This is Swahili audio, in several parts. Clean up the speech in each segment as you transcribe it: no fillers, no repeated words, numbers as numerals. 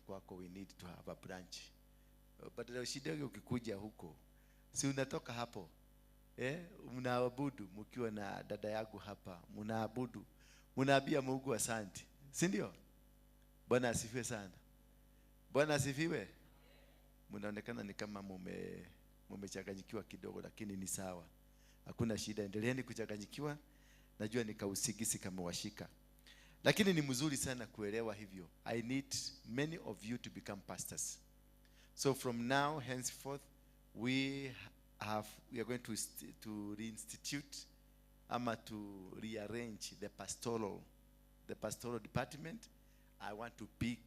kwako, we need to have a branch. But leo shida ukikuja huko, si unatoka hapo, mnaabudu mkiwa na dada yangu hapa, mnaabudu, mnaambia Mungu asante, si ndio? Bwana asifiwe sana. Bwana asifiwe. Mnaonekana ni kama mmechanganyikiwa kidogo, lakini ni sawa. Hakuna shida, endeleeni kuchanganyikiwa. Najua nikausigisi kama washika. Lakini ni mzuri sana kuelewa hivyo. I need many of you to become pastors. So from now henceforth we are going to reinstitute to rearrange the pastoral department. I want to pick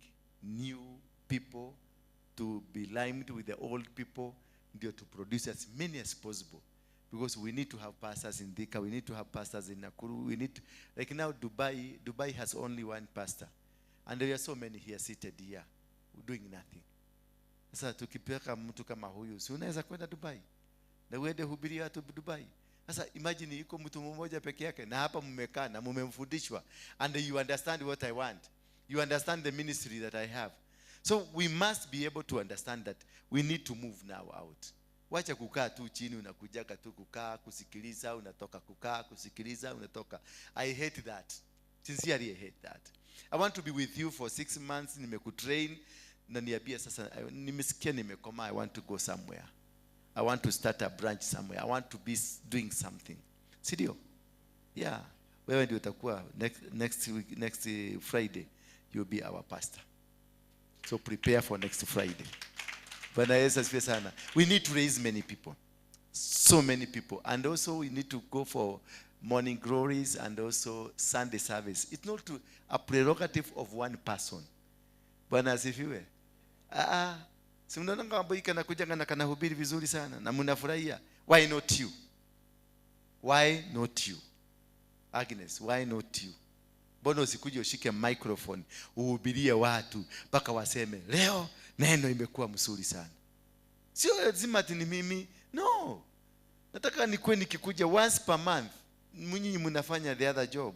new people to be limed with the old people, to produce as many as possible. Because we need to have pastors in Thika, we need to have pastors in Nakuru, we need to, like now Dubai has only one pastor. And there are so many here seated here, doing nothing. Sasa tukipeka mtu kama huyu, si unaweza kwenda Dubai? Na uende hubiri watu Dubai. Sasa imagine iko mtu mmoja peke yake, na hapa mmekaa na mmemfundishwa, and you understand what I want. You understand the ministry that I have. So we must be able to understand that we need to move now out. Wacha kukaa tu chini, unakujaga tu kukaa kusikiliza, unatoka kukaa kusikiliza, unatoka. I hate that. Sincerely I hate that. I want to be with you for 6 months, nimekutrain, na niambia sasa nimesikia nimekoma, I want to go somewhere. I want to start a branch somewhere. I want to be doing something. Sidio? Yeah. Wewe ndio utakuwa next Friday you'll be our pastor. So prepare for next Friday. Bwana Yesu asifiwe sana. We need to raise many people. So many people. And also we need to go for morning glories and also Sunday service. It's not a prerogative of one person. Bwana asifiwe. Si mnaona kwamba hiki anakuja na kanahubiri vizuri sana na mnafurahia. Why not you? Why not you? Agnes, why not you? Mbona usikuje ushike microphone uhubirie watu mpaka waseme leo neno imekuwa mzuri sana? Sio lazima ati ni mimi. No. Nataka nikuwe nikikuja once per month. Mnyinyi mnafanya the other job.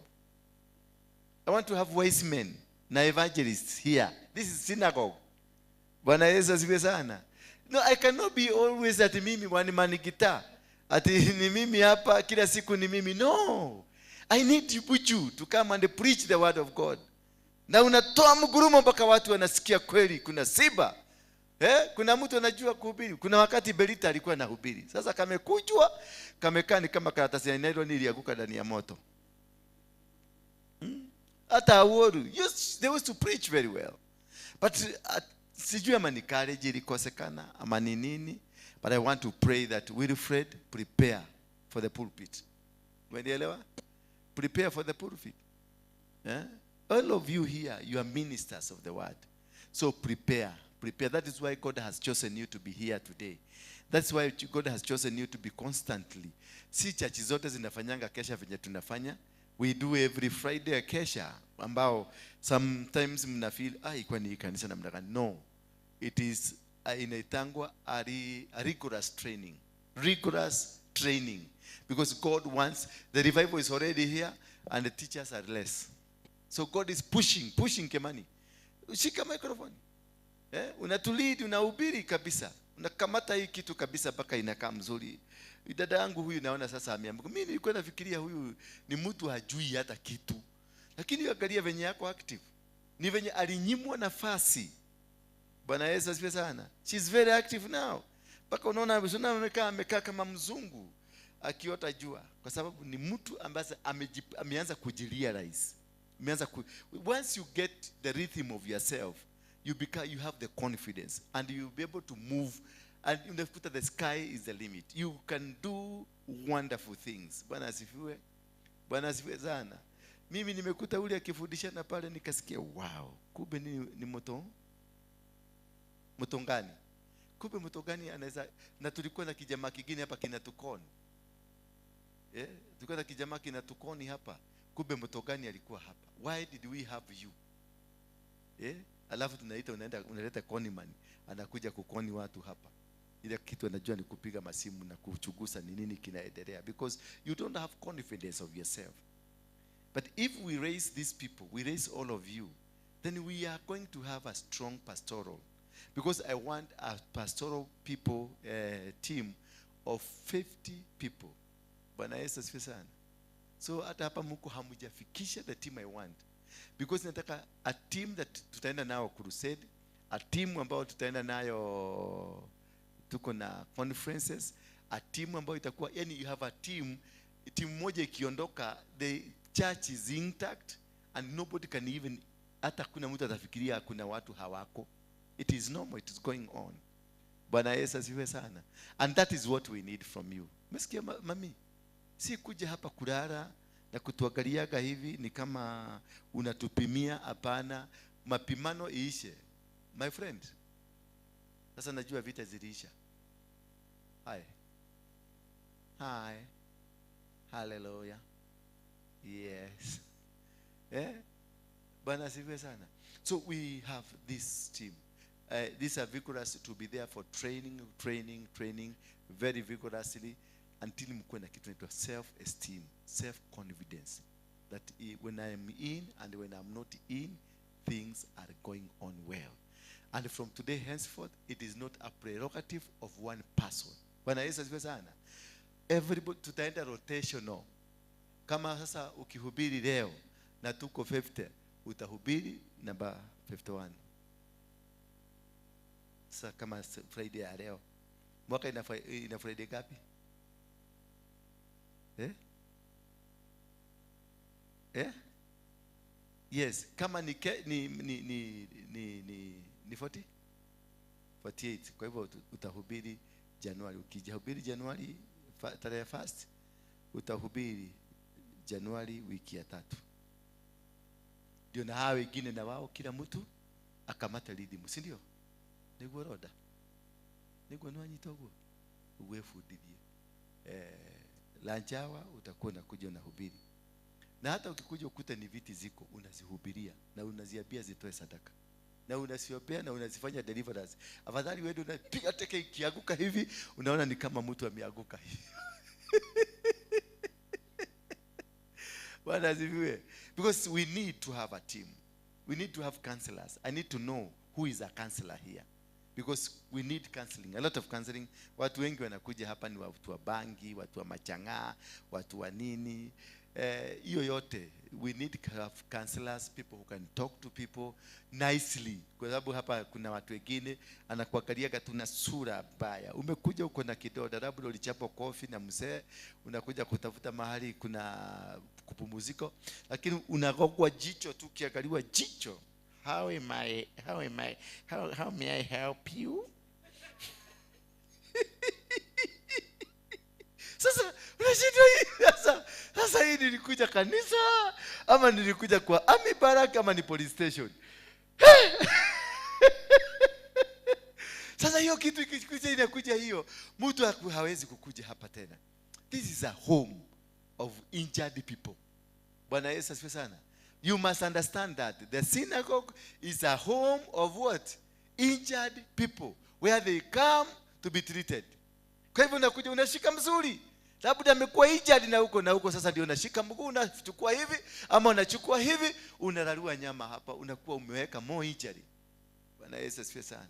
I want to have wise men na evangelists here. This is synagogue. Bwana Yesu asifiwe sana. No, I cannot be always ati mimi one man guitar. Ati ni mimi hapa kila siku ni mimi. No. I need you to come and preach the word of God. Na unatoa mgurumo mpaka watu wanasikia kweli kuna siba. Kuna mtu anajua kuhubiri. Kuna wakati Belita alikuwa anahubiri. Sasa kamekujwa, kamekaa ni kama karatasi ya nylon ilianguka ndani ya moto. Hata Aworu, they used to preach very well. But sijui ama ni courage ilikosekana ama ni nini. But I want to pray that Wilfred prepare for the pulpit. Umeelewa? Prepare for the pulpit. All of you here, you are ministers of the word. So prepare. That is why God has chosen you to be here today. That's why God has chosen you to be constantly. Si church zote zinafanyanga kesha venye tunafanya. We do every Friday a kesha ambao sometimes mna feel ikuwa ni kanisa namna gani. No. It is inaitangwa a rigorous training. Rigorous training. Because God wants, the revival is already here and the teachers are less. So God is pushing Kemani. Shika microphone. Unatulid, unahubiri kabisa. Unakamata hii kitu kabisa mpaka inakaa mzuri. Dada yangu huyu naona sasa ameamka. Mimi nilikuwa nafikiria huyu ni mtu hajui hata kitu. Lakini angalia venye yako active. Ni venye alinyimwa nafasi. Bwana Yesu asifiwe sana. She's very active now. Mpaka unaona amekaa kama mzungu akiota jua, kwa sababu ni mtu ambaye ameanza kujirealize. Once you get the rhythm of yourself, you have the confidence and you'll be able to move, and in the sky is the limit. You can do wonderful things. Bwana asifiwe. Bwana asifiwe sana. Mimi nimekuta ule akifundisha na pale nikasikia wow, kumbe ni moto ngani? Kumbe moto gani anaweza, na tulikuwa na kijamaa kingine hapa kinatukoni. Tulikuwa na kijamaa kinatukoni hapa. Kumbe moto gani alikuwa hapa? Why did we have you? Alafu tunaita unaleta conman anakuja kukoni watu hapa. Ile kitu anajua ni kupiga masimu na kuchunguza ni nini kinaendelea, because you don't have confidence of yourself. But if we raise these people, we raise all of you, then we are going to have a strong pastoral, because I want a pastoral people team of 50 people. Bwana Yesu asifiwe sana. So hata hapa mko hamujafikisha the team I want, because nataka a team that tutaenda nayo crusade, a team ambao tutaenda nayo tuko na conferences, a team ambayo itakuwa, yani you have a team moja ikiondoka the church is intact and nobody can even, hata kuna mtu atafikiria kuna watu hawako. It is normal, it is going on. Bwana Yesu asifiwe sana. And that is what we need from you. Msikia mami? Si kuja hapa kulala na kutuangaliaga hivi ni kama unatupimia. Hapana, mapimano iishe. My friend, sasa najua vita ziliisha. Hi. Hallelujah. Yes. Bwana asifiwe sana. So we have this team. These are vigorous to be there for training very vigorously until mkuwe na kitu inaitwa self-esteem, self-confidence. That when I am in and when I'm not in, things are going on well. And from today henceforth, it is not a prerogative of one person. Bwana Yesu asifiwe sana. Everybody tutaenda rotational. Kama sasa ukihubiri leo na tuko 50, utahubiri number 51. Sasa kama Friday ya leo, mwaka ina Friday gapi? Yes, kama ni 40? 48. Kwa hivyo utahubiri Januari. Ukijahubiri Januari tarehe first, utahubiri Januari wiki ya 3. Ndio na hao wengine na wao kila mtu akamata rhythm, si ndio? Niguo roda. Niguo nwanyitogo. Uwefudidie. Lanchawa utakuwa unakuja unahubiri. Na hata ukikuja ukuta ni viti ziko, unazihubiria na unaziambia zitoe sadaka. Na unasiopea na unazifanya deliverance. Afadhali wewe unapiga teke ikianguka hivi, unaona ni kama mtu ameanguka hivi. Bwana asifiwe. Because we need to have a team. We need to have counselors. I need to know who is a counselor here. Because we need counseling, a lot of counseling. Watu wengi wanakuja hapa ni watu wa bangi, watu wa machanga, watu wa nini. Hiyo yote, we need to have counselors, people who can talk to people nicely. Kwa sababu hapa kuna watu wengine anakuangalia katuna sura mbaya. Umekuja uko na kidoda, labda ulichapa kofi na mzee, unakuja kutafuta mahali kuna kupumziko, lakini unagogwa jicho tu, kiangaliwa jicho. How may I help you? Sasa unashindwa hii sasa hii nilikuja kanisa ama nilikuja kwa Army Barrack ama ni police station? Sasa hiyo kitu ikikuja inakuja hiyo, mtu hawezi kukuja hapa tena. This is a home of injured people. Bwana Yesu asifiwe sana. You must understand that the synagogue is a home of what? Injured people, where they come to be treated. Kwa hivyo unakuja unashika mzuri, labda amekuwa injured na huko sasa ndio unashika mguu unachukua hivi ama unachukua hivi, unararua nyama hapa, unakuwa umeweka more injury. Bwana Yesu asifiwe sana.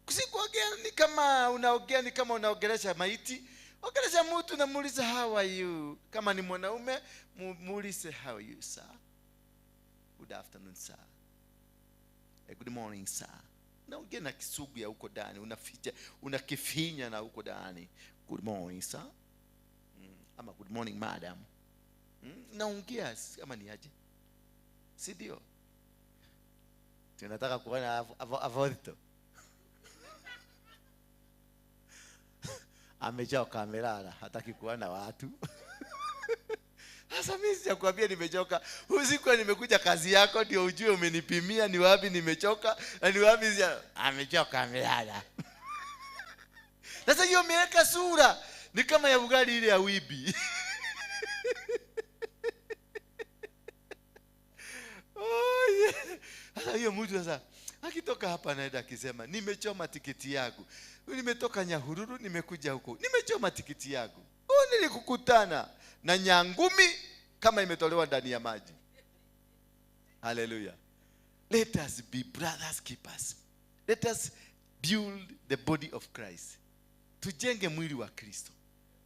Kusikuongea ni kama unaongea ni kama unaongelesha maiti. Ongelesha mtu na muulize how are you. Kama ni mwanaume muulize how are you sir. Good afternoon sir. Good morning sir. Naongea na kisugu ya huko ndani, unakifinya na huko ndani. Good morning sir. Ama good morning madam. Naongea kama ni aje. Si ndio? Tunataka kuona avodito. Amechoka amelala, hataki kuona watu. Sasa mimi sijakwambia nimechoka. Usiku nimekuja kazi yako ndio ujue umenipimia ni wapi nimechoka na ni wapi amechoka amelala. Sasa hiyo imeweka sura ni kama ya ugali ile ya wibi. Oh yeah. Sasa hiyo mtu sasa akitoka hapa anaenda akisema nimechoma tiketi yangu. Nimetoka Nyahururu nimekuja huko. Nimechoma tiketi yangu. Nilikukutana na nyangumi kama imetolewa ndani ya maji. Haleluya. Let us be brothers keepers. Let us build the body of Christ. Tujenge mwili wa Kristo.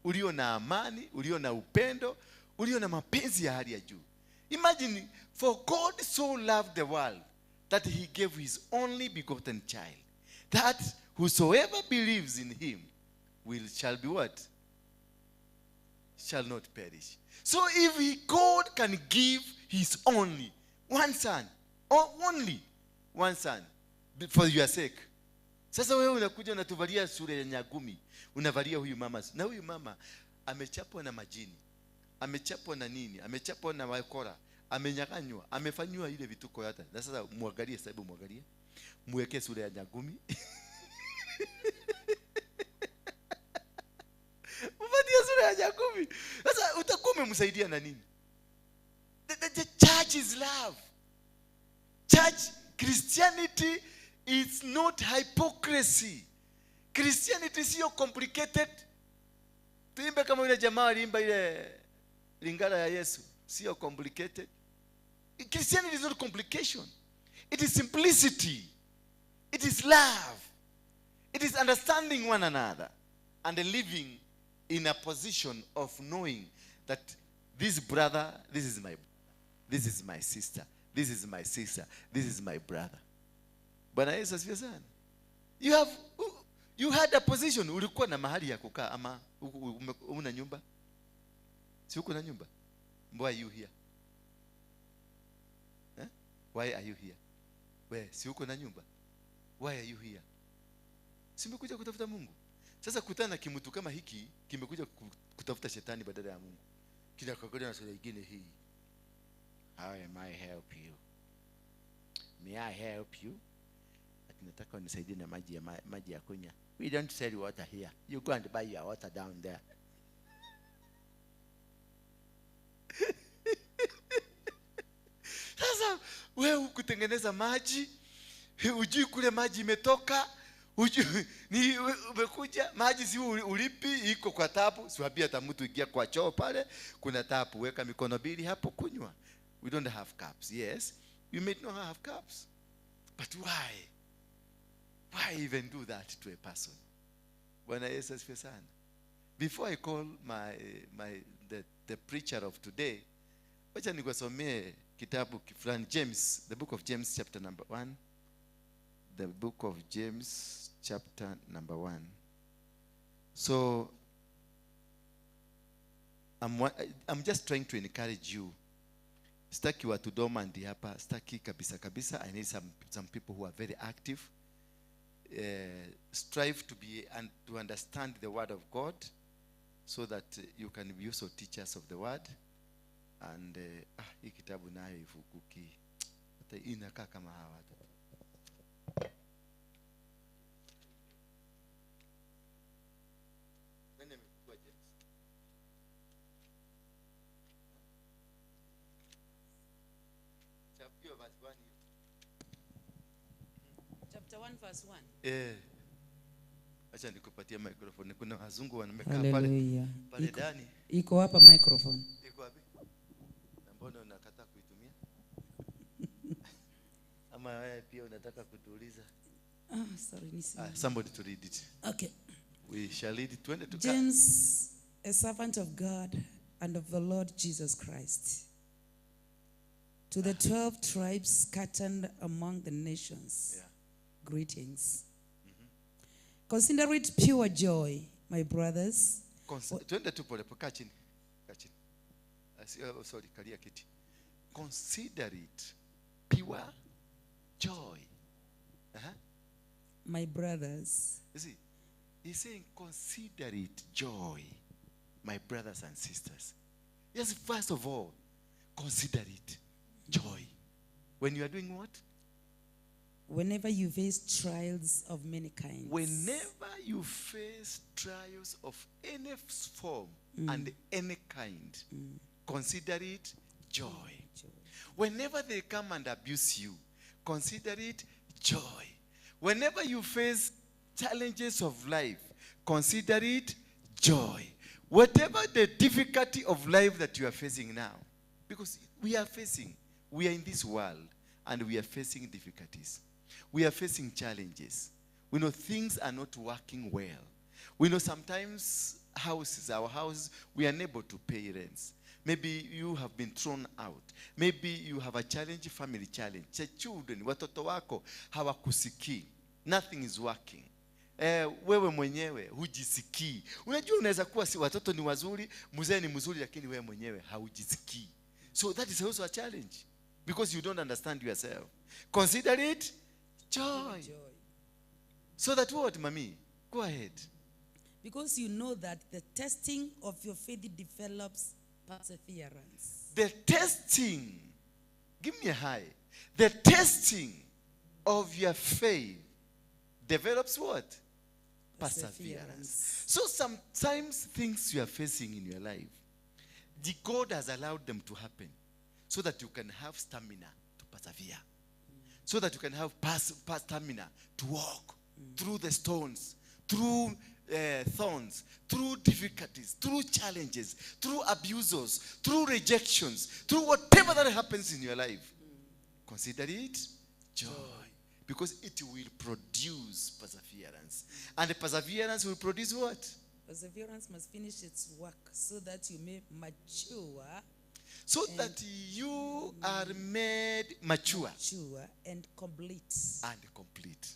Ulio na amani, ulio na upendo, ulio na mapenzi ya hali ya juu. Imagine, for God so loved the world that he gave his only begotten child, that whosoever believes in him shall be what? Shall not perish. So if God can give his only one son, or only one son, for your sake. Sasa wewe unakuja unatuvalia sura ya nyagumi, unavalia huyu mama, na huyu mama amechapwa na majini, amechapwa na nini, amechapwa na wakora, amenyang'anywa, amefanywa ile vituko yote. Na sasa muangalie, sababu muangalie, muweke sura ya nyagumi. Uvalia sura ya nyagumi. Sasa utakuwa umemsaidia na nini? The church is love. Church Christianity is not hypocrisy. Christianity is so complicated. Tuimbe kama yule jamaa aliimba ile lingala ya Yesu. Sio complicated. Christianity is not complication. It is simplicity. It is love. It is understanding one another and living in a position of knowing that this brother, this is my sister, this is my sister, this is my brother. Bwana Yesu asifiwe sana. You had a position. Ulikuwa na mahali ya kukaa ama una nyumba? Si uko na nyumba? Why are you here? Why are you here? Wewe si uko na nyumba? Why are you here? Simekuja kutafuta Mungu. Sasa kutana na kimutu kama hiki kimekuja kutafuta shetani badala ya Mungu. Kila kagoda na sura nyingine hii. How am I help you? May I help you? Nataka unisaidie na maji ya kunywa. We don't sell water here. You go and buy your water down there. Sasa wewe ukutengeneza maji, hujui kule maji imetoka, hujui ni umekuja maji si ulipi, iko kwa tapu, siwambia hata mtu ingia kwa choo pale, kuna tapu, weka mikono mbili hapo kunywa. We don't have cups. Yes, we may not have cups. But why? Why even do that to a person? Bwana Yesu asifiwe sana. Before I call the preacher of today, wacha nikusomee kitabu fulani, James, the book of James chapter number 1. The book of James chapter number 1. So I'm just trying to encourage you. Staki watu dormant hapa, staki kabisa kabisa. I need some people who are very active. Strive to be and to understand the word of God, so that you can be also teachers of the word. And hii kitabu nayo ifukuki, hata inakaa kama hawa. Chapter 1 verse 1. Acha nikupatie microphone. Kuna wazungu wamekaa pale ndani. Iko hapa microphone. Iko wapi? Na mbona unakataa kuitumia? Ama wewe pia unataka kutuuliza? Sorry, somebody to read it. Okay. We shall read it. James, a servant of God and of the Lord Jesus Christ, to the 12 tribes scattered among the nations. Yeah. Greetings. Consider it pure joy, my brothers. Twende tu pole pole, kaa chini. Sorry, kalia kiti. Consider it pure joy. My brothers. You see, he's saying consider it joy, my brothers and sisters. Yes, first of all, consider it joy. When you are doing what? Whenever you face trials of many kinds. Whenever you face trials of any form and any kind, consider it joy. Whenever they come and abuse you, consider it joy. Whenever you face challenges of life, consider it joy. Whatever the difficulty of life that you are facing now, because we are in this world, and we are facing difficulties. We are facing challenges. We know things are not working well. We know sometimes our houses, we are unable to pay rents. Maybe you have been thrown out. Maybe you have a challenge, family challenge. The children, watoto wako hawakusikii. Nothing is working. Wewe mwenyewe hujisikii. Unajua unaweza kuwa si watoto ni wazuri, mzee ni mzuri, lakini wewe mwenyewe haujisikii. So that is also a challenge because you don't understand yourself. Consider it joy. So that what, mommy? Go ahead. Because you know that the testing of your faith develops perseverance. The testing, give me a high. The testing of your faith develops what? Perseverance. So sometimes things you are facing in your life, the God has allowed them to happen so that you can have stamina to persevere. So that you can have stamina to walk through the stones, through thorns, through difficulties, through challenges, through abusers, through rejections, through whatever that happens in your life. Consider it joy. Because it will produce perseverance. And the perseverance will produce what? Perseverance must finish its work so that you may mature. So that you are made mature. Mature and complete. And complete.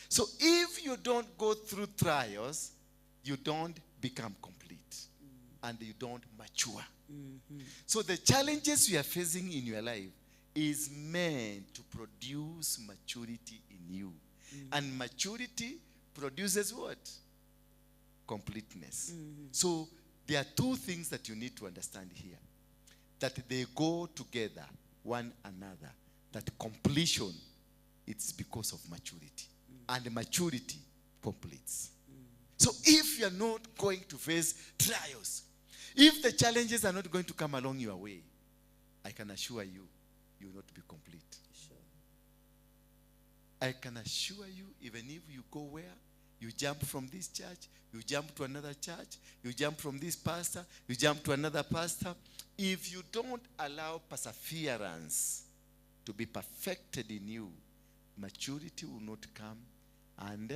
So if you don't go through trials, you don't become complete. And you don't mature. So the challenges you are facing in your life is meant to produce maturity in you. And maturity produces what? Completeness. So there are two things that you need to understand here. That they go together, one another. That completion, it's because of maturity. And maturity completes. So if you're not going to face trials, if the challenges are not going to come along your way, I can assure you, you will not be complete. Sure. I can assure you, even if you go where, you jump from this church, you jump to another church, you jump from this pastor, you jump to another pastor. If you don't allow perseverance to be perfected in you, maturity will not come and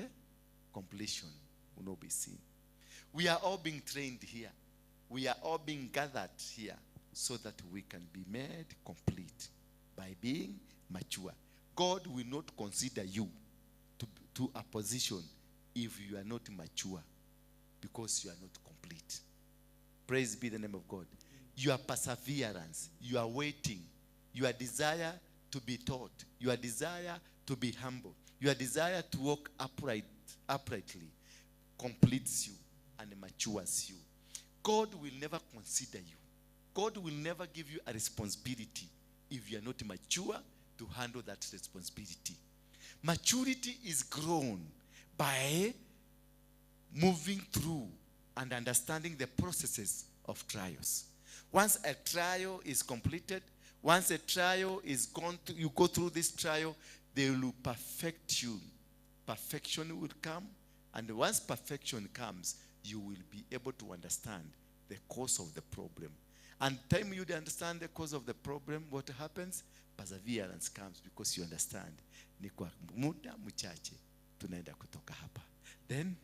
completion will not be seen. We are all being trained here. We are all being gathered here so that we can be made complete by being mature. God will not consider you to a position if you are not mature because you are not complete. Praise be the name of God. Your perseverance, your waiting, your desire to be taught, your desire to be humble, your desire to walk uprightly completes you and matures you. God will never consider you. God will never give you a responsibility if you are not mature to handle that responsibility. Maturity is grown by moving through and understanding the processes of trials. Once a trial is completed, once a trial is gone through, you go through this trial, they will perfect you. Perfection will come, and once perfection comes, you will be able to understand the cause of the problem. And the time you understand the cause of the problem, what happens? Perseverance comes because you understand. Ni kwa muda mchache tunaenda kutoka hapa. Then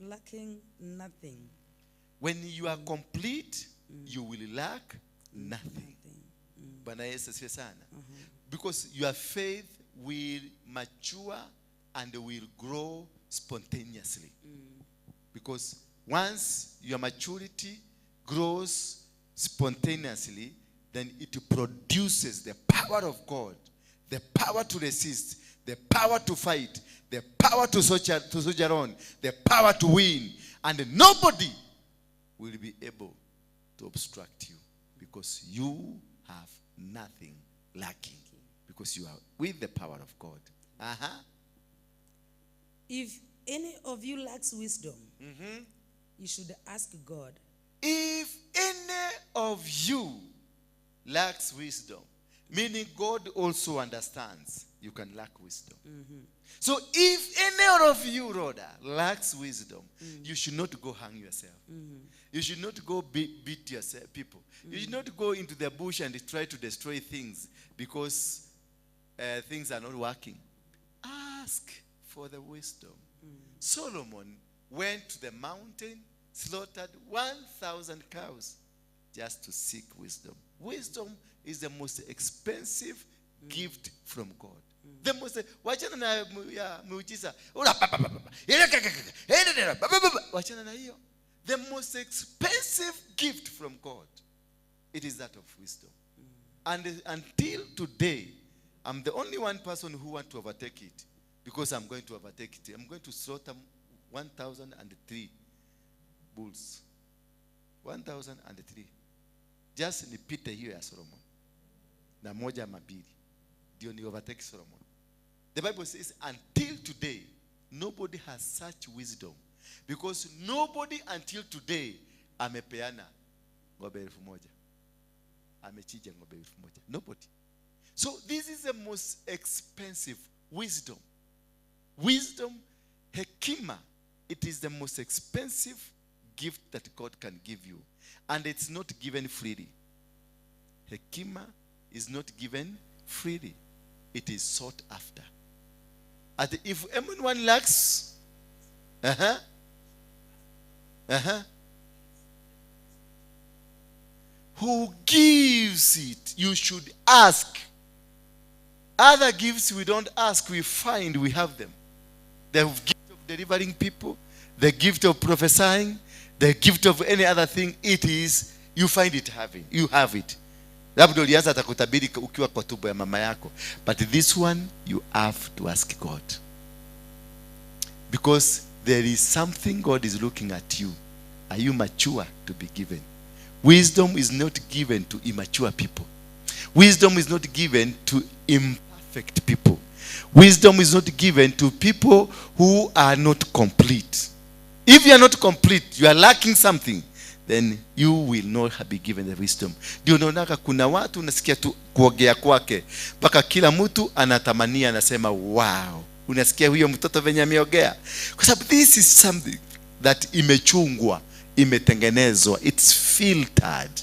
lacking nothing. When you are complete, you will lack nothing. Bwana Yesu asifiwe sana. Because your faith will mature and will grow spontaneously. Because once your maturity grows spontaneously, then it produces the power of God, the power to resist, the power to fight, the power to soldier on, the power to win. And nobody will be able to obstruct you because you have nothing lacking because you are with the power of God. If any of you lacks wisdom, you should ask God. If any of you lacks wisdom, meaning God also understands. you can lack wisdom. So if any of you, Rhoda, lacks wisdom, you should not go hang yourself. You should not go beat yourself, people. You should not go into the bush and try to destroy things because things are not working. Ask for the wisdom. Solomon went to the mountain, slaughtered 1,000 cows just to seek wisdom. Wisdom is the most expensive gift from God. The most, wachana na muujiza. Wachana na hiyo. The most expensive gift from God, it is that of wisdom. And until today, I'm the only one person who want to overtake it, because I'm going to overtake it. I'm going to slaughter 1,003 bulls. 1,003. Just nipite hiyo ya Solomon. Na moja mabili. Ndio ni overtake Solomon. The Bible says until today, nobody has such wisdom. Because nobody until today amepeana ng'ombe 1,000. Amechija ng'ombe 1,000. Nobody. So this is the most expensive wisdom. Wisdom, hekima, it is the most expensive gift that God can give you. And it's not given freely. Hekima is not given freely. It is sought after. And if anyone lacks, who gives it, you should ask. Other gifts we don't ask, we find we have them. The gift of delivering people, the gift of prophesying, the gift of any other thing, it is, you find it having. You have it. Labda ulianza atakutabiri ukiwa kwa tumbo ya mama yako. But this one, you have to ask God. Because there is something God is looking at you. Are you mature to be given? Wisdom is not given to immature people. Wisdom is not given to imperfect people. Wisdom is not given to people who are not complete. If you are not complete, you are lacking something, then you will not be given the wisdom. Ndio unaona kuna watu unasikia tu kuongea kwake mpaka kila mtu anatamania, anasema wow, unasikia huyo mtoto venye ameongea, kwa sababu this is something that imechungwa, imetengenezwa, it's filtered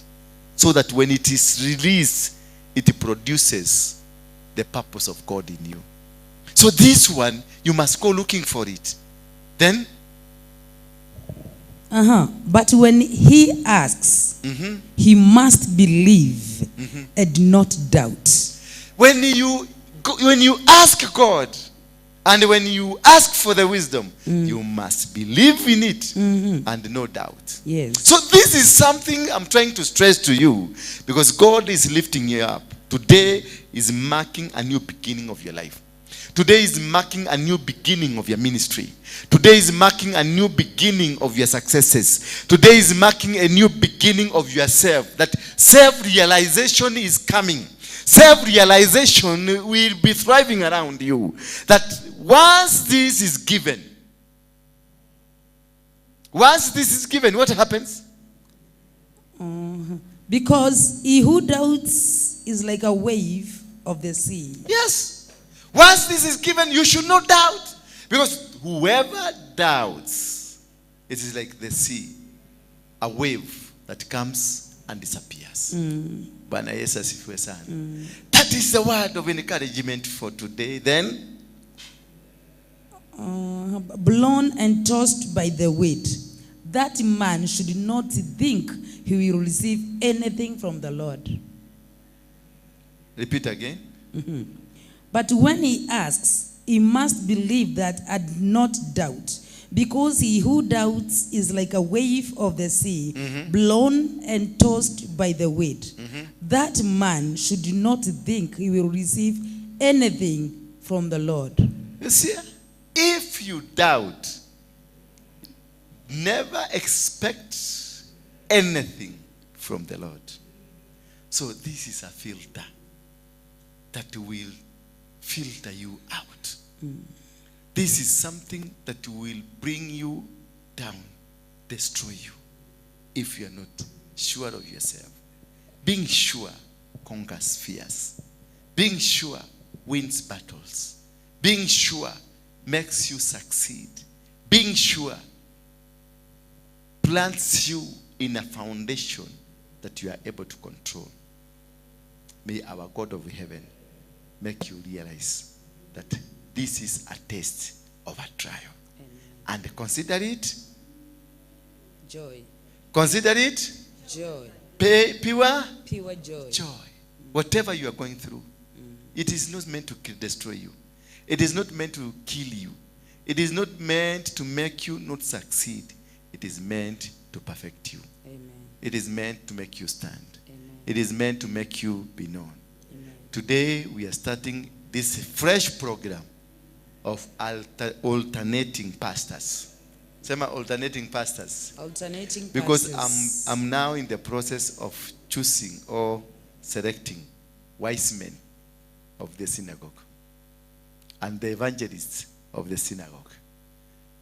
so that when it is released, it produces the purpose of God in you. So this one, you must go looking for it. Then but when he asks, he must believe and not doubt. When you ask God and when you ask for the wisdom, you must believe in it and no doubt. Yes. So this is something I'm trying to stress to you, because God is lifting you up. Today is marking a new beginning of your life. Today is marking a new beginning of your ministry. Today is marking a new beginning of your successes. Today is marking a new beginning of yourself. That self-realization is coming. Self-realization will be thriving around you. That once this is given, what happens? Because he who doubts is like a wave of the sea. Yes. Once this is given, you should not doubt. Because whoever doubts, it is like the sea, a wave that comes and disappears. Bwana Yesu asifiwe sana. That is the word of encouragement for today. Then, blown and tossed by the wind, that man should not think he will receive anything from the Lord. Repeat again. But when he asks, he must believe that and not doubt, because he who doubts is like a wave of the sea, blown and tossed by the wind. That man should not think he will receive anything from the Lord. You see, if you doubt, never expect anything from the Lord. So this is a filter that will filter you out. This is something that will bring you down, destroy you, if you are not sure of yourself. Being sure conquers fears. Being sure wins battles. Being sure makes you succeed. Being sure plants you in a foundation that you are able to control. May our God of heaven make you realize that this is a test of a trial. Amen. And consider it Joy. Consider it Joy. Pure Joy. Joy. Whatever you are going through, it is not meant to destroy you. It is not meant to kill you. It is not meant to make you not succeed. It is meant to perfect you. Amen. It is meant to make you stand. Amen. It is meant to make you be known. Amen. Today we are starting this fresh program of alternating pastors. Sema alternating pastors. Alternating Because pastors. I'm now in the process of choosing or selecting wise men of the synagogue and the evangelists of the synagogue.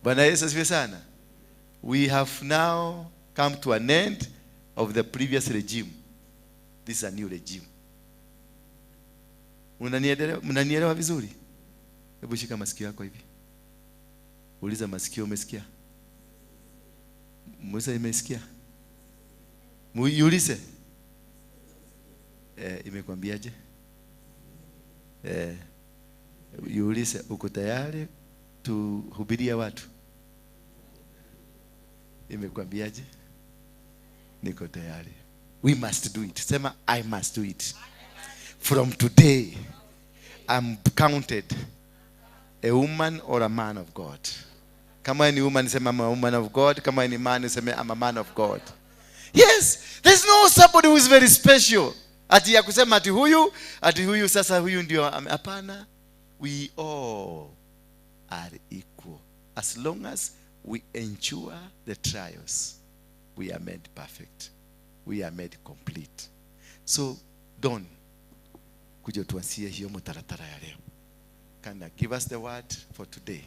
Bwana Yesu asifiwe sana. We have now come to an end of the previous regime. This is a new regime. Mnanielewa vizuri? Hebu shika masikio yako hivi. Uliza masikio, umesikia? Musa imesikia? Muulize. Imekwambiaje? Yuulize, uko tayari tuhubiria watu? Imekwambiaje? Niko tayari. We must do it. Sema, I must do it. From today, I'm counted a woman or a man of God. Kama ni woman, sema I'm a woman of God. Kama ni man, sema I'm a man of God. Yes, there's no somebody who is very special. Ati ya kusema ati huyu sasa huyu ndio hapana. We all are equal. As long as we endure the trials, we are made perfect. We are made complete. So, Don, kuja tuanzie hiyo mtaratara ya leo. Can you give us the word for today?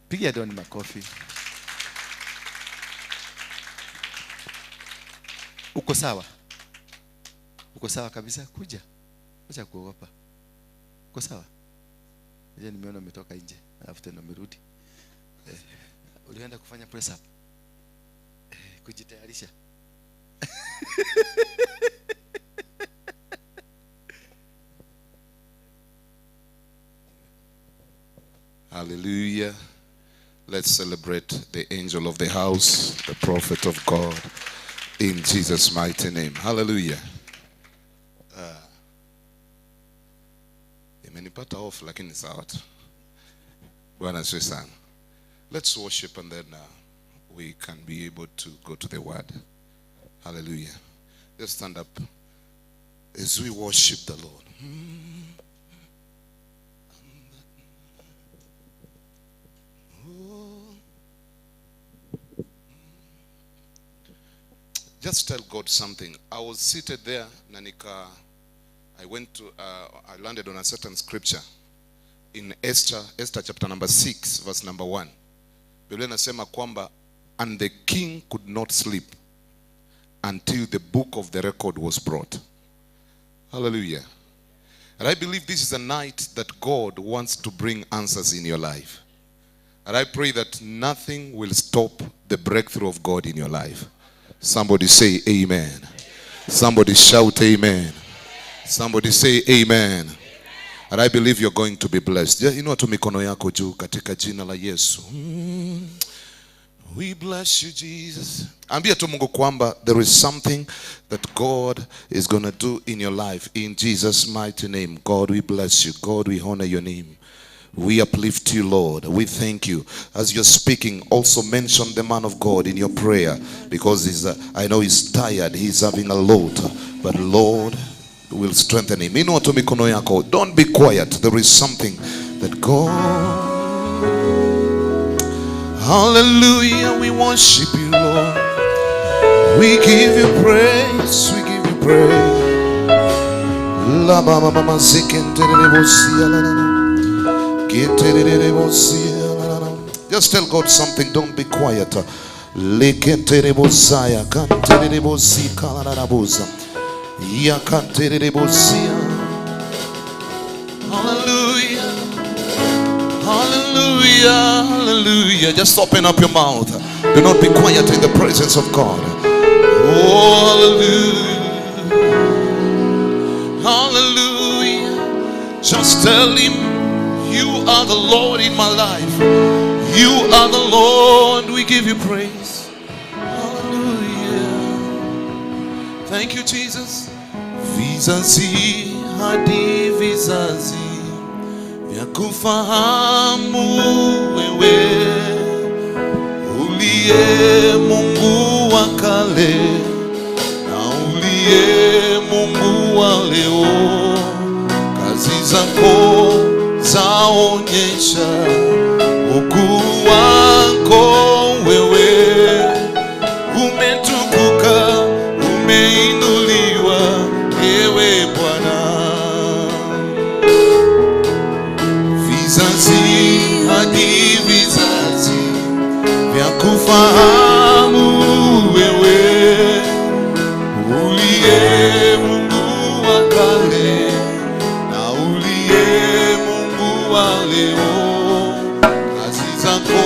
Pigia Don makofi. Uko sawa? Uko sawa kabisa? Kuja. Acha kuogopa. Uko sawa? Je, nimeona umetoka nje, alafu tena umerudi. Ulienda kufanya press up. Kujitayarisha. Hallelujah. Let's celebrate the angel of the house, the prophet of God, in Jesus' mighty name. Hallelujah. Imenipata off lakini sawa tu. Bwana asifiwe sana. Let's worship and then we can be able to go to the word. Hallelujah. Let's stand up as we worship the Lord. Just tell God something. I was seated there, Nanika. I landed on a certain scripture in Esther chapter number 6, verse number 1. Biblia inasema kwamba, and the king could not sleep until the book of the record was brought. Hallelujah. And I believe this is a night that God wants to bring answers in your life. And I pray that nothing will stop the breakthrough of God in your life. Somebody say amen. Somebody shout amen. Somebody say amen. And I believe you're going to be blessed. You know, tu mikono yako juu katika jina la Yesu. We bless you, Jesus. Ambia tu Mungu kwamba there is something that God is going to do in your life in Jesus' mighty name. God, we bless you. God, we honor your name. We uplift you, Lord. We thank you. As you're speaking, also mention the man of God in your prayer, because I know he's tired. He's having a load. But Lord will strengthen him. Don't be quiet. There is something that God. Hallelujah. We worship you, Lord. We give you praise. We give you praise. Just tell God something. Don't be quiet. Hallelujah, hallelujah. Just open up your mouth. Do not be quiet in the presence of God. Oh, hallelujah. Hallelujah. Just tell him, you are the Lord in my life. You are the Lord. We give you praise. Hallelujah. Thank you, Jesus. Vizazi hadi vizazi vya kufahamu wewe uliye Mungu wa kale na uliye Mungu wa leo. Kazi zako zaonyesha ukuu wako wewe. Umetukuka, umeinuliwa ewe Bwana. Vizazi hadi vizazi vya kufahamu wewe uliye Mungu wa kale na uliye Mungu wa leo. Kazi zako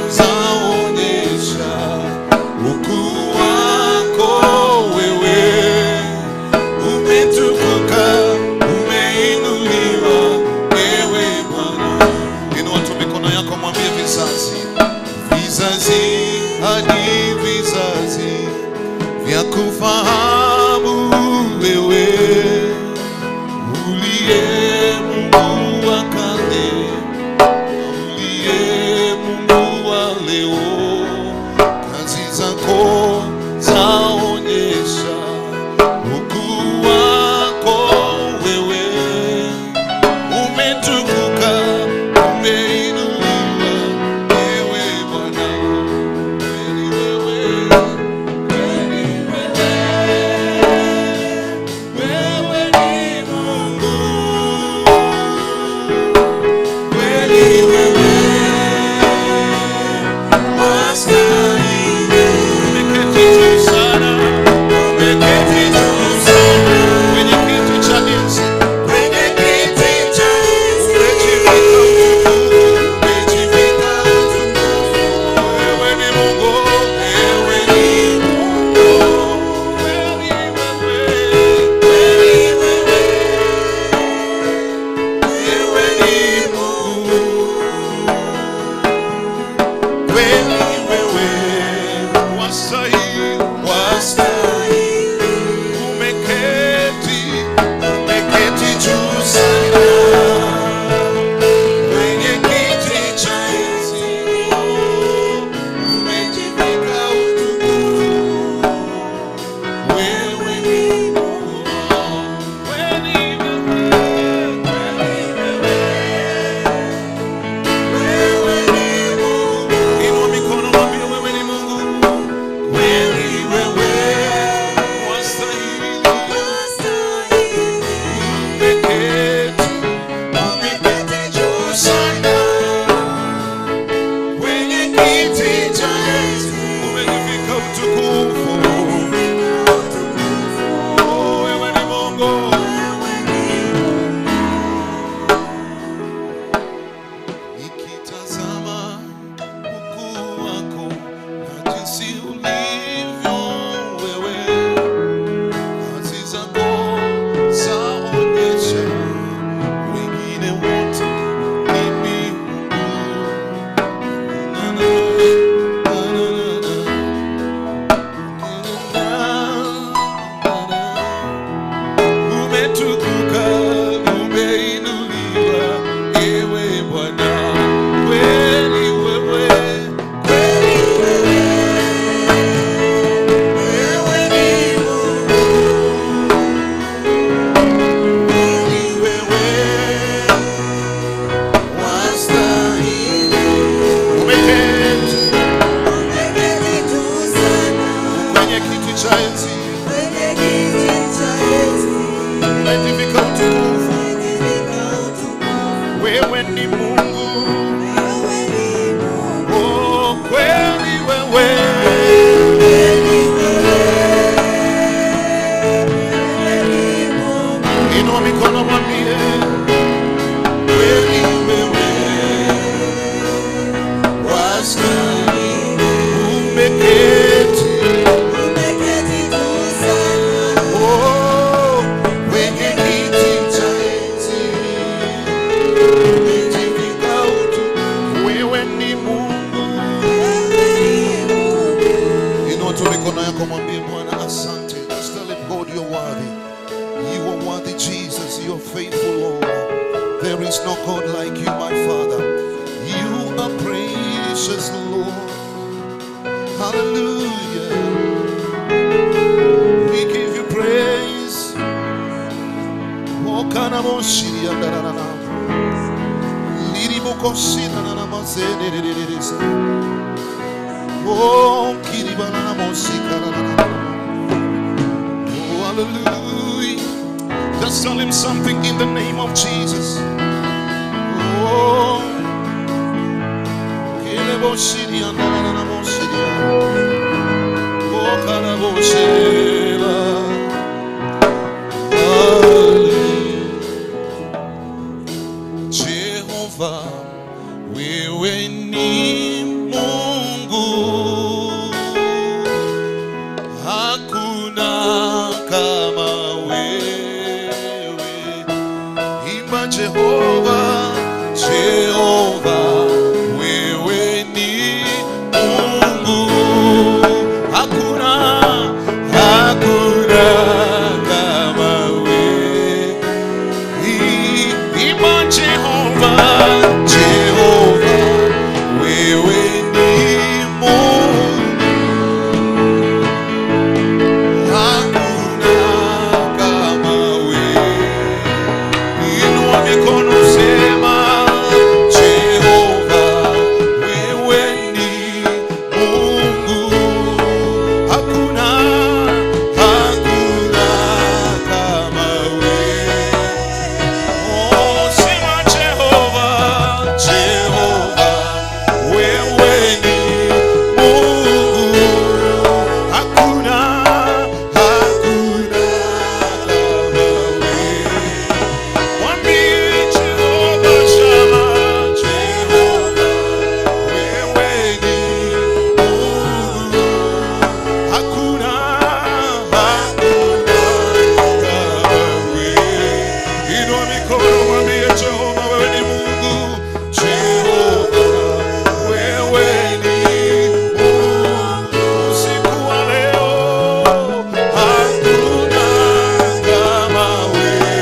zaonyesha ukuu wako wewe. Umetukuka, umeinuliwa ewe Bwana. Inua tu mikono yako, mwambie vizazi, vizazi our precious Lord. Hallelujah. We give you praise. Oh, Kanamoshi and Darana. Liribokosina Namase. Oh, Kiribana Mosika. Oh, hallelujah. Just tell him something in the name of Jesus. Oh, Kiribosidi and Darana Mosidi. Oh, Kanaboshela. Jehovah, wewe ni Mungu, hakuna kama wewe. Imba Jehovah, Jehovah, wewe ni Mungu, hakuna kama wewe. Imba Jehovah, Jehovah, wewe ni Mungu, hakuna kama wewe. Inua mikono sema, Jehovah, wewe ni Mungu, hakuna kama wewe. Oh, sema Jehovah, Jehovah, wewe ni Mungu, hakuna kama wewe. Mwambie Jehovah Shama, Jehovah, wewe ni Mungu, hakuna kama wewe. Inua mikono mwambie Jehovah, wewe ni Mungu, Jehovah, wewe ni Mungu. Usiku wa leo hakuna kama wewe.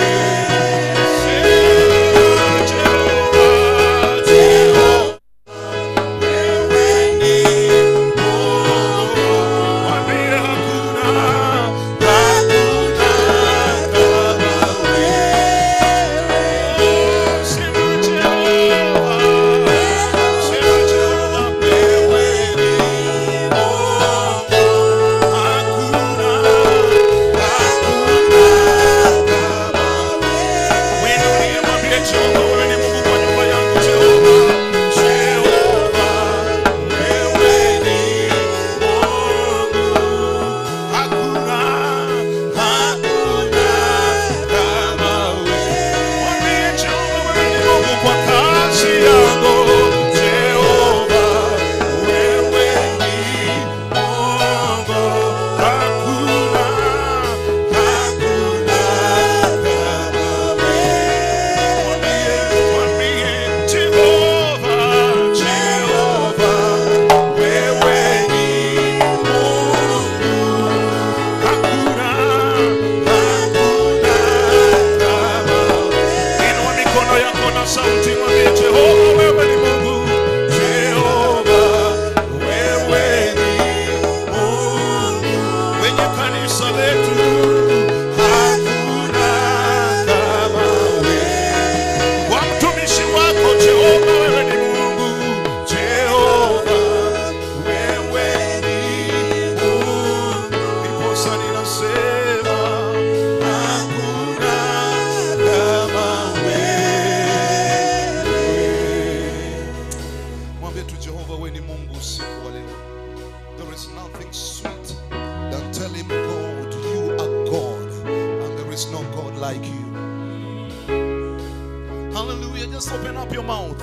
Hallelujah. Just open up your mouth.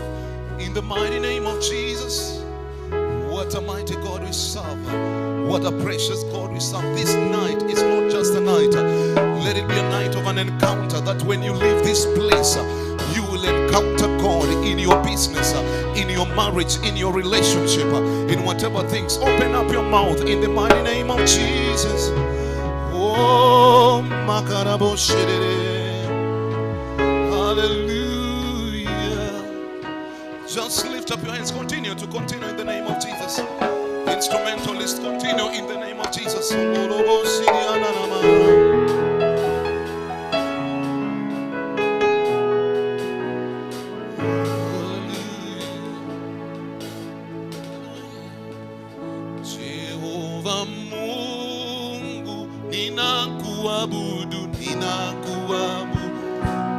In the mighty name of Jesus. What a mighty God we serve. What a precious God we serve. This night is not just a night. Let it be a night of an encounter, that when you leave this place, you will encounter God in your business, in your marriage, in your relationship, in whatever things. Open up your mouth in the mighty name of Jesus. Oh, Makarabo Shedere. Hallelujah. Just lift up your hands. Continue in the name of Jesus. Instrumentalists, continue in the name of Jesus. Jehova Mungu, ninakuabudu, ninakuabudu.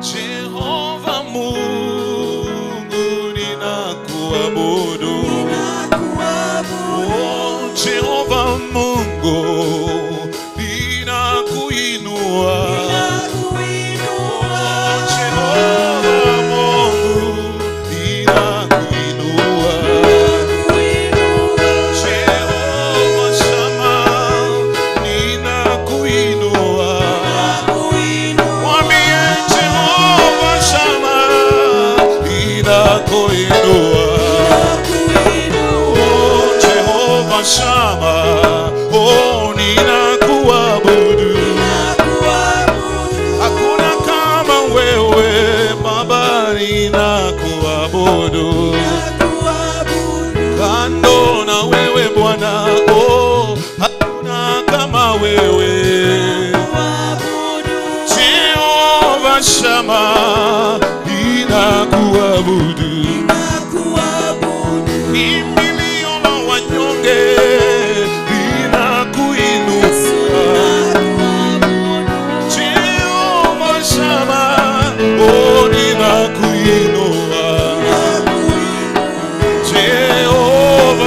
Jehova Mungu, ninakuabudu. Oh, Jehova Mungu, ninakuinua. Oh, Jehova Mungu, ninakuinua. Jehova Shama, ninakuinua. Mwambie Jehova Shama, ninakuinua. Shama, oh, ninakuabudu. Hakuna kama wewe Baba, ninakuabudu. Kando na wewe Bwana, oh, hakuna kama wewe. Jehova Shama, ninakuabudu.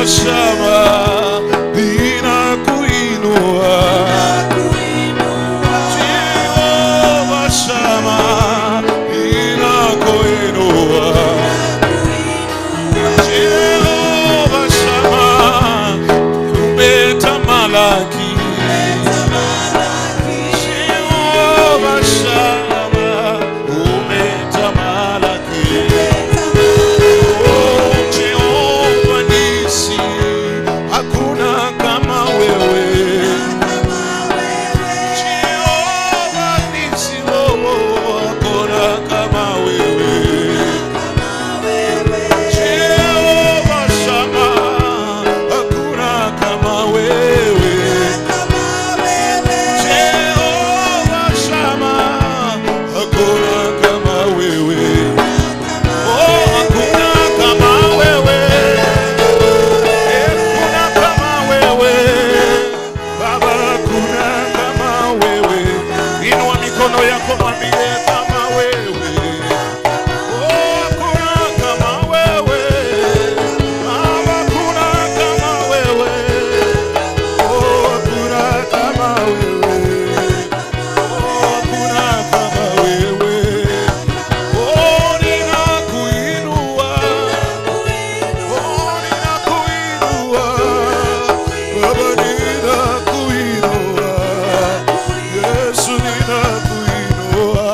Shama, ninakuinua. Jehova Shama, ninakuinua. Jehova Shama, umetamalaki. Jehova Shama, umetamalaki. Hakuna kama wewe. Jehova nisi, hakuna kama wewe. Jehova Shama, hakuna kama wewe. Jehova Shama, hakuna kama wewe. Oh, hakuna kama wewe. Yako mwambie kama wewe. Oh, hakuna kama wewe. Baba, hakuna kama wewe. Oh, hakuna kama wewe. Oh, hakuna kama wewe. Oh, ninakuinua. Oh, ninakuinua. Baba, ninakuinua. Yesu, ninakuinua.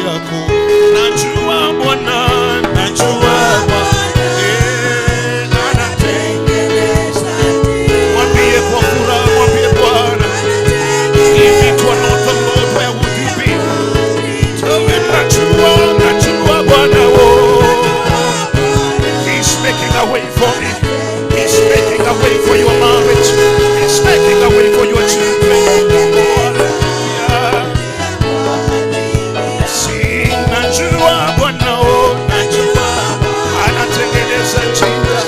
yako. Najua Bwana, najua Bwana, anatengeneza njia. Mwambie kwa furaha, mwambie Bwana, if it were not the Lord, where would you be? Tell me, najua Bwana, He's making a way for me. He's making a way for your marriage. He's making a way for your children. Sing, najua Bwana, najua anatengeneza njia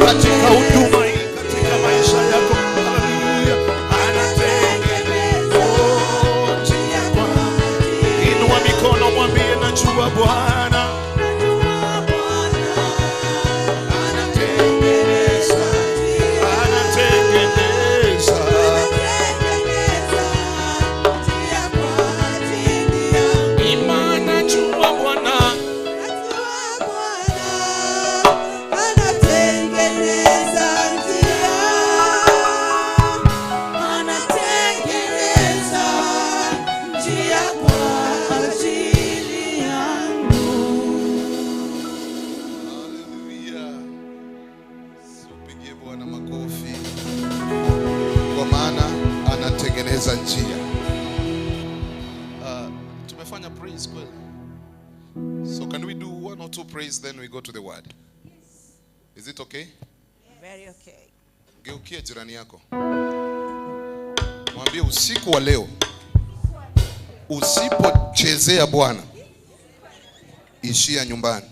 katika huduma hii, katika maisha yako. Haleluya, anatengeneza njia. Inua mikono, mwambie najua Bwana. Njia. Tumefanya praise kweli. So can we do one or two praise then we go to the word? Is it okay? Very okay. Geukia jirani yako. Mwambie usiku wa leo usipochezea Bwana ishia nyumbani.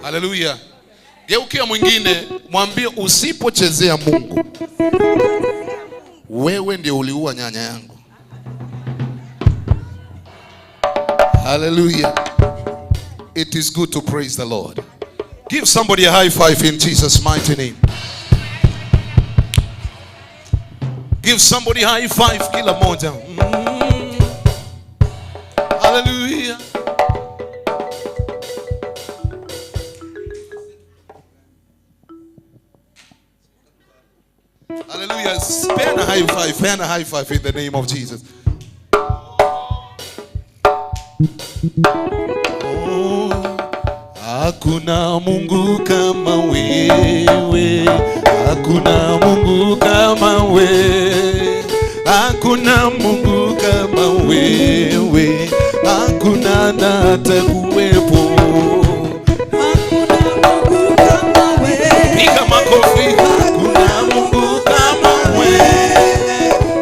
Hallelujah. Geukia mwingine, mwambie usipochezea Mungu wewe ndio uliua nyanya yangu. Hallelujah. It is good to praise the Lord. Give somebody a high five in Jesus' mighty name. Give somebody a high five kila moja. Hallelujah. Hallelujah. Spare a high five. Spare a high five in the name of Jesus. Oh, hakuna Mungu kama wewe. Hakuna Mungu kama wewe. Hakuna Mungu kama wewe. Hakuna na atakuwepo. Hakuna Mungu kama wewe. Piga makofi. Hakuna Mungu kama wewe.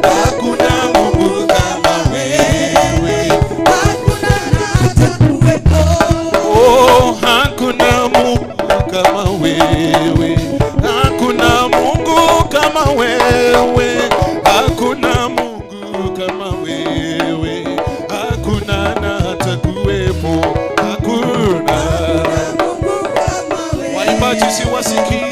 Hakuna Mungu kama wewe. Hakuna na atakuwepo. Oh, hakuna Mungu kama wewe. Hakuna Mungu kama wewe. Hakuna Mungu kama wewe. Hakuna na atakuwepo. Hakuna Mungu kama wewe. Waimbaji siwasikii.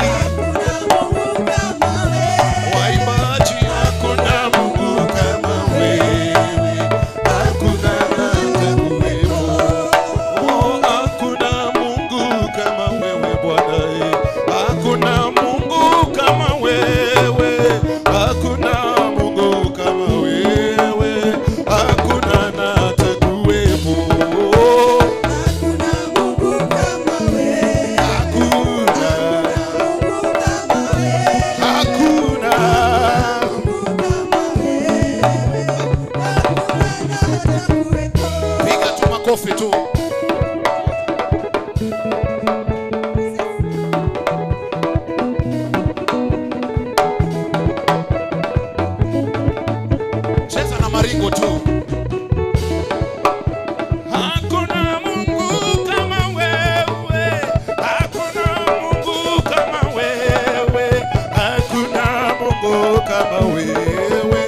Kofi tu. Cheza na maringo tu. Hakuna Mungu kama wewe. Hakuna Mungu kama wewe. Hakuna Mungu kama wewe.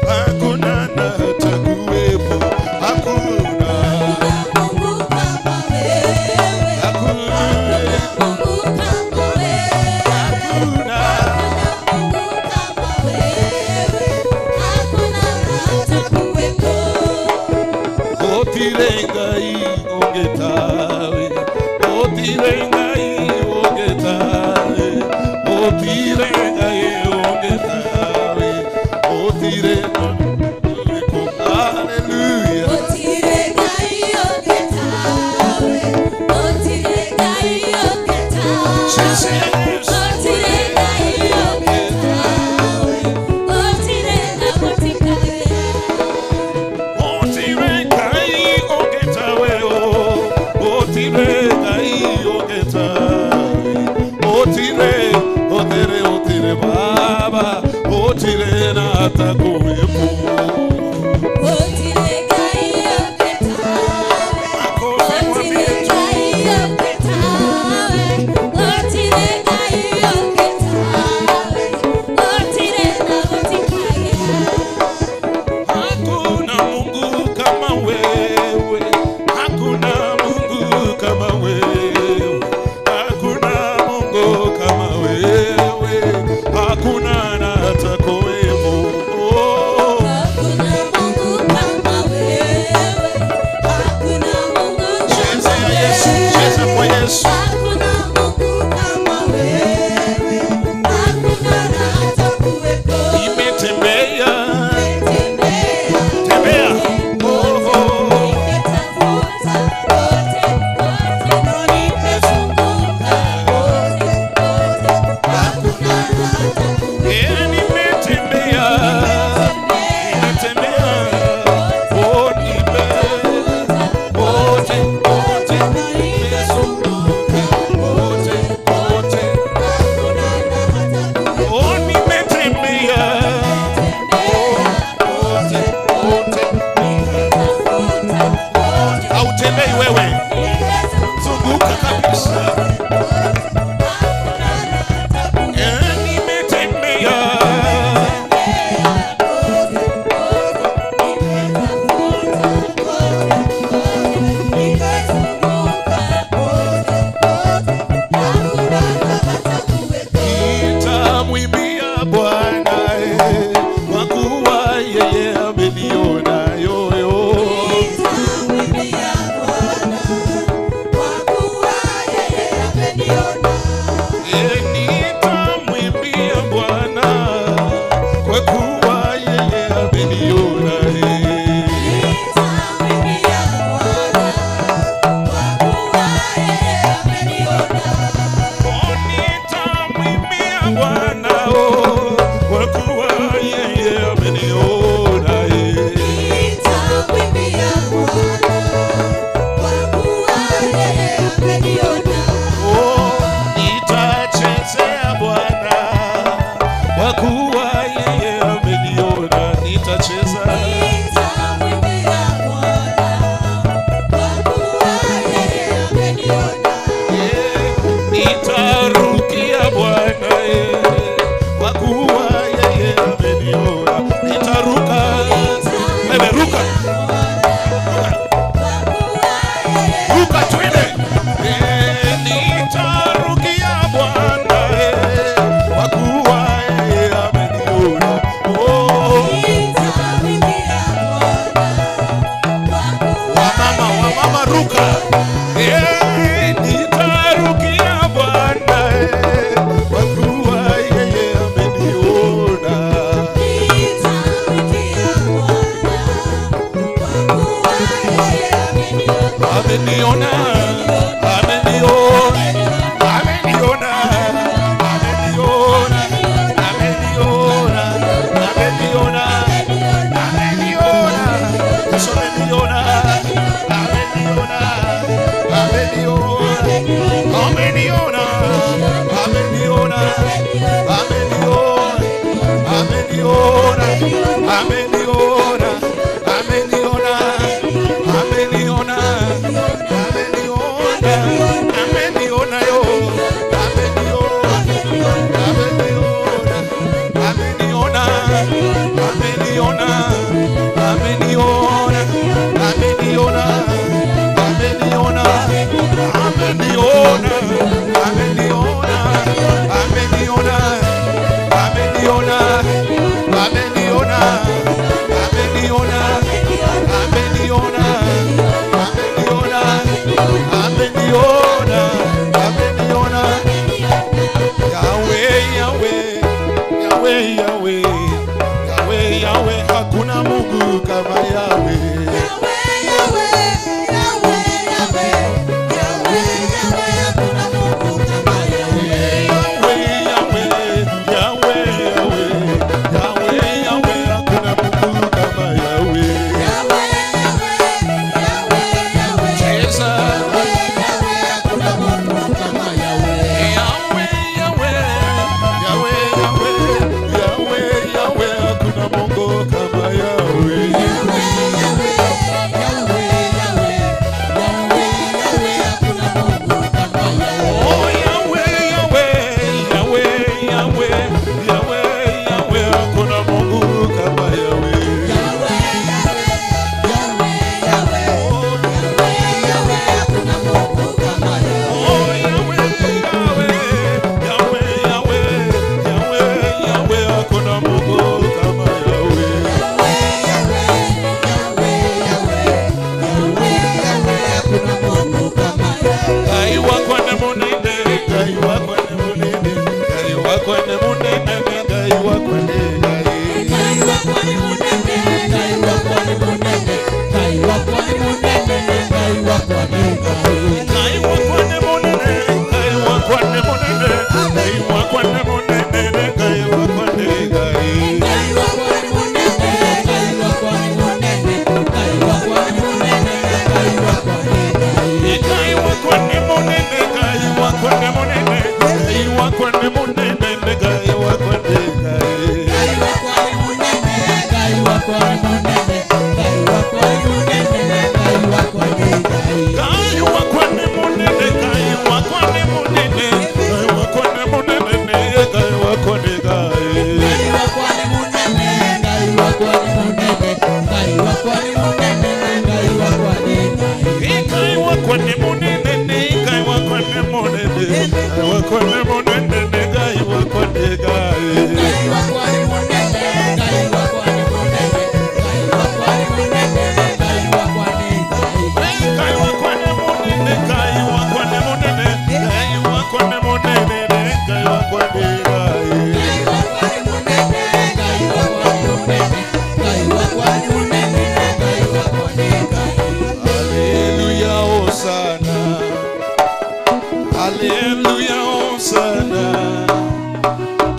Hakuna na atakuwepo. Hakuna Hallelujah. Nitarukia Bwana kwa kuwa yeye ameniona. Nitaruka, wewe ruka, ruka twende. Nitarukia Bwana kwa kuwa yeye ameniona. Wamama ruka. Nitarukia Bwana kwa kuwa yeye ameniona. Ameniona, ameniona, ameniona, ameniona, ameniona, ameniona, ameniona, Yesu ameniona, ameniona, ameniona, ameniona, ameniona, ameniona, ameniona, ameniona, ameniona, ameniona yo, ameniona, ameniona, ameniona, ameniona, ameniona, ameniona, ameniona, ameniona, ameniona, ameniona, ameniona, ameniona, ameniona, ameniona, ameniona, ameniona, Yahweh, Yahweh, Yahweh, Yahweh, Yahweh, Yahweh, hakuna Mungu kama Yahweh.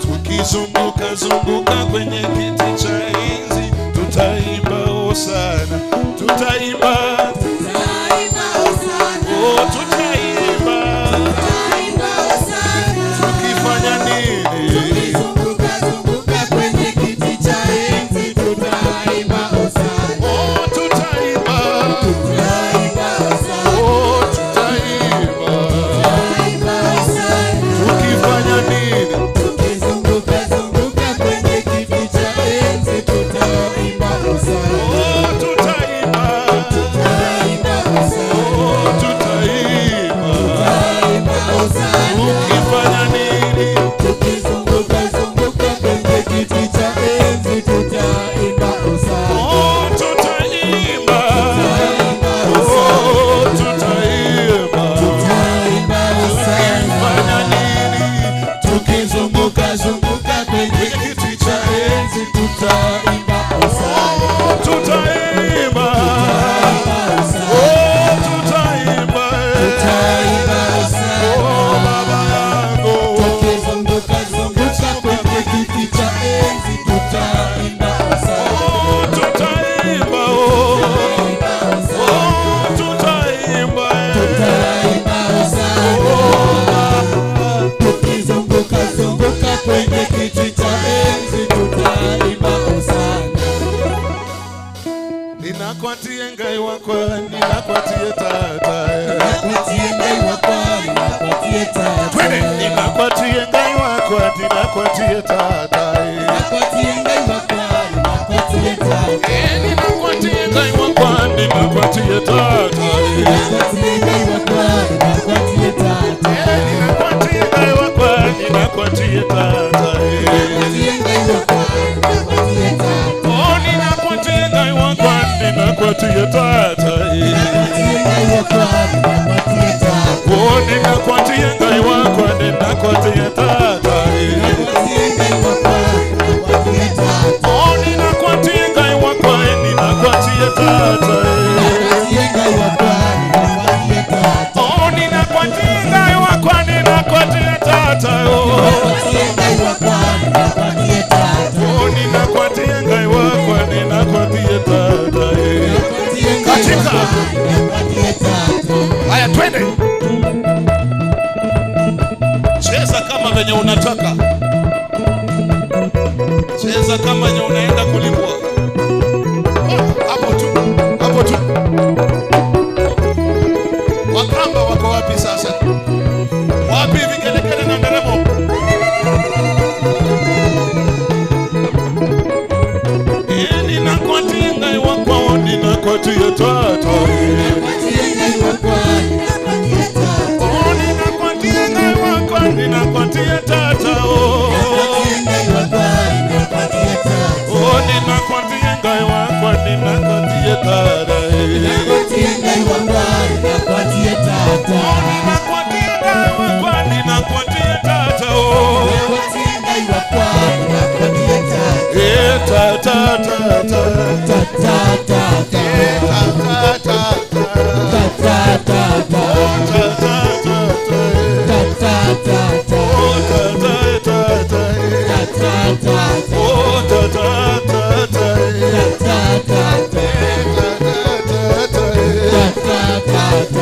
Tukizunguka zunguka kwenye kiti cha enzi, tutaimba hosana, tutaimba hosana, oh tutaimba hosana. Tukifanya nini? Tukizunguka zunguka kwenye kiti cha enzi, tutaimba hosana. Ninakwatie ngai wakwa, ninakwatie tata. Ninakwatie ngai wakwa, ninakwatie tata. Twende. Ninakwatie ngai wakwa, ninakwatie tata. Ninakwatie ngai wakwa, ninakwatie tata. Ninakwatie ngai wakwa, ninakwatie tata. Ninakwatie ngai wakwa, ninakwatie tata. Ninakwatie ngai wakwa, ninakwatie tata. Ninakwatie ngai wakwa, ninakwatie tata. Oh, ninakwatie ngai wakwa, ninakwatie tata. Ninakwatie ngai wakwa, ninakwatie tata. Oh, ninakwatie ngai wakwa, ninakwatie tata. Ninakwatie ngai wakwa, ninakwatie tata. Oh, ninakwatie ngai wakwa, ninakwatie tata. Ninakwatie ngai wakwa, ninakwatie tata. Oh, ninakwatie ngai wakwa, ninakwatie tata. Oh, Ninakwatie ngai wakwa, ninakwatie tata. oh, ninakwatie ngai wakwa, ninakwatie tata. Ninakwatie ngai Katika. wakwa, ninakwatie tata. Haya, twende. Cheza kama venye unataka. Cheza kama venye unaenda kulipwa. Hapo tu. Hapo tu. Wakamba wako wapi sasa? Wapi vigelegele na nderemo? Ninakwatie ngai wakwa, ninakwatie tata. Ninakwatie ngai wakwa, ninakwatie tata. Oh, ninakwatie ngai wakwa, ninakwatie tata. Oh, Ninakwatie ngai wakwa, ninakwatie tata. oh, ninakwatie ngai wakwa, ninakwatie tata. Ninakwatie ngai wakwa, ninakwatie tata. Ninakwatie ngai wakwa, ninakwatie tata. Oh, Ninakwatie ngai wakwa, ninakwatie tata. tata, tata. Tata, tata. Tata, tata. Tata, tata. Tata, tata. Tata, tata. Oh, tata, tata. Tata, tata. Oh, tata, tata. Tata, tata.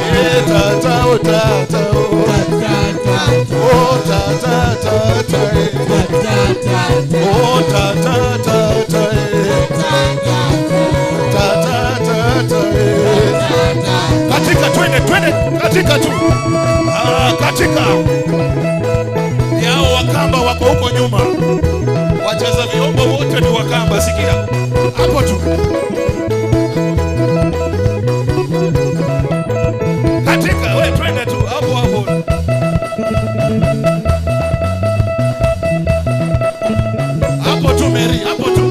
Tata, oh, tata, oh. Oh, tata, tata. Oh, tata, tata. Tata, tata. Katika, twende, twende, katika tu. Katika. Yao wakamba wako huko nyuma. Wacheza vyombo wote ni wakamba, sikia. Hapo tu. Katika, we twende tu, hapo hapo. Hapo tu Mary, hapo tu.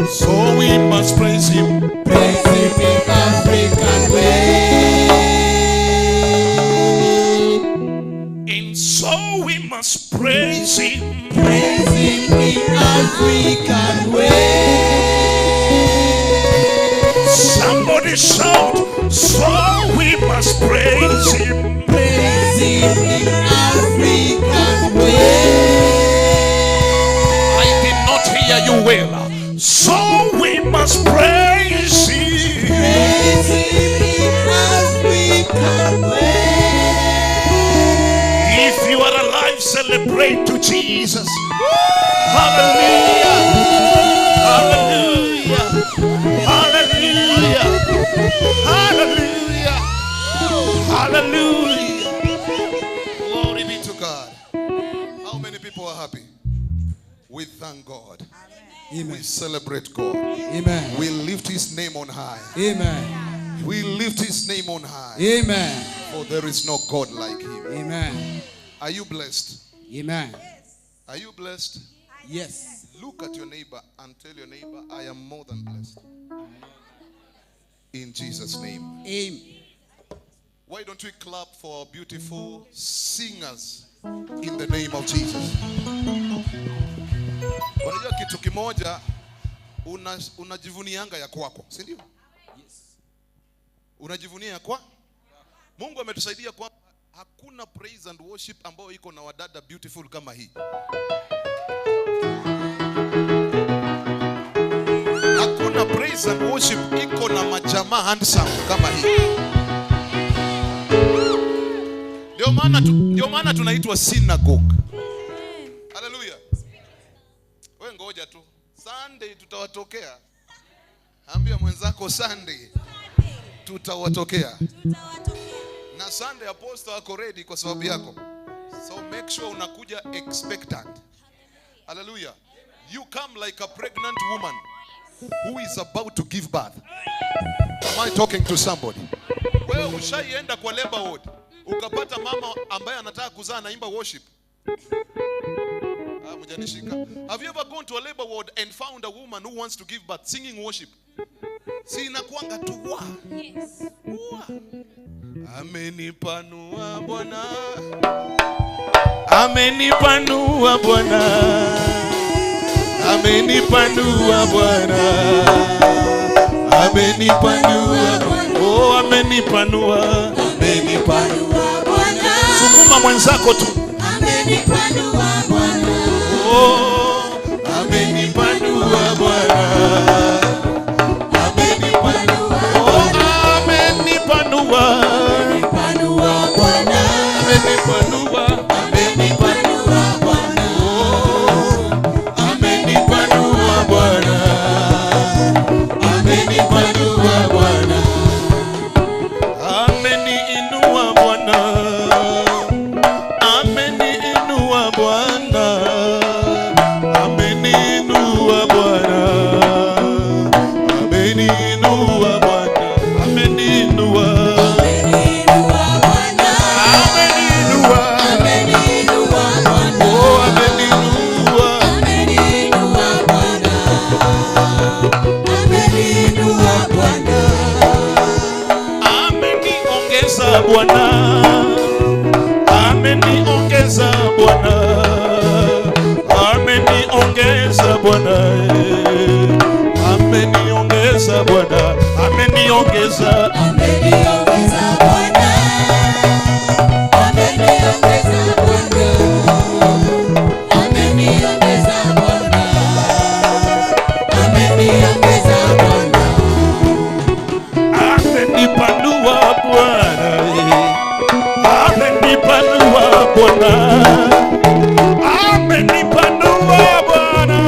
So we must praise him. Praise him in African way. And so we must praise him. Praise him in African way. Somebody shout, so we must praise him. Praise him in African way. I did not hear you well. So we must praise him. Praise him in African way. If you are alive, celebrate to Jesus. Hallelujah. Hallelujah. Hallelujah. Hallelujah. Hallelujah. Glory be to God. How many people are happy? We thank God. We celebrate God. Amen. We lift his name on high. Amen. We lift his name on high. Amen. For there is no God like him. Amen. Are you blessed? Amen. Are you blessed? Yes. Look at your neighbor and tell your neighbor, I am more than blessed. In Jesus' name. Amen. Why don't we clap for our beautiful singers in the name of Jesus? Unajua kitu kimoja unajivunianga ya kwako, si ndio? Yes. Unajivunia ya kwa? Mungu ametusaidia kwa hakuna praise and worship ambayo iko na wadada beautiful kama hii. Hakuna praise and worship iko na majamaa handsome kama hii. Ndio maana tunaitwa synagogue. Hallelujah. Wewe ngoja tu. Sunday tutawatokea. Ambia mwenzako Sunday tutawatokea. Na Sunday apostle wako ready kwa sababu yako. So make sure unakuja expectant. Hallelujah. You come like a pregnant woman who is about to give birth. Am I talking to somebody? Wewe ushaienda kwa labor ward ukapata mama ambaye anataka kuzaa naimba worship. Mjanishika. Have you ever gone to a labor ward and found a woman who wants to give birth singing worship? Si inakuanga tu wa. Yes. Wa. Amenipanua Bwana. Amenipanua Bwana. Amenipanua Bwana. Amenipanua Bwana. Oh, amenipanua. Amenipanua Bwana. Sukuma mwenzako tu. Amenipanua Bwana. Oh, amenipanua Bwana. Amenipanua. Oh, amenipanua. Amenipanua Bwana. Amenipanua. Amenipanua Bwana. Oh, amenipanua Bwana. Amenipanua Bwana. Ameniinua Bwana. Ameniinua Bwana. Ameniinua Bwana. Ameniinua Bwana. Ameniinua. Ameniinua Bwana. Ameniinua. Ameniinua Bwana. Oh, ameniinua. Ameniinua Bwana. Ameniinua Bwana. Ameniongeza Bwana. Ameniongeza Bwana. Ameniongeza Bwana. Ameniongeza Bwana. Ameniongeza. Ameniongeza Bwana. Ameniongeza Bwana. Ameniongeza Bwana. Ameniongeza Bwana. Amenipanua Bwana. Amenipanua Bwana. Amenipanua Bwana.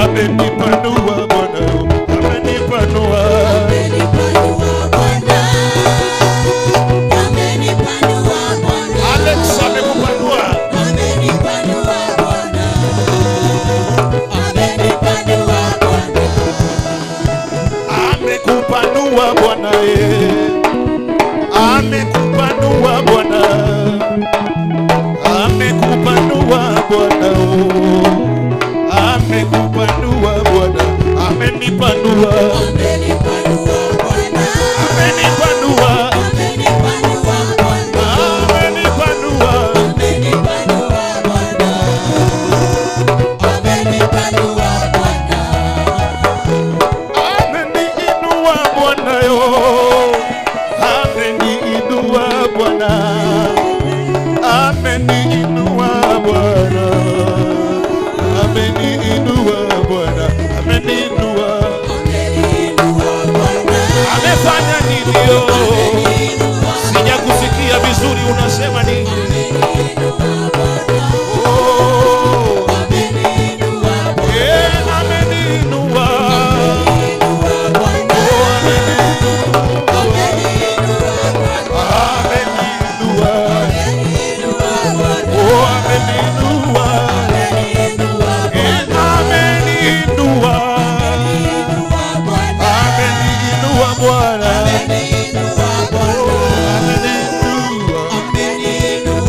Amenipanua Bwana. Amenipanua. Amenipanua Bwana. Amenipanua Bwana. Alex amekupanua. Amenipanua Bwana. Amenipanua Bwana. Amekupanua Bwana. Amekupanua Bwana. Amekupanua Bwana. Amekupanua Bwana. Amenipanua. Amenipanua Bwana. Amenipanua. Amenipanua Bwana. Amenipanua. Amenipanua Bwana. Amenipanua Bwana. Ameniinua Bwana yo. Ameniinua Bwana. Ameniinua Bwana. Ameniinua Bwana. Ameniinua. Ameniinua Bwana. Amefanya nini yo? Sijakusikia vizuri unasema nini? Ameniinua Bwana. Oh, ameniinua Bwana. Yeah, ameniinua. Ameniinua Bwana. Oh, ameniinua. Ameniinua. Ameniinua Bwana. Oh, ameniinua. Ameniinua Bwana. Ameniinua. Ameniinua Bwana. Ameniinua Bwana. Ameniinua Bwana. Ameniinua. Ameniinua.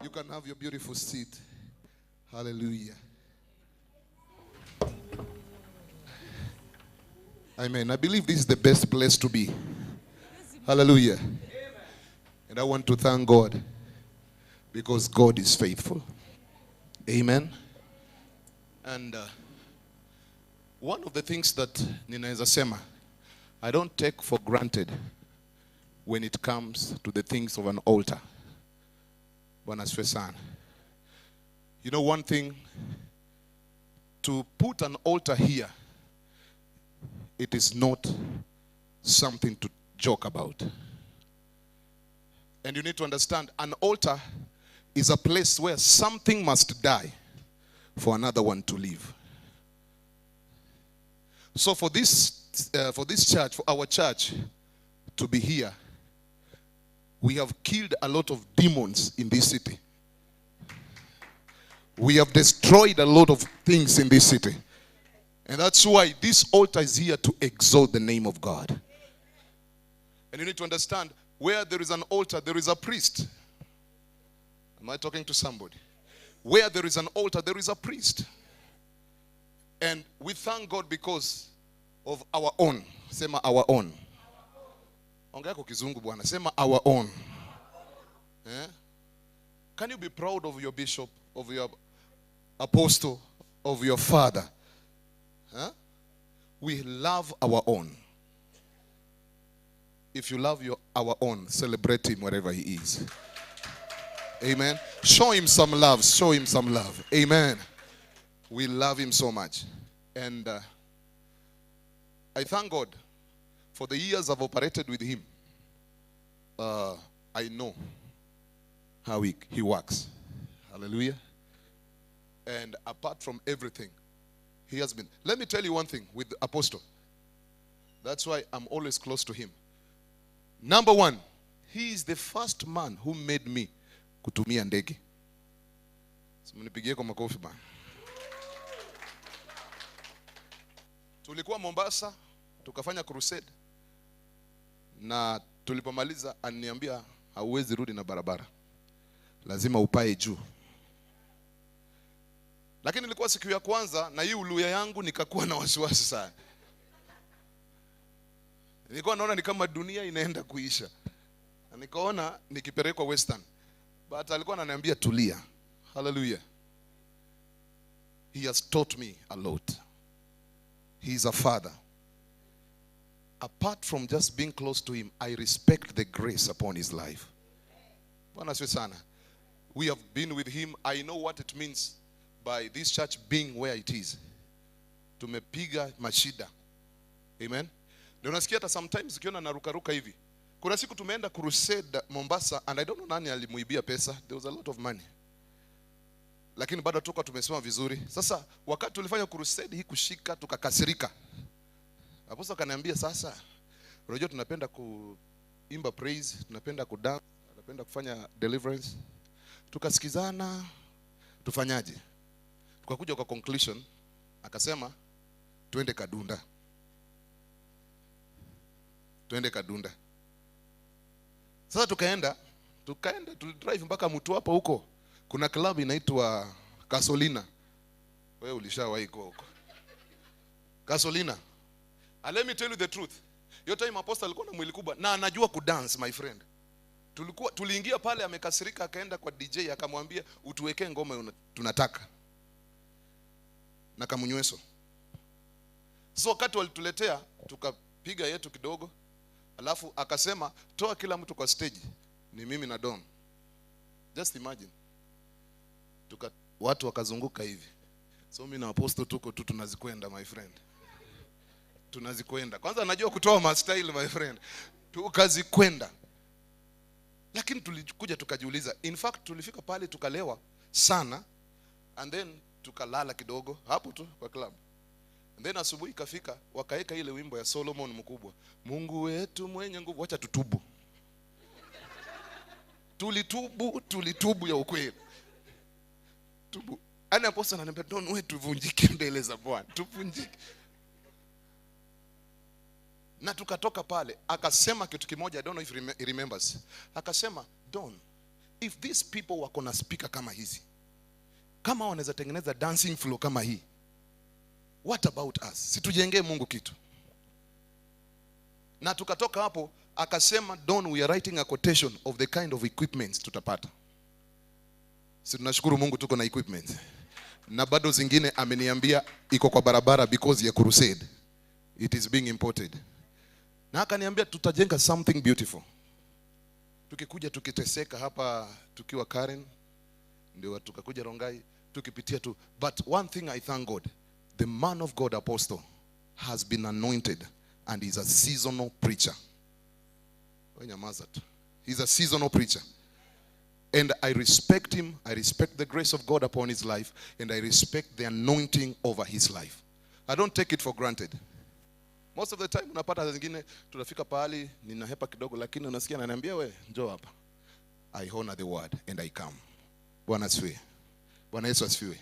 You can have your beautiful seat. Hallelujah. Amen. I believe this is the best place to be. Hallelujah. And I want to thank God because God is faithful. Amen. And one of the things that ninaweza sema, I don't take for granted when it comes to the things of an altar. Bwana asifiwe sana. You know one thing, to put an altar here, it is not something to joke about. And you need to understand, an altar is a place where something must die for another one to live. So for this church, for our church to be here, we have killed a lot of demons in this city. We have destroyed a lot of things in this city. And that's why this altar is here to exalt the name of God. And you need to understand, where there is an altar, there is a priest. Am I talking to somebody? Where there is an altar, there is a priest. And we thank God because of our own. Sema our own. Ongea kwa kizungu bwana. Sema our own. Eh? Can you be proud of your bishop, of your apostle, of your father? Huh? We love our own. If you love our own, celebrate him wherever he is. Amen. Show him some love. Show him some love. Amen. We love him so much. And I thank God for the years I've operated with him. I know how he works. Hallelujah. And apart from everything, he has been. Let me tell you one thing with the apostle. That's why I'm always close to him. Number one, he is the first man who made me kutumia ndege. Simnipigie kwa makofi bana. Tulikuwa Mombasa, tukafanya crusade. Na tulipomaliza ananiambia hauwezi rudi na barabara. Lazima upae juu. Lakini nilikuwa siku ya kwanza na hii uluya yangu nikakuwa na wasiwasi sana. Nilikuwa naona ni kama dunia inaenda kuisha. Na nikaona nikipelekwa Western. But alikuwa ananiambia tulia. Hallelujah. He has taught me a lot. He is a father. Apart from just being close to him, I respect the grace upon his life. Bwana asifiwe sana. We have been with him. I know what it means by this church being where it is. Tumepiga mashida. Amen. Ndio nasikia hata sometimes ukiona narukaruka hivi. Kuna siku tumeenda crusade Mombasa and I don't know nani alimuibia pesa. There was a lot of money. Lakini bado tuko tumesema vizuri. Sasa wakati tulifanya crusade hii kushika tukakasirika. Apostle akaniambia sasa, unajua tunapenda kuimba praise, tunapenda kudance, tunapenda kufanya deliverance. Tukasikizana, tufanyaje? Tukakuja kwa conclusion, akasema tuende Kadunda. Tuende Kadunda. Sasa tukaenda tulidrive mpaka Mtwapa huko. Kuna club inaitwa Gasolina. Wewe ulishawahi huko. Gasolina. And let me tell you the truth. Your time apostle alikuwa na mwili kubwa na anajua kudance, my friend. Tuliingia pale amekasirika akaenda kwa DJ akamwambia utuwekee ngoma tunataka. Na kamunyweso. So wakati walituletea tukapiga yetu kidogo. Alafu akasema toa kila mtu kwa stage. Ni mimi na Don. Just imagine. Watu wakazunguka hivi. So mimi na apostle tuko tu tunazikwenda, my friend. tunazikwenda. Kwanza najua kutoa my style, my friend. Tukazikwenda. Lakini tulikuja tukajiuliza, in fact tulifika pale tukalewa sana, and then tukalala kidogo hapo tu kwa club. And then asubuhi ikafika, wakaeka ile wimbo ya Solomon mkubwa, Mungu wetu mwenye nguvu, wacha tutubu. Tulitubu ya ukweli. Tubu. Ana apostle ananiambia, don't wait tuvunjike mbele za Bwana. Tuvunjike. Na tukatoka pale, akasema kitu kimoja, I don't know if he remembers. Akasema, Don, if these people wako na speaker kama hizi, kama wanaweza tengeneza dancing floor kama hii, what about us? Situjengee Mungu kitu. Na tukatoka hapo, akasema, Don, we are writing a quotation of the kind of equipments tutapata. Si tunashukuru Mungu tuko na equipment. Na bado zingine ameniambia iko kwa barabara because ya crusade. It is being imported. Na akaniambia tutajenga something beautiful. Tukikuja tukiteseka hapa tukiwa Karen, ndio tukakuja Rongai, tukipitia tu. But one thing I thank God, the man of God apostle has been anointed and is a seasonal preacher. He's a seasonal preacher. And I respect him. I respect the grace of God upon his life. And I respect the anointing over his life. I don't take it for granted. Most of the time unapata zingine tunafika pahali ninahepa kidogo, lakini unasikia ananiambia, we njoo hapa. I honor the word and I come. Bwana asifiwe. Bwana Yesu asifiwe.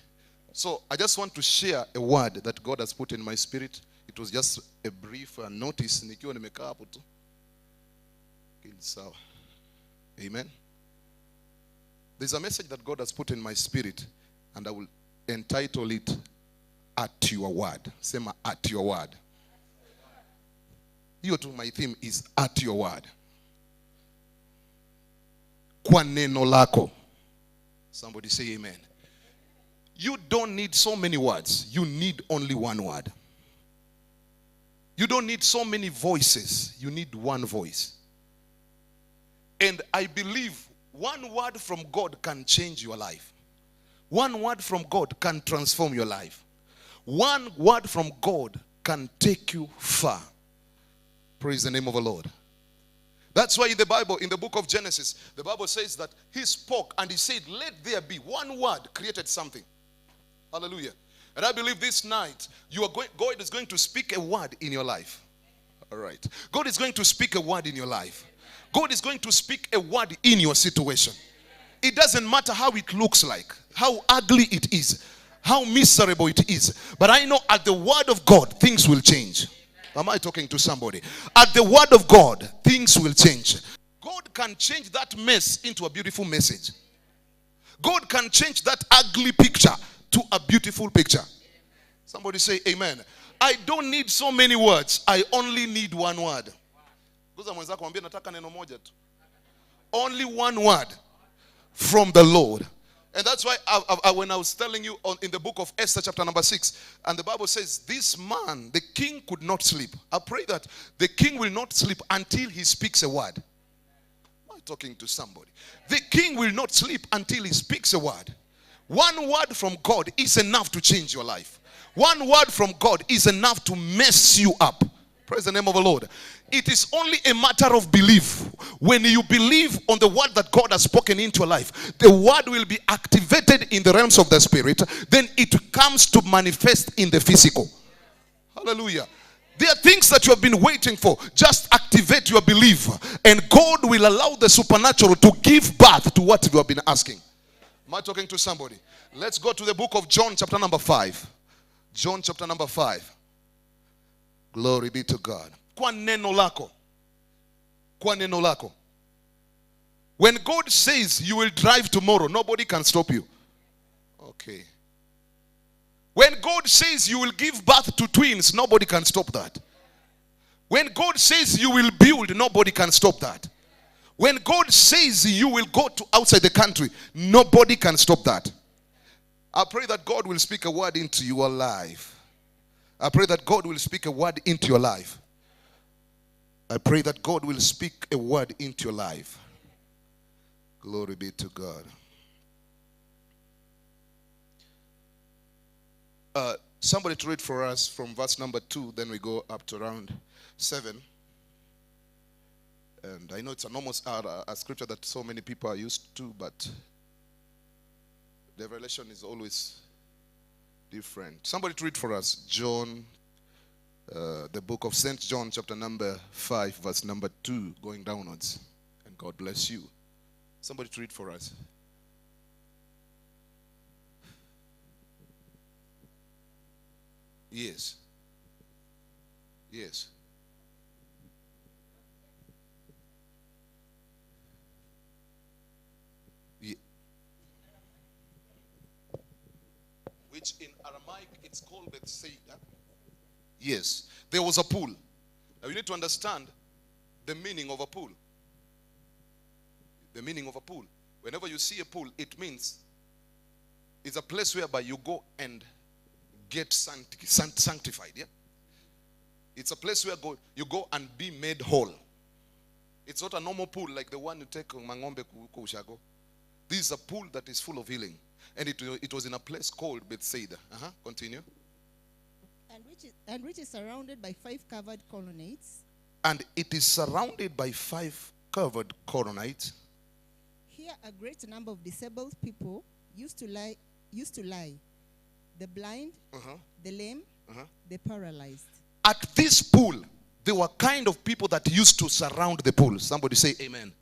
So I just want to share a word that God has put in my spirit. It was just a brief notice nikiwa nimekaa hapo tu. Sawa. Amen. There's a message that God has put in my spirit, and I will entitle it, At Your Word. Sema, at your word. Hiyo tu, my theme is at your word. Kwa neno lako. Somebody say amen. You don't need so many words. You need only one word. You don't need so many voices. You need one voice. And I believe one word from God can change your life. One word from God can transform your life. One word from God can take you far. Praise the name of the Lord. That's why in the Bible, in the book of Genesis, the Bible says that he spoke and he said, let there be. One word created something. Hallelujah. And I believe this night, God is going to speak a word in your life. All right. God is going to speak a word in your life. God is going to speak a word in your situation. It doesn't matter how it looks like, how ugly it is, how miserable it is. But I know at the word of God, things will change. Am I talking to somebody? At the word of God, things will change. God can change that mess into a beautiful message. God can change that ugly picture to a beautiful picture. Somebody say amen. I don't need so many words. I only need one word. Only one word from the Lord. And that's why when I was telling you in the book of Esther chapter number 6, and the Bible says, this man, the king could not sleep. I pray that the king will not sleep until he speaks a word. Am I talking to somebody? The king will not sleep until he speaks a word. One word from God is enough to change your life. One word from God is enough to mess you up. Praise the name of the Lord. It is only a matter of belief. When you believe on the word that God has spoken into your life, the word will be activated in the realms of the spirit. Then it comes to manifest in the physical. Hallelujah. There are things that you have been waiting for. Just activate your belief, and God will allow the supernatural to give birth to what you have been asking. Am I talking to somebody? Let's go to the book of John chapter number 5. John chapter number 5. Glory be to God. Kwa neno lako. Kwa neno lako. When God says you will drive tomorrow, nobody can stop you. Okay. When God says you will give birth to twins, nobody can stop that. When God says you will build, nobody can stop that. When God says you will go to outside the country, nobody can stop that. I pray that God will speak a word into your life. I pray that God will speak a word into your life. I pray that God will speak a word into your life. Glory be to God. Somebody to read for us from verse number 2, then we go up to around 7. And I know it's an almost a scripture that so many people are used to, but the revelation is always different. Somebody to read for us, John, the book of St. John, chapter number 5, verse number 2, going downwards. And God bless you. Somebody to read for us. Yes. Yes. Which in Aramaic it's called Bethsaida. Yes. There was a pool. Now you need to understand the meaning of a pool. The meaning of a pool. Whenever you see a pool, it means it's a place whereby you go and get sanctified. Yeah? It's a place where you go and be made whole. It's not a normal pool like the one you take Mangombe Ushago. This is a pool that is full of healing. And it was in a place called Bethsaida. Continue. And which is surrounded by 5 covered colonnades. And it is surrounded by 5 covered colonnades. Here a great number of disabled people used to lie. The blind, the lame, the paralyzed. At this pool, there were kind of people that used to surround the pool. Somebody say amen. Amen.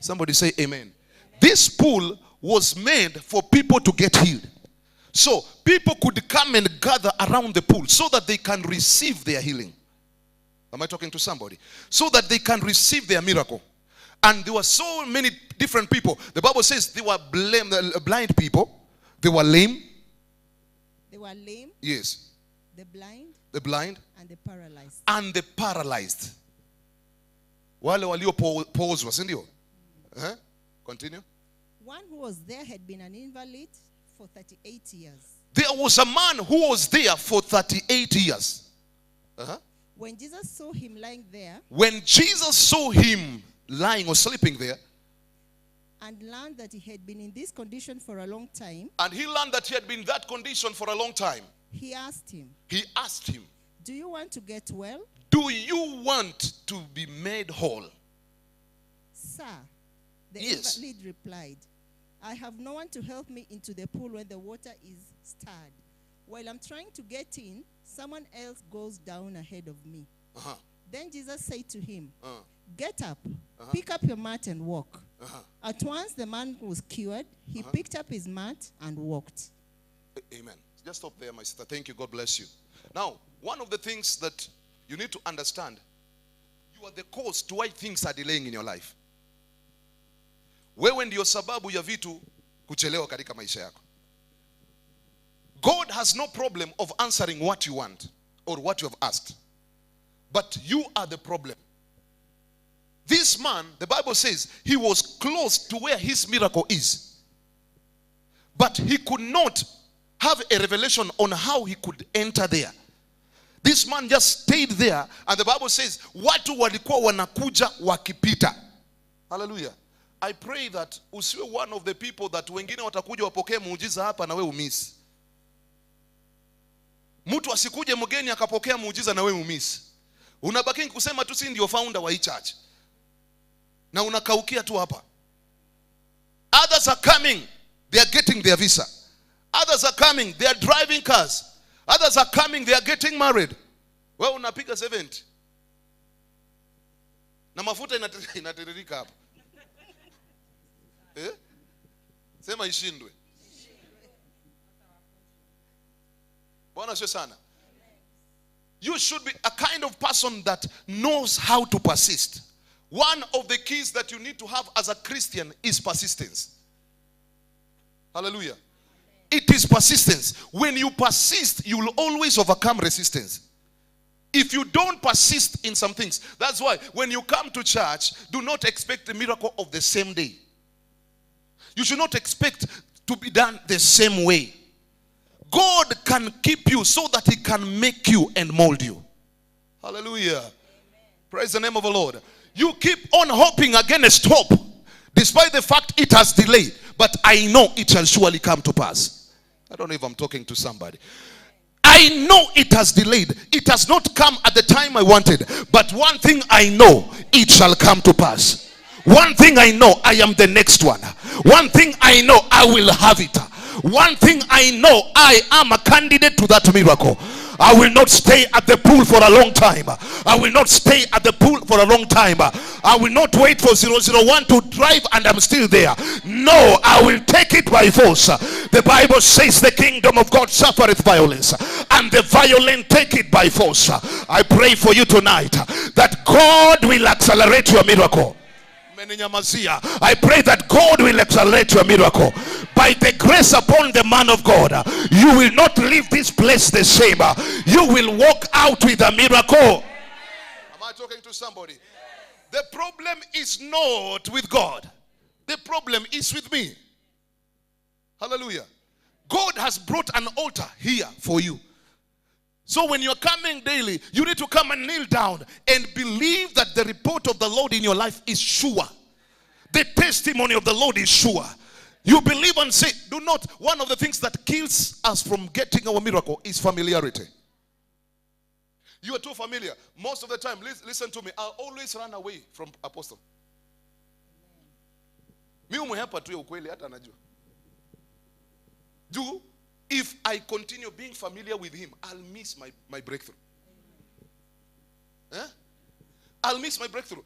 Somebody say amen. Amen. This pool was made for people to get healed. So people could come and gather around the pool so that they can receive their healing. Am I talking to somebody? So that they can receive their miracle. And there were so many different people. The Bible says they were blind people. They were lame. They were lame. Yes. The blind. And the paralyzed. And the paralyzed. Wale waliopozwa, si ndio? Continue. One who was there had been an invalid for 38 years. There was a man who was there for 38 years. When Jesus saw him lying there. When Jesus saw him lying or sleeping there. And learned that he had been in this condition for a long time. And he learned that he had been in that condition for a long time. He asked him. Do you want to get well? Do you want to be made whole? Sir, the invalid replied, I have no one to help me into the pool when the water is stirred. While I'm trying to get in, someone else goes down ahead of me. Then Jesus said to him, get up, pick up your mat and walk. At once the man was cured. He picked up his mat and walked. Amen. Just stop there, my sister. Thank you. God bless you. Now, one of the things that you need to understand, you are the cause to why things are delaying in your life. Wewe ndio sababu ya vitu kuchelewa katika maisha yako. God has no problem of answering what you want or what you have asked. But you are the problem. This man, the Bible says, he was close to where his miracle is. But he could not have a revelation on how he could enter there. This man just stayed there, and the Bible says, watu walikuwa wanakuja wakipita. Hallelujah. I pray that usiwe one of the people that wengine watakuja wapokee muujiza hapa na wewe umisi. Mtu asikuje mgeni akapokea muujiza na wewe umisi. Unabaki kusema tu si ndio founder wa hii church. Na unakaukia tu hapa. Others are coming, they are getting their visa. Others are coming, they are driving cars. Others are coming, they are getting married. Wewe unapiga 70. Na mafuta inatiririka hapa. Sema ishindwe. Bwana sio sana. You should be a kind of person that knows how to persist. One of the keys that you need to have as a Christian is persistence. Hallelujah. It is persistence. When you persist, you will always overcome resistance. If you don't persist in some things, that's why when you come to church, do not expect the miracle of the same day. You should not expect to be done the same way. God can keep you so that he can make you and mold you. Hallelujah. Amen. Praise the name of the Lord. You keep on hoping against hope, despite the fact it has delayed. But I know it shall surely come to pass. I don't know if I'm talking to somebody. I know it has delayed. It has not come at the time I wanted. But one thing I know, it shall come to pass. One thing I know, I am the next one. One thing I know, I will have it. One thing I know, I am a candidate to that miracle. I will not stay at the pool for a long time. I will not stay at the pool for a long time. I will not wait for 001 to drive and I'm still there. No, I will take it by force. The Bible says the kingdom of God suffereth violence, and the violent take it by force. I pray for you tonight that God will accelerate your miracle. I pray that God will accelerate your miracle. By the grace upon the man of God, you will not leave this place the same. You will walk out with a miracle. Am I talking to somebody? The problem is not with God. The problem is with me. Hallelujah. God has brought an altar here for you. So when you're coming daily, you need to come and kneel down and believe that the report of the Lord in your life is sure. The testimony of the Lord is sure. You believe and say, do not. One of the things that kills us from getting our miracle is familiarity. You are too familiar. Most of the time, listen to me, I'll always run away from apostle. If I continue being familiar with him, I'll miss my breakthrough. I'll miss my breakthrough.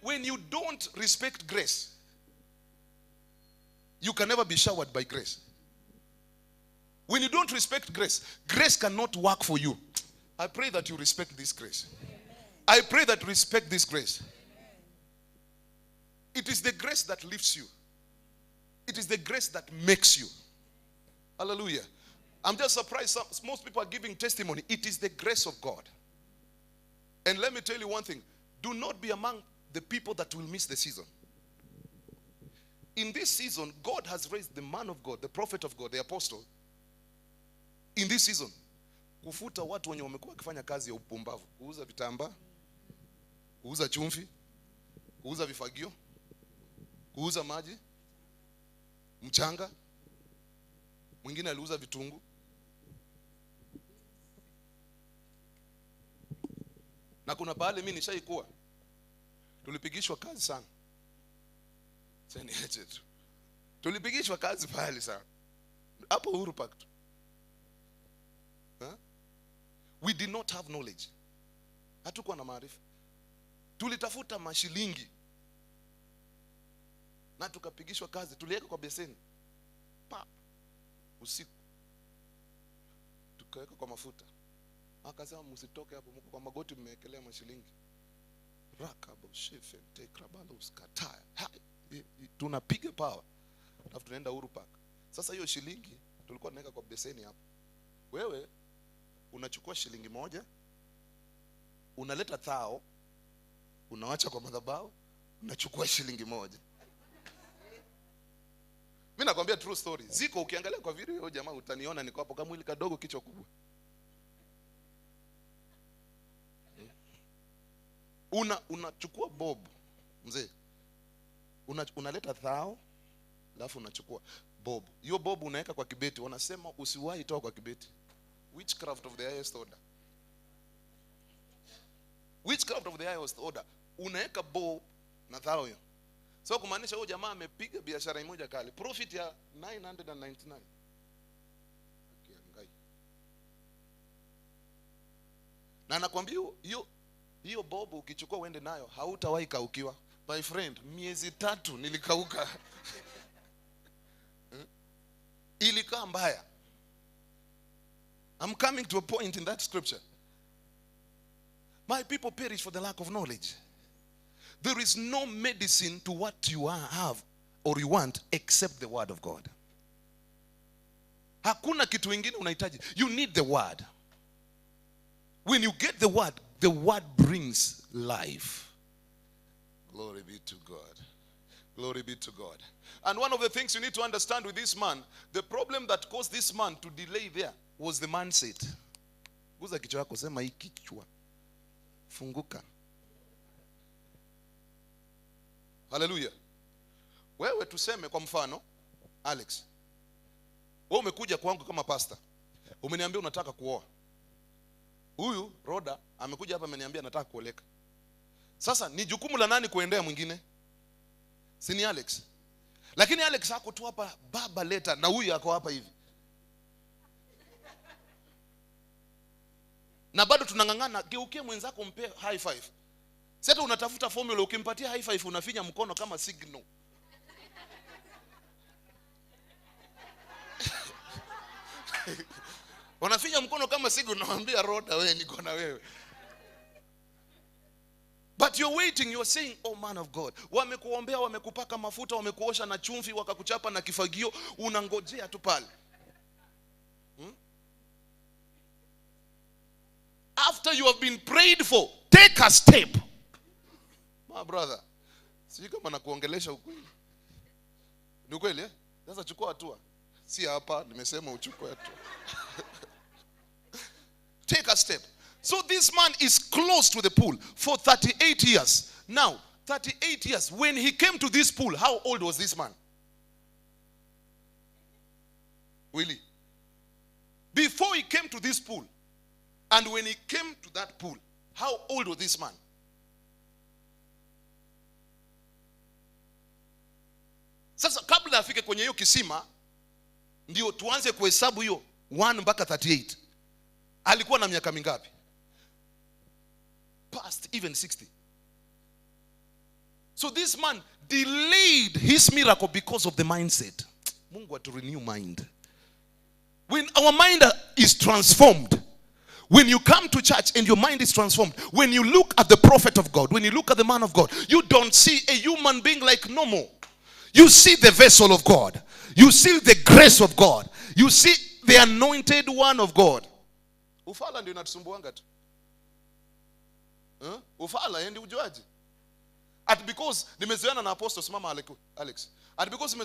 When you don't respect grace, you can never be showered by grace. When you don't respect grace, grace cannot work for you. I pray that you respect this grace. I pray that you respect this grace. It is the grace that lifts you. It is the grace that makes you. Hallelujah. I'm just surprised most people are giving testimony. It is the grace of God. And let me tell you one thing. Do not be among the people that will miss the season. In this season, God has raised the man of God, the prophet of God, the apostle. In this season, kufuta watu wenye wamekuwa wakifanya kazi ya upumbavu, kuuza vitambaa, kuuza chumvi, kuuza vifagio, kuuza maji, mchanga, mwingine aliuza vitungu. Na kuna pale mimi nishaikuwa tulipigishwa kazi sana. Tulipigishwa kazi pale sana. Hapo Uhuru Park. We did not have knowledge. Hatukuwa na maarifa. Tulitafuta mashilingi. Na tukapigishwa kazi. Tuliweka kwa beseni. Usiku. Tukaweka kwa mafuta. Akasema msitoke hapo, mko kwa magoti mmewekelea mashilingi. Rakabo shefe tekrabalo uskataya. Tunapiga power. Alafu tunaenda Uhuru Park. Sasa hiyo shilingi tulikuwa tunaweka kwa beseni hapo. Wewe unachukua shilingi moja, unaleta thao, unawacha kwa madhabahu, unachukua shilingi moja. Mimi nakwambia true story. Ziko ukiangalia kwa video hiyo jamaa utaniona niko hapo kama mwili kadogo kichwa kubwa. Unachukua bob mzee, unaleta thao, alafu unachukua bob. Hiyo bob unaweka kwa kibeti. Wanasema usiwahi toa kwa kibeti. Witchcraft of the highest order. Witchcraft of the highest order. Unaweka bob na thao hiyo. So kumaanisha huyo jamaa amepiga biashara moja kali, profit ya 999. Na nakwambia hiyo bobo ukichukua uende nayo hautawahi kaukiwa. My friend, miezi 3 nilikauka. Ilikaa mbaya. I'm coming to a point in that scripture. My people perish for the lack of knowledge. There is no medicine to what you have or you want except the word of God. Hakuna kitu kingine unahitaji. You need the word. When you get the word brings life. Glory be to God. Glory be to God. And one of the things you need to understand with this man, the problem that caused this man to delay there was the mindset. Guza kichwa yako, sema hii kichwa. Funguka. Hallelujah. Wewe tuseme kwa mfano, Alex. Wewe umekuja kwangu kama pastor. Umeniambia unataka kuoa. Huyu Roda amekuja hapa ameniambia nataka kuoleka. Sasa ni jukumu la nani kuendea mwingine? Si ni Alex? Lakini Alex hako tu hapa, baba leta, na huyu yako hapa hivi. Na bado tunangangana, geukie mwenzako mpe high five. Sasa unatafuta formula, ukimpatia high five unafinya mkono kama signal. Unafinya mkono kama signal, unamwambia Roda wewe niko na wewe. But you're waiting, you're saying, oh man of God, wamekuombea, wamekupaka mafuta, wamekuosha na chumvi, wakakuchapa na kifagio, unangojea tu pale. After you have been prayed for, take a step. My brother, sijui kama nakuongelesha ukweli. Ni ukweli eh? Sasa chukua hatua. Si hapa nimesema uchukue hatua. Take a step. So this man is close to the pool for 38 years. Now, 38 years. When he came to this pool, how old was this man? Willie. Before he came to this pool, and when he came to that pool, how old was this man? Sasa kabla afike kwenye hiyo kisima, ndio tuanze kuhesabu hiyo 1 mpaka 38. Alikuwa na miaka mingapi? Past even 60. So this man delayed his miracle because of the mindset. Mungu atu renew mind. When our mind is transformed, when you come to church and your mind is transformed, when you look at the prophet of God, when you look at the man of God, you don't see a human being like normal. You see the vessel of God. You see the grace of God. You see the anointed one of God. Ufala ndio inatusumbuanga tu. Ufala endi ujuaji. At because nimezoeana na apostle, simama Alex. At because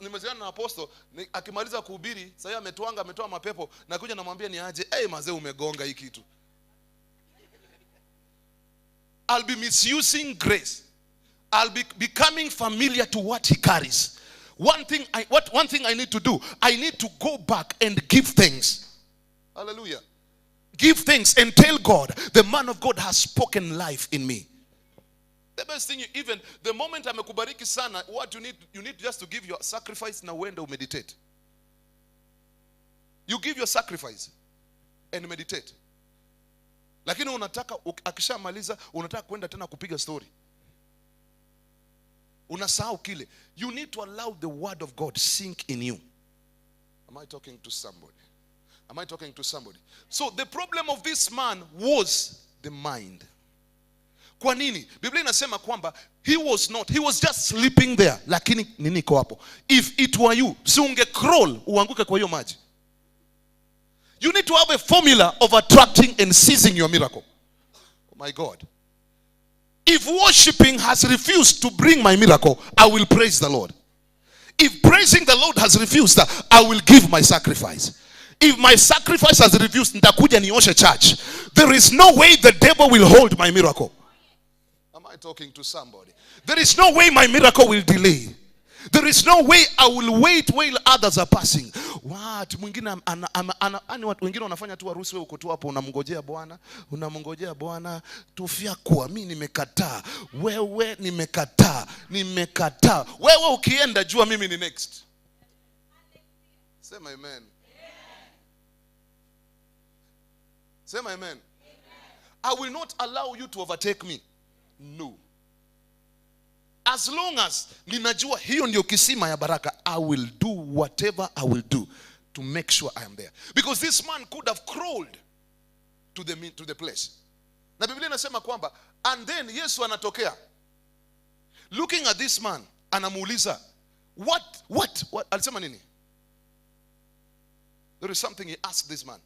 nimezoeana na apostle, akimaliza kuhubiri, sasa ametoa mapepo, na kuja namwambia ni aje, mazee umegonga hii kitu. I'll be misusing grace. I'll be becoming familiar to what he carries. One thing I need to do, I need to go back and give thanks. Hallelujah. Give thanks and tell God, the man of God has spoken life in me. The best thing, even the moment amekubariki sana, what you need just to give your sacrifice na uende meditate. You give your sacrifice and meditate. Lakini unataka akishamaliza unataka kwenda tena kupiga story. Unasahau kile. You need to allow the word of God sink in you. Am I talking to somebody? Am I talking to somebody? So the problem of this man was the mind. Kwa nini? Biblia inasema kwamba he was just sleeping there. Lakini nini iko hapo? If it were you, si unge crawl uanguke kwa hiyo maji. You need to have a formula of attracting and seizing your miracle. Oh my God. If worshiping has refused to bring my miracle, I will praise the Lord. If praising the Lord has refused, I will give my sacrifice. If my sacrifice has refused, nitakuja nioshe church. There is no way the devil will hold my miracle. Am I talking to somebody? There is no way my miracle will delay. There is no way I will wait while others are passing. What? Mwingine watu wengine wanafanya tu harusi, wewe uko tu hapo unamngojea Bwana, tufia kwa mimi nimekataa. Wewe nimekataa. Wewe ukienda jua mimi ni next. Sema amen. Sema amen. I will not allow you to overtake me. No. As long as ninajua hiyo ndio kisima ya baraka, I will do whatever I will do to make sure I am there. Because this man could have crawled to the place. Na Biblia inasema kwamba, and then Yesu anatokea. Looking at this man, anamuuliza, what alisema nini? There is something he asked this man.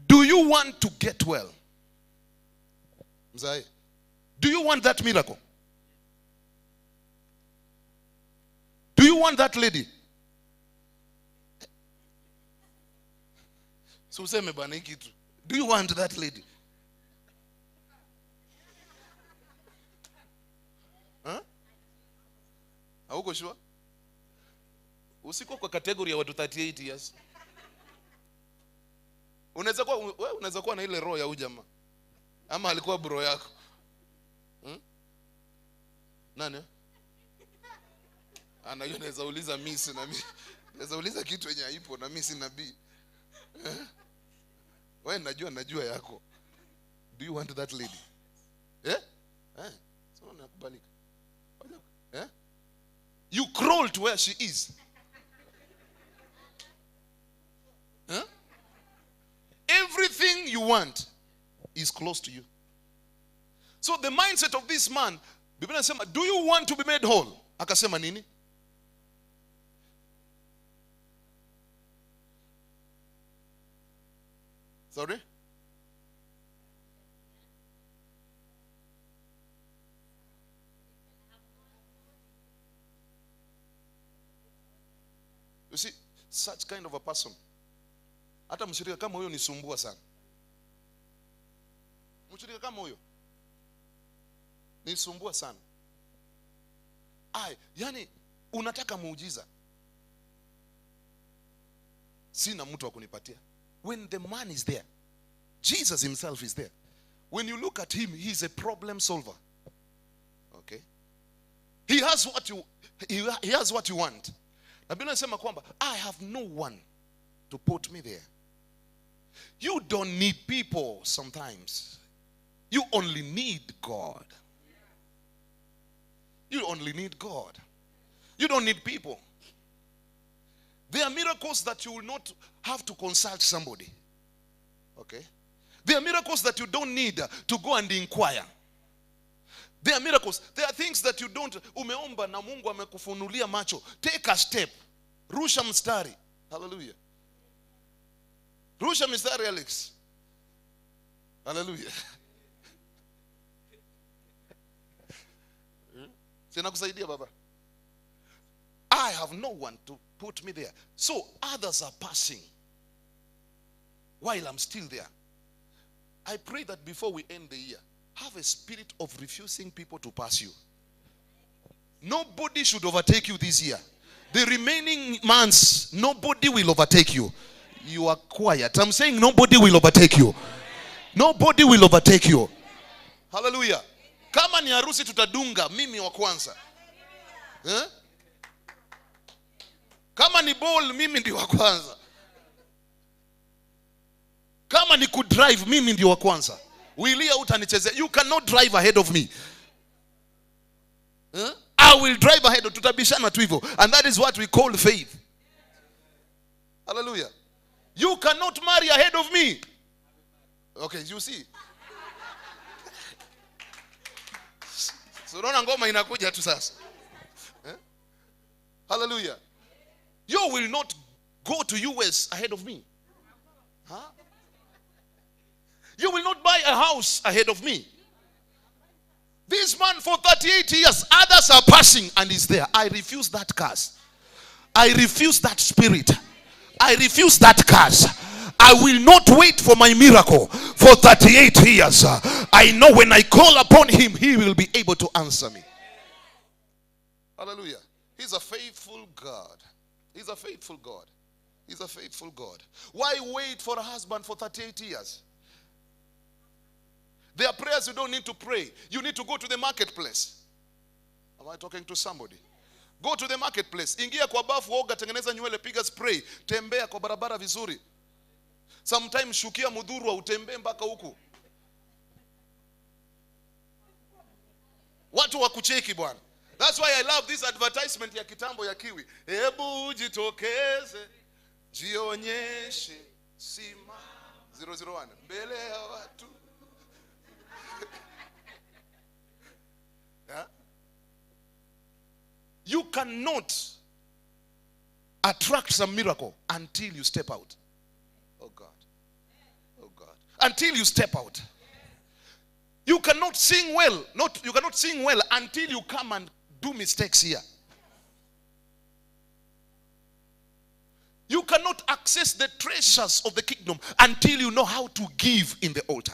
Do you want to get well? Mzai, do you want that miracle? Do you want that lady? So useme bana hiki tu. Do you want that lady? Huh? Hauko sure? Usiko kwa category ya watu 38 years. Unaweza kuwa na ile roho ya huyu jamaa. Ama alikuwa bro yako. Nani? Anaweza uliza miss na mimi. Naweza uliza kitu yenye haipo na mimi sina B. Wewe najua yako. Do you want that lady? So nakubalika. You crawl to where she is. Everything you want is close to you. So the mindset of this man, Biblia inasema, do you want to be made whole? Akasema nini? Sorry? You see, such kind of a person, hata mshirika kama huyo nisumbua sana. Mshirika kama huyo nisumbua sana. Yani unataka muujiza, sina mtu wa kunipatia. When the man is there, Jesus himself is there. When you look at him, he is a problem solver. Okay? He has what you want. Na Biblia inasema kwamba I have no one to put me there. You don't need people sometimes. You only need God. You only need God. You don't need people. There are miracles that you will not have to consult somebody. Okay? There are miracles that you don't need to go and inquire. There are miracles. There are things that you don't. Umeomba na Mungu amekufunulia macho. Take a step. Rusha mstari. Hallelujah. Rusha mstari, Alex. Hallelujah. Sina kusaidia baba. I have no one to put me there. So others are passing while I'm still there. I pray that before we end the year, have a spirit of refusing people to pass you. Nobody should overtake you this year. The remaining months, nobody will overtake you. You are quiet. I'm saying nobody will overtake you. Nobody will overtake you. Hallelujah. Kama ni harusi tutadunga, mimi wa kwanza. Kama ni ball, mimi ndio wa kwanza. Kama ni kudrive, mimi ndio wa kwanza. Wilia utanichezea. You cannot drive ahead of me. I will drive ahead. Tutabishana tu hivyo. And that is what we call faith. Hallelujah. You cannot marry ahead of me. Okay, you see. So unaona ngoma inakuja tu sasa. Hallelujah. You will not go to US ahead of me. Huh? You will not buy a house ahead of me. This man for 38 years, others are passing and is there. I refuse that curse. I refuse that spirit. I refuse that curse. I will not wait for my miracle for 38 years. I know when I call upon him, he will be able to answer me. Hallelujah. He's a faithful God. He's a faithful God. He's a faithful God. Why wait for a husband for 38 years? There are prayers you don't need to pray. You need to go to the marketplace. Am I talking to somebody? Go to the marketplace. Ingia kwa bafu, oga, tengeneza nywele, piga spray, tembea kwa barabara vizuri. Sometimes shukia mudhuru, utembee mpaka huku. Watu wakucheki bwana. That's why I love this advertisement ya kitambo ya Kiwi. Hebu jitokeze, jionyeshe, sima 001 mbele ya watu. Yeah? You cannot attract some miracle until you step out. Oh God. Oh God. Until you step out. You cannot sing well. You cannot sing well until you come and do mistakes here. You cannot access the treasures of the kingdom until you know how to give in the altar.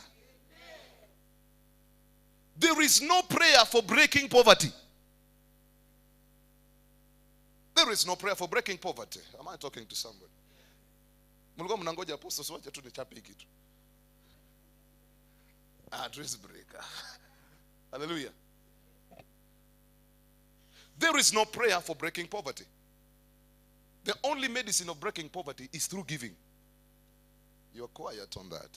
There is no prayer for breaking poverty. There is no prayer for breaking poverty. Am I talking to somebody? Mulikuwa mnangoja apostles wacha tu nichape kitu. Address breaker. Hallelujah. There is no prayer for breaking poverty. The only medicine of breaking poverty is through giving. You're quiet on that.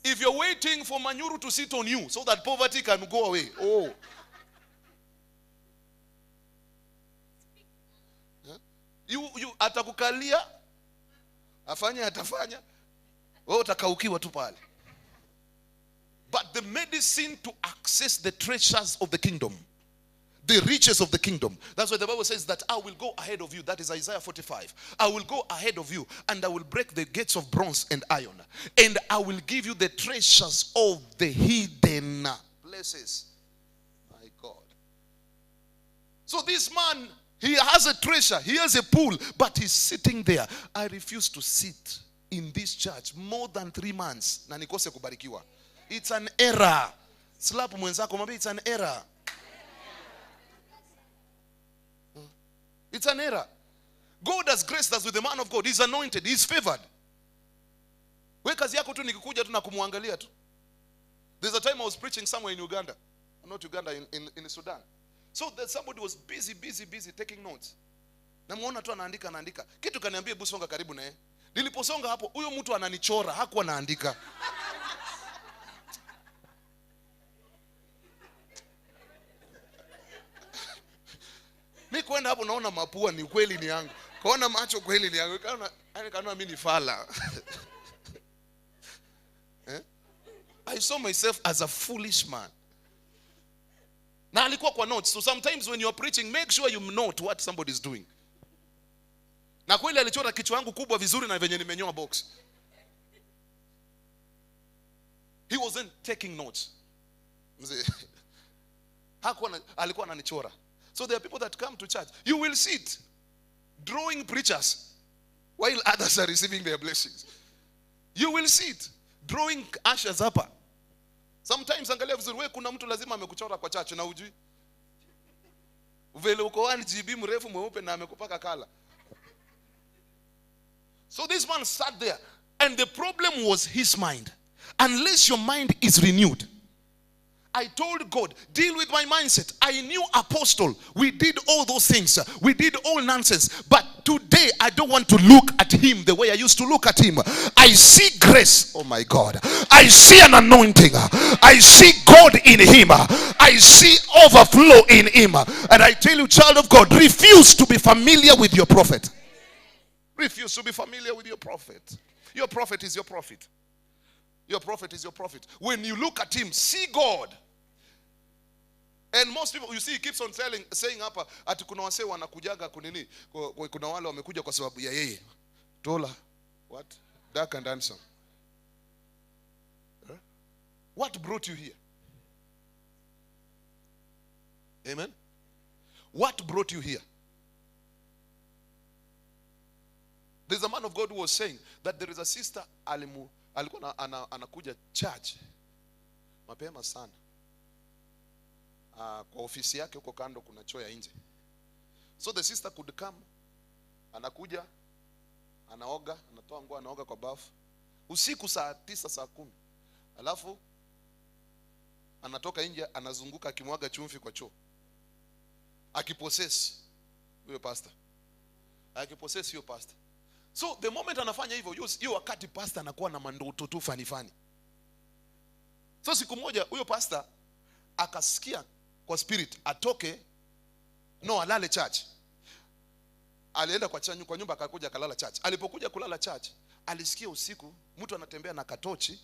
If you're waiting for Manyuru to sit on you so that poverty can go away, oh. You atakukalia, afanya atafanya, wewe utakaukiwa tu pale. But the medicine to access the treasures of the kingdom, the riches of the kingdom. That's why the Bible says that I will go ahead of you. That is Isaiah 45. I will go ahead of you and I will break the gates of bronze and iron. And I will give you the treasures of the hidden places. My God. So this man, he has a treasure. He has a pool. But he's sitting there. I refuse to sit in this church more than 3 months. Na nikose kubarikiwa. It's an error. Slap mwenzako mwambie it's an error. It's an error. God has graced us with the man of God. He's anointed. He's favored. We kazi yako tu nikikuja tu na kumwangalia tu. There's a time I was preaching somewhere in Uganda. Not Uganda, in Sudan. So that somebody was busy taking notes. Namuona tu anaandika. Kitu kaniambia hebu songa karibu naye. Niliposonga hapo, huyo mtu ananichora, hakuwa anaandika. Mimi kwenda hapo naona mapua ni kweli ni yangu. Kaona macho kweli ni yangu. Kaona mimi ni fala. I saw myself as a foolish man. Na alikuwa kwa notes. So sometimes when you're preaching, make sure you note what somebody is doing. Na kweli alichora kichwa yangu kubwa vizuri na venye nimenyoa box. He wasn't taking notes. Alikuwa ananichora. So there are people that come to church. You will sit drawing preachers while others are receiving their blessings. You will sit drawing ushers hapa. Sometimes angalia vizuri wewe kuna mtu lazima amekuchora kwa church na hujui. Vile uko 1 GB mrefu mweupe na amekupaka kala. So this man sat there and the problem was his mind. Unless your mind is renewed. I told God, deal with my mindset. I knew apostle. We did all those things. We did all nonsense. But today, I don't want to look at him the way I used to look at him. I see grace. Oh my God. I see an anointing. I see God in him. I see overflow in him. And I tell you, child of God, refuse to be familiar with your prophet. Refuse to be familiar with your prophet. Your prophet is your prophet. Your prophet is your prophet. When you look at him, see God. And most people, you see, he keeps on saying hapa, ati kuna wase wanakujaga kunini, kuna wale wamekuja kwa sababu ya yeye. Tola, what? Dark and handsome. What brought you here? Amen? What brought you here? There's a man of God who was saying that there is a sister, alikuwa anakuja church mapema sana. Kwa ofisi yake huko kando kuna choo ya nje. So the sister could come, anakuja, anaoga, anatoa nguo, anaoga kwa bafu. Usiku saa 9 saa 10. Alafu anatoka nje, anazunguka akimwaga chumvi kwa choo. Akipossess huyo pastor. Akipossess huyo pastor. So the moment anafanya hivyo, hiyo wakati pastor anakuwa na mandoto tu fani. So siku moja huyo pastor akasikia kwa spirit atoke alale church. Alienda kwa nyumba akakuja akalala church. Alipokuja kulala church, alisikia usiku mtu anatembea na katochi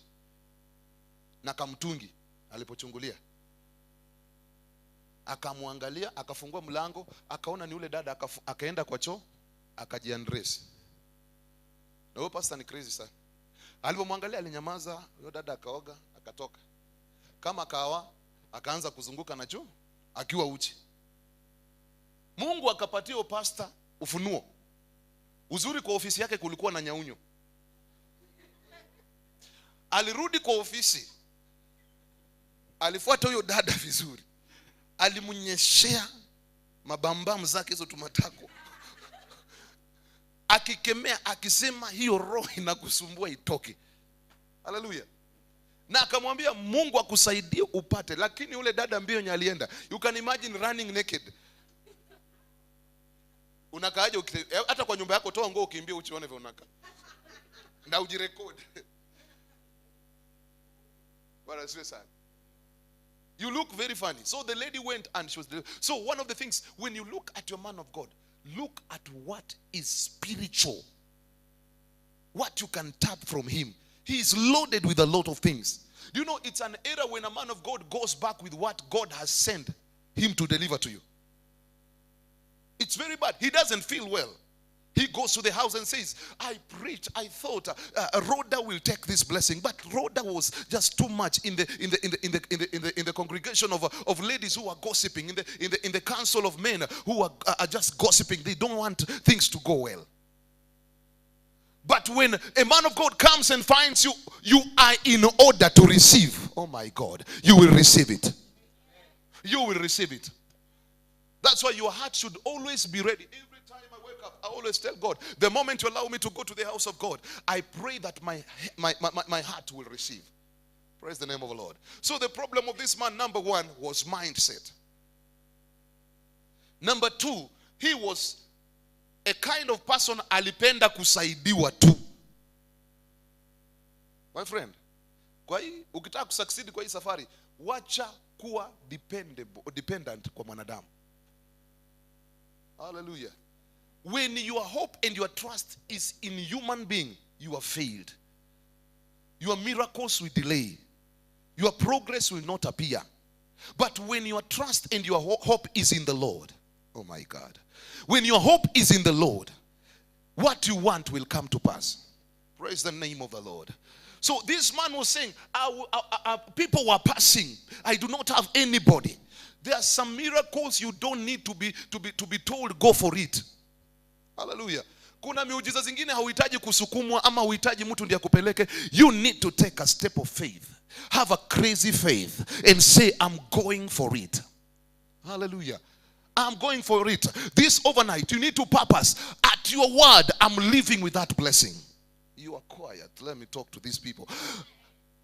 na kamtungi. Alipochungulia akamwangalia, akafungua mlango, akaona ni yule dada, akaenda kwa choo, akajiandress. Na huyo pastor ni crazy sana. Alipomwangalia alinyamaza, huyo dada akaoga, akatoka. Kama kawa akaanza kuzunguka na juu akiwa uchi. Mungu akapatia huyo pastor ufunuo. Uzuri kwa ofisi yake kulikuwa na nyaunyo. Alirudi kwa ofisi. Alifuata huyo dada vizuri. Alimunyeshea mabambamu zake hizo tumatako. Akikemea akisema hiyo roho inakusumbua itoke. Hallelujah. Na akamwambia Mungu akusaidie upate. Lakini ule dada mbio nye alienda. You can imagine running naked. Unakaaje hata kwa nyumba yako toa nguo ukimbia uchione vile unakaa. Na ujirecord. Bwana siwe sana. You look very funny. So the lady went and she was so one of the things, when you look at your man of God, look at what is spiritual. What you can tap from him. He is loaded with a lot of things. You know, it's an error when a man of God goes back with what God has sent him to deliver to you. It's very bad. He doesn't feel well. He goes to the house and says, I preached, I thought Rhoda will take this blessing, but Rhoda was just too much in the congregation of ladies who are gossiping, in the council of men who are just gossiping. They don't want things to go well. But when a man of God comes and finds you, you are in order to receive. Oh my God, you will receive it. You will receive it. That's why your heart should always be ready. Every time I wake up, I always tell God, the moment you allow me to go to the house of God, I pray that my heart will receive. Praise the name of the Lord. So the problem of this man, number one, was mindset. Number two, he was a kind of person alipenda kusaidiwa tu. My friend, kwa hii ukitaka kusucceed kwa hii safari, wacha kuwa dependent kwa mwanadamu. Hallelujah. When your hope and your trust is in human being, you have failed. Your miracles will delay. Your progress will not appear. But when your trust and your hope is in the Lord, oh my God. When your hope is in the Lord, what you want will come to pass. Praise the name of the Lord. So this man was saying, people were passing. I do not have anybody. There are some miracles you don't need to be told, go for it. Hallelujah. Kuna miujiza zingine hauhitaji kusukumwa ama hauhitaji mtu ndiye akupeleke. You need to take a step of faith. Have a crazy faith and say, I'm going for it. Hallelujah. I'm going for it. This overnight, you need to purpose. At your word, I'm living with that blessing. You are quiet. Let me talk to these people.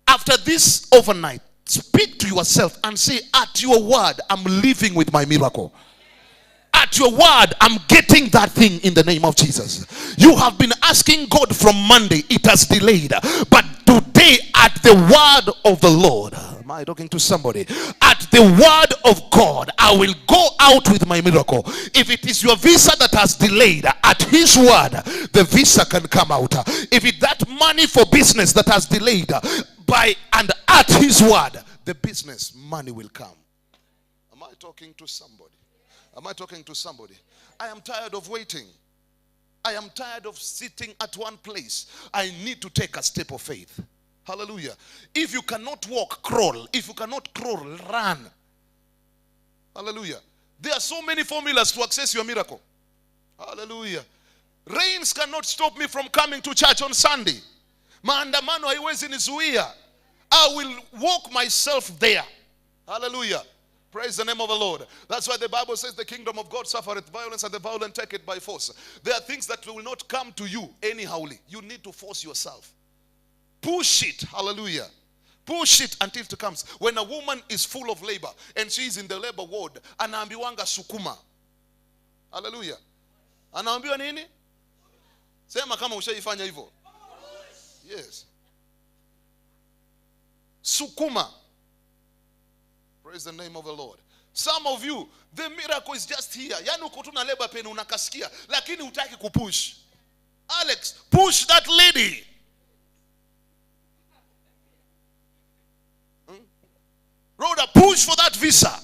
After this overnight, speak to yourself and say, at your word, I'm living with my miracle. At your word, I'm getting that thing in the name of Jesus. You have been asking God from Monday. It has delayed. But today, at the word of the Lord, am I talking to somebody? At the word of God, I will go out with my miracle. If it is your visa that has delayed, at his word, the visa can come out. If it's that money for business that has delayed, by and at his word, the business money will come. Am I talking to somebody? Am I talking to somebody? I am tired of waiting. I am tired of sitting at one place. I need to take a step of faith. Hallelujah. If you cannot walk, crawl. If you cannot crawl, run. Hallelujah. There are so many formulas to access your miracle. Hallelujah. Rains cannot stop me from coming to church on Sunday. Maandamano haiwezi nizuia. I will walk myself there. Hallelujah. Praise the name of the Lord. That's why the Bible says the kingdom of God suffereth violence and the violent take it by force. There are things that will not come to you anyhowly. You need to force yourself. Push it. Hallelujah. Push it until it comes. When a woman is full of labor and she is in the labor ward, anaambiwanga sukuma. Hallelujah. Anaambiwa nini? Sema kama ushaifanya hivyo. Yes. Sukuma. Praise the name of the Lord. Some of you, the miracle is just here. Yani uko tu na labor pain unakasikia, lakini hutaki kupush. Alex, push that lady. Rhoda, push for that visa.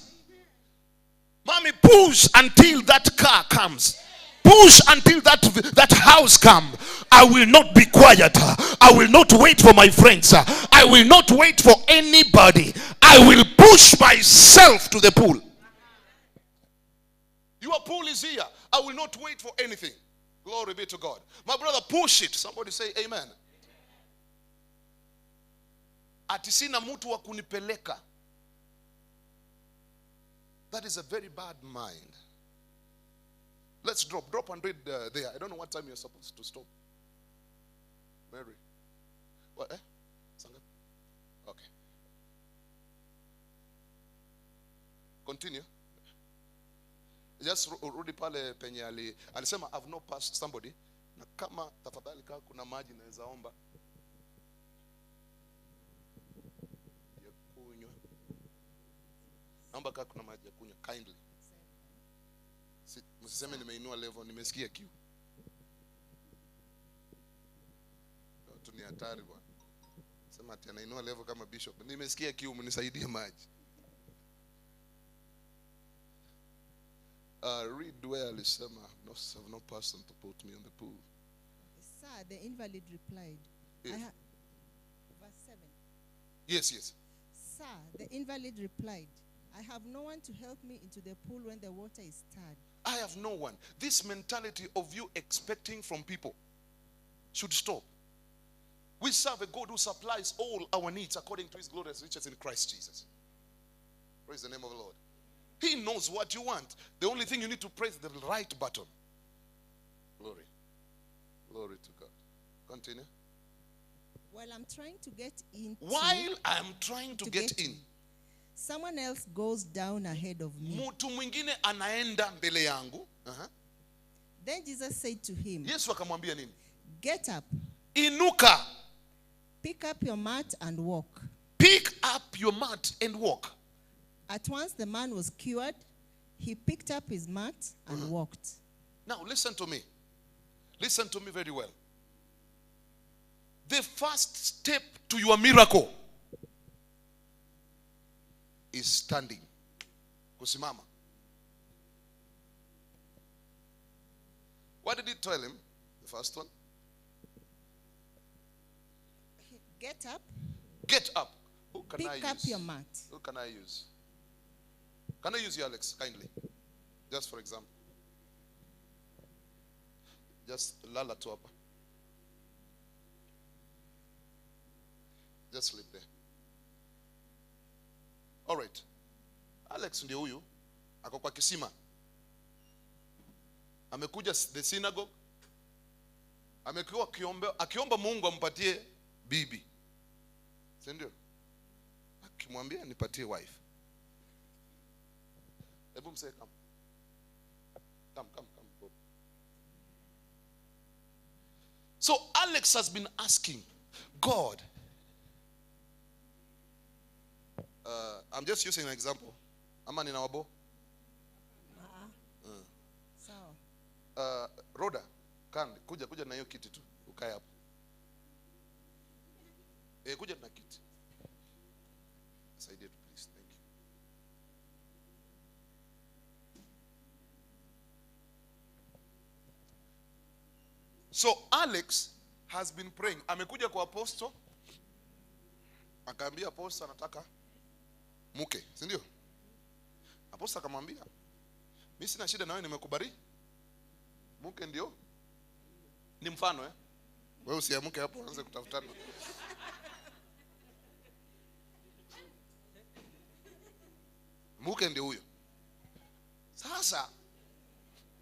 Mommy, push until that car comes. Push until that house comes. I will not be quiet. I will not wait for my friends. I will not wait for anybody. I will push myself to the pool. Your pool is here. I will not wait for anything. Glory be to God. My brother, push it. Somebody say amen. Ati sina mtu wa kunipeleka. That is a very bad mind. Let's drop and read there. I don't know what time you're supposed to stop. Mary. What? Sanga? Okay. Continue. Just rudi pale penye alisema I've not passed somebody. Na kama tafadhali kama kuna maji naweza omba. Ya kunywa. Naomba kama kuna maji ya kunywa kindly. Msiseme nimeinua level, nimesikia kiu. Watu ni hatari bwana. Sema ati anainua level kama bishop. Nimesikia kiu, mnisaidie maji. Read where alisema have no person to put me on the pool. Sir, the invalid replied. Yes. Verse 7. Yes. Sir, the invalid replied, I have no one to help me into the pool when the water is stirred. I have no one. This mentality of you expecting from people should stop. We serve a God who supplies all our needs according to his glorious riches in Christ Jesus. Praise the name of the Lord. He knows what you want. The only thing you need to press the right button. Glory. Glory to God. Continue. While I'm trying to get in. While I'm trying to get in. Someone else goes down ahead of me. Mtu mwingine anaenda mbele yangu. Then Jesus said to him. Yesu akamwambia nini? Get up. Inuka. Pick up your mat and walk. Pick up your mat and walk. At once the man was cured. He picked up his mat and walked. Now listen to me. Listen to me very well. The first step to your miracle is standing. Kusimama. What did he tell him? The first one. Get up. Get up. Who can I use? Pick up your mat. Who can I use? Can I use you, Alex, kindly? Just for example. Just lala tu hapa. Just sleep there. All right. Alex ndio huyu. Ako kwa kisima. Amekuja the synagogue. Amekuwa akiomba Mungu ampatie bibi. Si ndio? Akimwambia nipatie wife. Hebu msee come. Come. So Alex has been asking God. I'm just using an example. Ama nina wabo? Sawa. Rhoda, kuja na hiyo kiti tu. Ukae hapo. Kuja na kiti. Saidie tu please. Thank you. So Alex has been praying. Amekuja kwa apostle. Akaambia apostle anataka mke, si ndio? Apostle akamwambia, mimi sina shida na wewe, nimekubali. Mke ndio? Ni mfano Wewe usiamke hapo uanze kutafutana. Mke ndio huyo. Sasa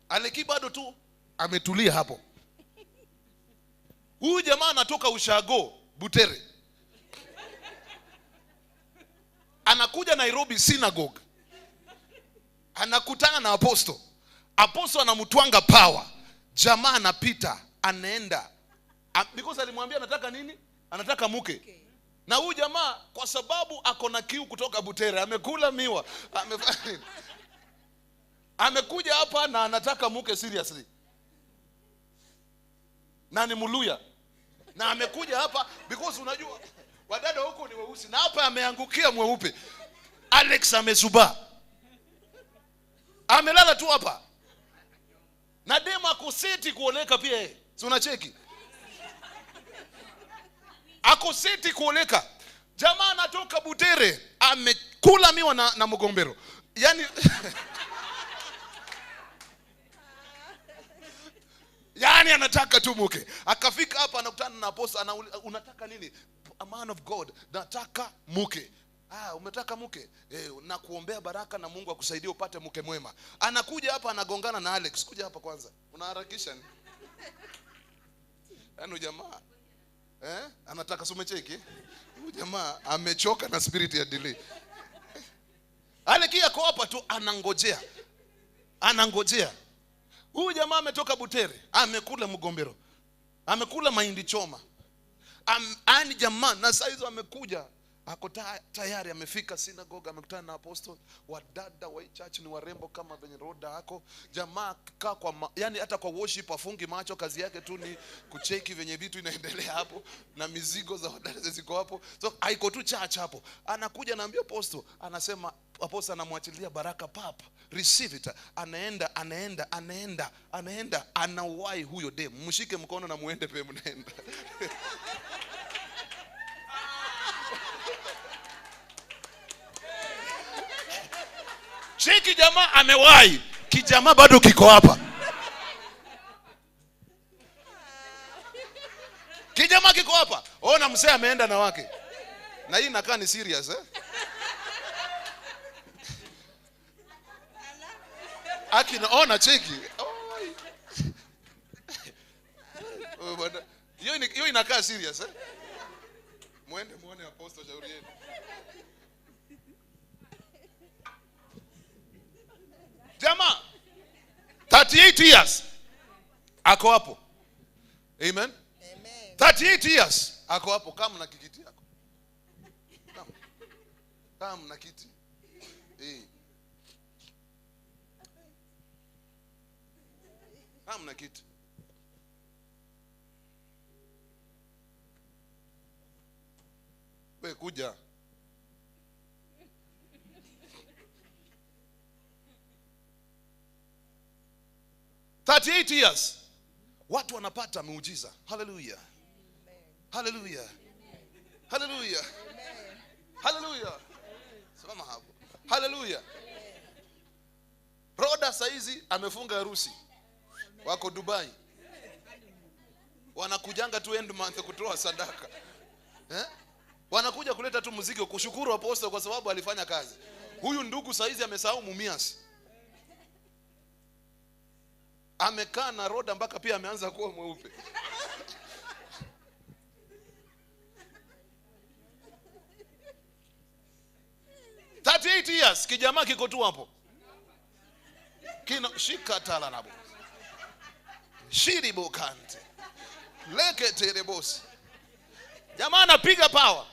Aleki bado tu ametulia hapo. Huyu jamaa anatoka ushago Butere. Anakuja Nairobi synagogue. Anakutana na apostle. Apostle anamtwanga power. Jamaa anapita, anaenda. Because alimwambia anataka nini? Anataka mke. Okay. Na huyu jamaa kwa sababu ako na kiu kutoka Butere, amekula miwa, amekuja hapa na anataka mke seriously. Na ni Muluya. Na amekuja hapa because unajua wadada huko ni weusi na hapa ameangukia mweupe. Alex amezuba. Amelala tu hapa. Na dema kuseti kuoleka pia yeye. Si unacheki? Akoseti kuoleka. Jamaa anatoka Butere, amekula miwa na mgombero. Yaani yaani anataka tu mke. Akafika hapa anakutana na apostle, unataka nini? A man of God, nataka mke. Umetaka mke? Na kuombea baraka na Mungu akusaidie upate mke mwema. Anakuja hapa anagongana na Alex. Kuja hapa kwanza. Unaharakisha ni? Yaani jamaa anataka sumecheki. Huyu jamaa amechoka na spirit ya delay. Alex yako hapa tu anangojea. Anangojea. Huyu jamaa ametoka Butere, amekula mgombero. Amekula mahindi choma. Ani jamaa na saa hizo amekuja. Ako tayari amefika synagogue, amekutana na apostle. Wadada wa church ni warembo kama venye roda hako. Jamaa kaa kwa yani hata kwa worship afungi macho, kazi yake tu ni kucheki venye vitu inaendelea hapo na mizigo za wadada ziko hapo. So haiko tu church hapo. Anakuja naambia apostle, anasema apostle anamwachilia baraka papa. Receive it. Anaenda anawahi huyo dem. Mshike mkono na muende pe mnaenda. Cheki jamaa amewahi. Kijamaa bado kiko hapa. Kijamaa kiko hapa. Ona mzee ameenda na wake. Na hii inakaa ni serious Ona cheki. Hiyo inakaa serious Muende muone apostle shauri yenu. Jamaa 38 years ako hapo. Amen. 38 years ako hapo. Kama na kikiti yako. Kama na kiti. Kama na kiti. Wewe kuja. Years. Watu wanapata muujiza. Hallelujah. Hallelujah. Hallelujah. Hallelujah. Simama hapo. Hallelujah. Roda saizi amefunga harusi. Wako Dubai. Wanakujanga tu end month kutoa sadaka. Wanakuja kuleta tu muziki kushukuru apostle kwa sababu alifanya kazi. Huyu ndugu saizi amesahau mumias. Amekaa na roda mpaka pia ameanza kuwa mweupe. Years kijamaa kiko tu hapo. Shika talanabo. Shiribo kante. Leke terebosi. Jamaa anapiga power.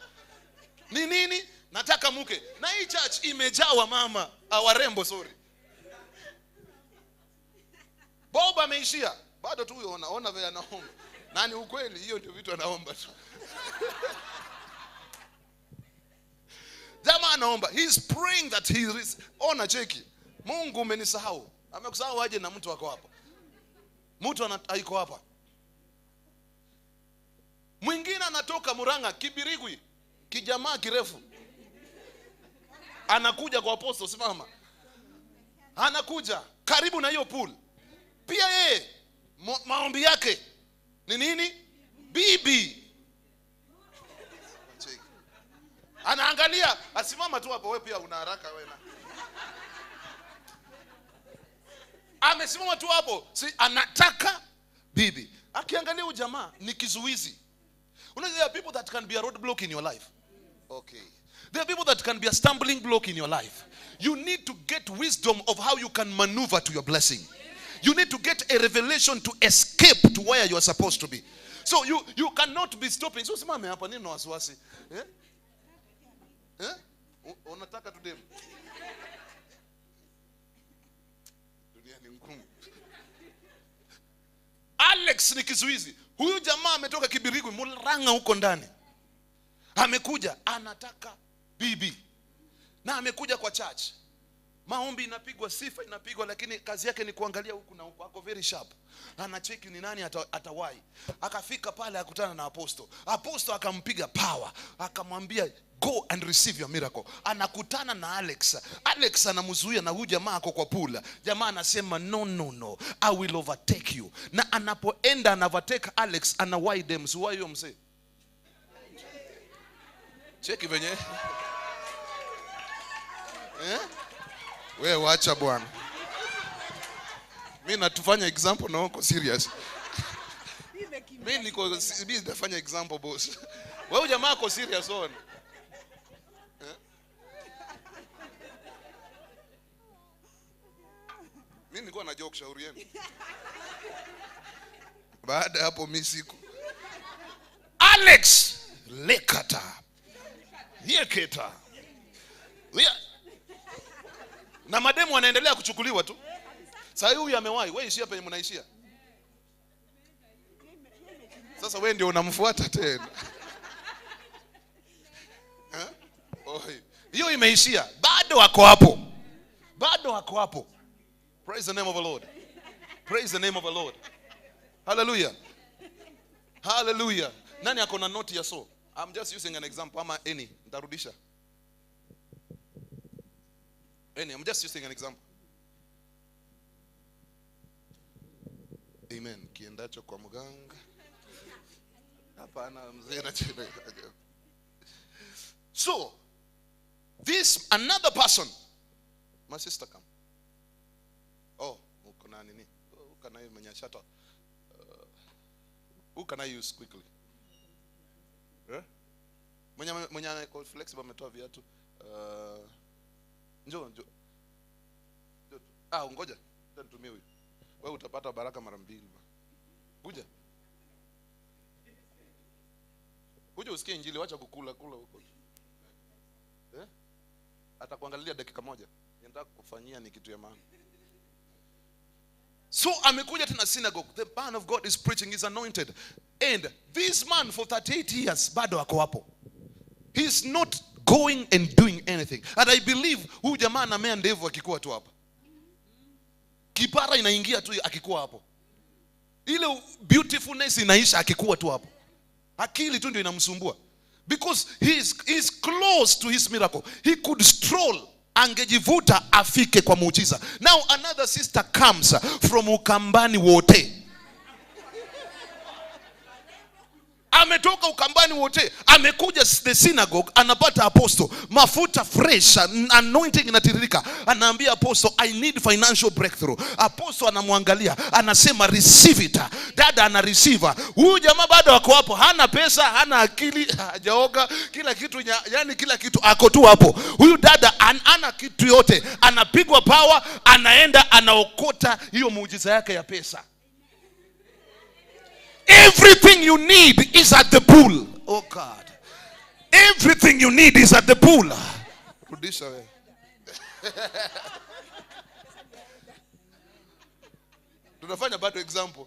Ni nini? Nataka mke. Na hii church imejawa mama, warembo sorry. Boba ameishia. Bado tu huyo ona vile anaomba. Nani ukweli hiyo ndio vitu anaomba tu. Jamaa anaomba. He's praying that he is. Ona cheki. Mungu umenisahau. Amekusahau aje na mtu wako hapa. Mtu haiko hapa. Mwingine anatoka Muranga Kibirigwi. Kijamaa kirefu. Anakuja kwa apostle simama. Anakuja karibu na hiyo pool. Pia yeye maombi yake ni nini? Bibi. Anaangalia, asimama tu hapo, wewe pia una haraka wewe na. Amesimama tu hapo, anataka bibi. Akiangalia ujamaa ni kizuizi. There are people that can be a roadblock in your life. Okay. There are people that can be a stumbling block in your life. You need to get wisdom of how you can maneuver to your blessing. You need to get a revelation to escape to where you are supposed to be. So you cannot be stopping. So simame hapa nini na wasiwasi? Unataka tu demu. Dunia ni ngumu. Alex ni kizuizi. Huyu jamaa ametoka Kibirigwi Muranga huko ndani. Amekuja anataka bibi. Na amekuja kwa church. Maombi inapigwa, sifa inapigwa, lakini kazi yake ni kuangalia huku na huku. Ako very sharp. Anacheki ni nani atawahi. Akafika pale akutana na apostle. Apostle akampiga power. Akamwambia go and receive your miracle. Anakutana na Alex. Alex anamzuia na huyu jamaa ako kwa pula. Jamaa anasema no. I will overtake you. Na anapoenda anavateka Alex anawahi dem. Suwahi huyo mzee. Cheki venye. Wewe wacha bwana. Mimi natufanya example na uko serious. Mimi nafanya example boss. Wewe jamaa uko serious on. Mimi nilikuwa na joke shauri yenu. Baada hapo mimi siku Alex Lekata. Yeketa. Na mademu wanaendelea kuchukuliwa tu. Sasa huyu amewahi, wewe ishia penye mnaishia. Sasa wewe ndio unamfuata tena. Hiyo imeishia. Bado wako hapo. Bado wako hapo. Praise the name of the Lord. Praise the name of the Lord. Hallelujah. Hallelujah. Nani ako na note ya so? I'm just using an example. Ama any. Nitarudisha. I'm just using an example. Amen. Kiendacho kwa mganga. Hapana mzee na chini. So, this another person. My sister come. Oh, uko na nini? Uko na mwenye shata. Who can I use quickly? Mwenye ako flexible ametoa viatu. Njoo. Ngoja. Nitumie huyu. Wewe utapata baraka mara mbili. Kuja. Kuja usikie injili, wacha kukula huko. Atakuangalia dakika moja. Nataka kufanyia ni kitu ya maana. So amekuja tena synagogue. The man of God is preaching, is anointed. And this man for 38 years bado ako hapo. He's not going and doing anything. And I believe huyu jamaa anamea ndevu akikuwa tu hapa. Kipara inaingia tu akikuwa hapo. Ile beautifulness inaisha akikuwa tu hapo. Akili tu ndio inamsumbua. Because he is close to his miracle. He could stroll, angejivuta afike kwa muujiza. Now another sister comes from Ukambani wote. Ametoka Ukambani wote, amekuja the synagogue, anapata apostle, mafuta fresh, anointing inatiririka. Anaambia apostle, I need financial breakthrough. Apostle anamwangalia, anasema receive it. Dada ana receive. Huyu jamaa bado wako hapo, hana pesa, hana akili, hajaoga, kila kitu yani kila kitu ako tu hapo. Huyu dada ana kitu yote, anapigwa power, anaenda anaokota hiyo muujiza yake ya pesa. Everything you need is at the pool. Oh God. Everything you need is at the pool. Rudisha wewe. Tunafanya bado example.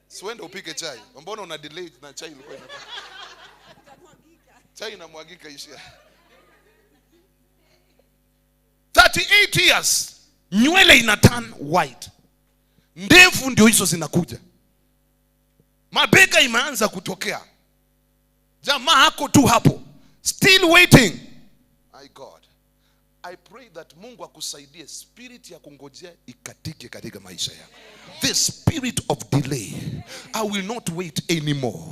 Siwende upike chai. Mbona una delay na chai ilikuwa inataka. Chai inamwagika ishia. 38 years. Nywele ina turn white. Ndevu ndio hizo zinakuja. Mabega imeanza kutokea. Jamaa hako tu hapo. Still waiting. My God. I pray that Mungu akusaidie spirit ya kungojea ikatike katika maisha yako. The spirit of delay. I will not wait anymore.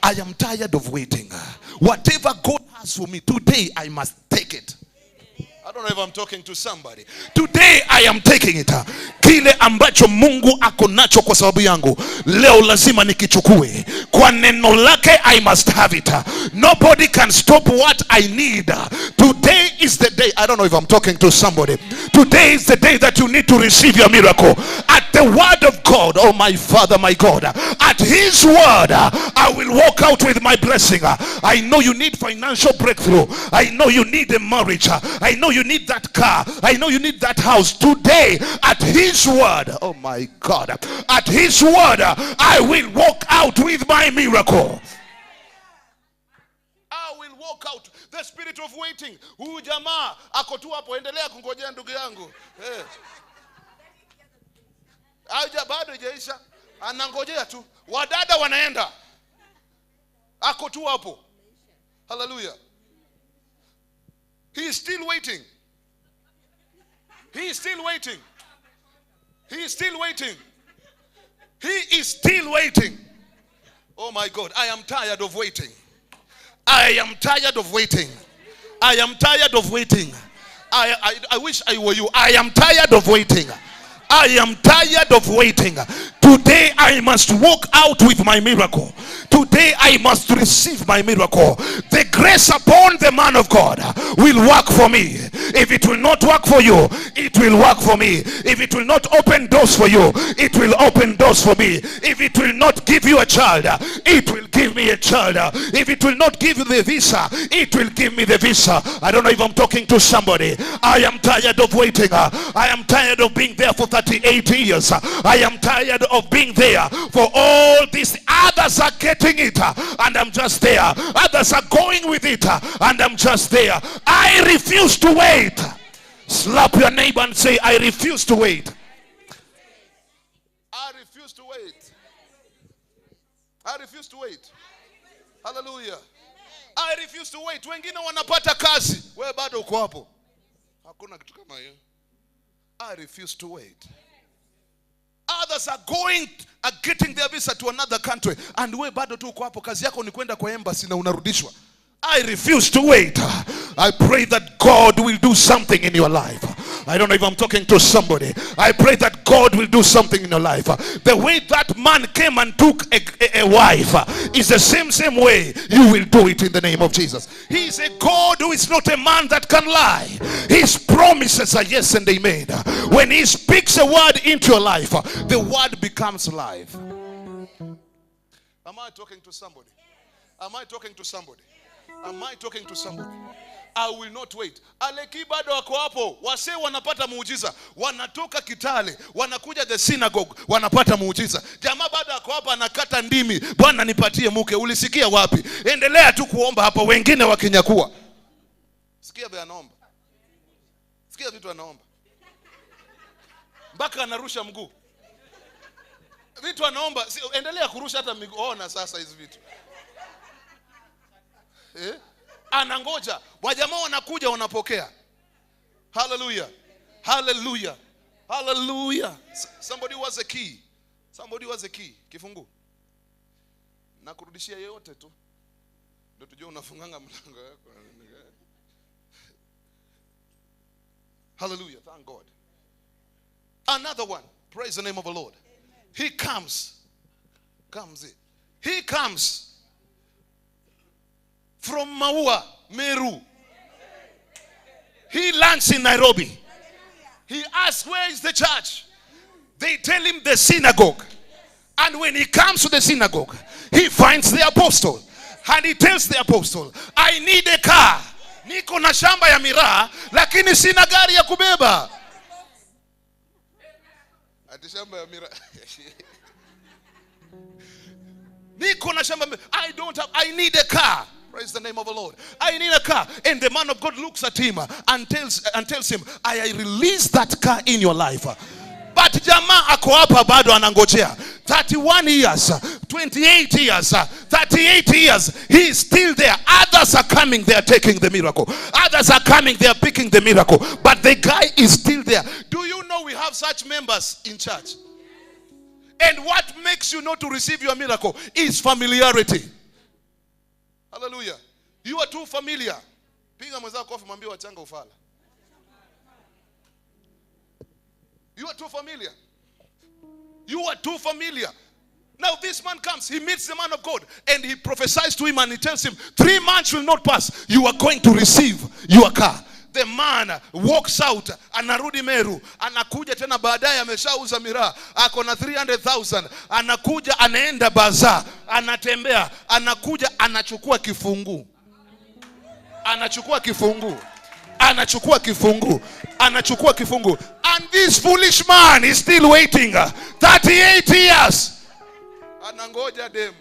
I am tired of waiting. Whatever God has for me today, I must take it. I don't know if I'm talking to somebody. Today I am taking it. Kile ambacho Mungu ako nacho kwa sababu yangu, leo lazima nikichukue. Kwa neno lake I must have it. Nobody can stop what I need. Today is the day. I don't know if I'm talking to somebody. Today is the day that you need to receive your miracle. At the word of God, oh my Father, my God. At his word, I will walk out with my blessing. I know you need financial breakthrough. I know you need a marriage. I know you need that car. I know you need that house. Today, at his word, oh my God, at his word, I will walk out with my miracle. I will walk out. The spirit of waiting. Huyu jamaa ako tu hapo, endelea kungojea ndugu yangu. Bado hajaisha, anangojea tu. Wadada wanaenda, ako tu hapo. Hallelujah. He is still waiting. He is still waiting. He is still waiting. He is still waiting. Oh my God, I am tired of waiting. I am tired of waiting. I am tired of waiting. I wish I were you. I am tired of waiting. I am tired of waiting. Today I must walk out with my miracle. Today I must receive my miracle. The grace upon the man of God will work for me. If it will not work for you, it will work for me. If it will not open doors for you, it will open doors for me. If it will not give you a child, it will give me a child. If it will not give you the visa, it will give me the visa. I don't know if I'm talking to somebody. I am tired of waiting. I am tired of being there for 38 years. I am tired of being there for all these. Others are getting it and I'm just there. Others are going with it and I'm just there. I refuse to wait. Slap your neighbor and say, I refuse to wait. I refuse to wait. I refuse to wait. Hallelujah. I refuse to wait. Wengine wanapata kazi, wewe bado uko hapo. Hakuna kitu kama hiyo. I refuse to wait. Others are getting their visa to another country and wewe bado tu uko hapo, kazi yako ni kwenda kwa embassy na unarudishwa. I refuse to wait. I pray that God will do something in your life. I don't know if I'm talking to somebody. I pray that God will do something in your life. The way that man came and took a wife is the same way you will do it in the name of Jesus. He is a God who is not a man that can lie. His promises are yes and amen. When he speaks a word into your life, the word becomes life. Am I talking to somebody? Am I talking to somebody? Am I talking to somebody? I will not wait. Aleki bado wako hapo. Wase wanapata muujiza. Wanatoka Kitale, wanakuja the synagogue, wanapata muujiza. Jamaa bado wako hapa anakata ndimi. Bwana nipatie mke. Ulisikia wapi? Endelea tu kuomba hapa, wengine wakinyakua. Sikia vile anaomba. Sikia vitu anaomba. Mpaka anarusha mguu. Vitu anaomba, endelea kurusha hata miguu. Ona sasa hizi vitu. Anangoja wajamaa wanakuja wanapokea. Hallelujah, hallelujah, hallelujah. Somebody was a key. Somebody was a key. Kifungu na kurudishia yote tu ndio tujue unafunganga mlango wako. Hallelujah, thank God. Another one, praise the name of the Lord. He comes in. He comes from Maua, Meru. He lands in Nairobi. He asks, where is the church? They tell him the synagogue. And when he comes to the synagogue, he finds the apostle. And he tells the apostle, I need a car. Niko na shamba ya miraa, lakini sina gari ya kubeba. Ati shamba ya miraa. Niko na shamba, I need a car. Praise the name of the Lord. I need a car. And the man of God looks at him and tells him, I release that car in your life. But jamaa ako hapa bado anangojea. 31 years, 28 years, 38 years, he is still there. Others are coming, they are taking the miracle. Others are coming, they are picking the miracle. But the guy is still there. Do you know we have such members in church? And what makes you not to receive your miracle is familiarity. Hallelujah. You are too familiar. Piga mwenzako kofi mwambie wachanga ufala. You are too familiar. You are too familiar. Now this man comes, he meets the man of God and he prophesies to him and he tells him 3 months will not pass. You are going to receive your car. The man walks out, anarudi Meru, anakuja tena baadaye ameshauza miraa, ako na 300,000, anakuja anaenda bazaar, anatembea, anakuja anachukua kifungu. Anachukua kifungu. And this foolish man is still waiting 38 years. Anangoja dem.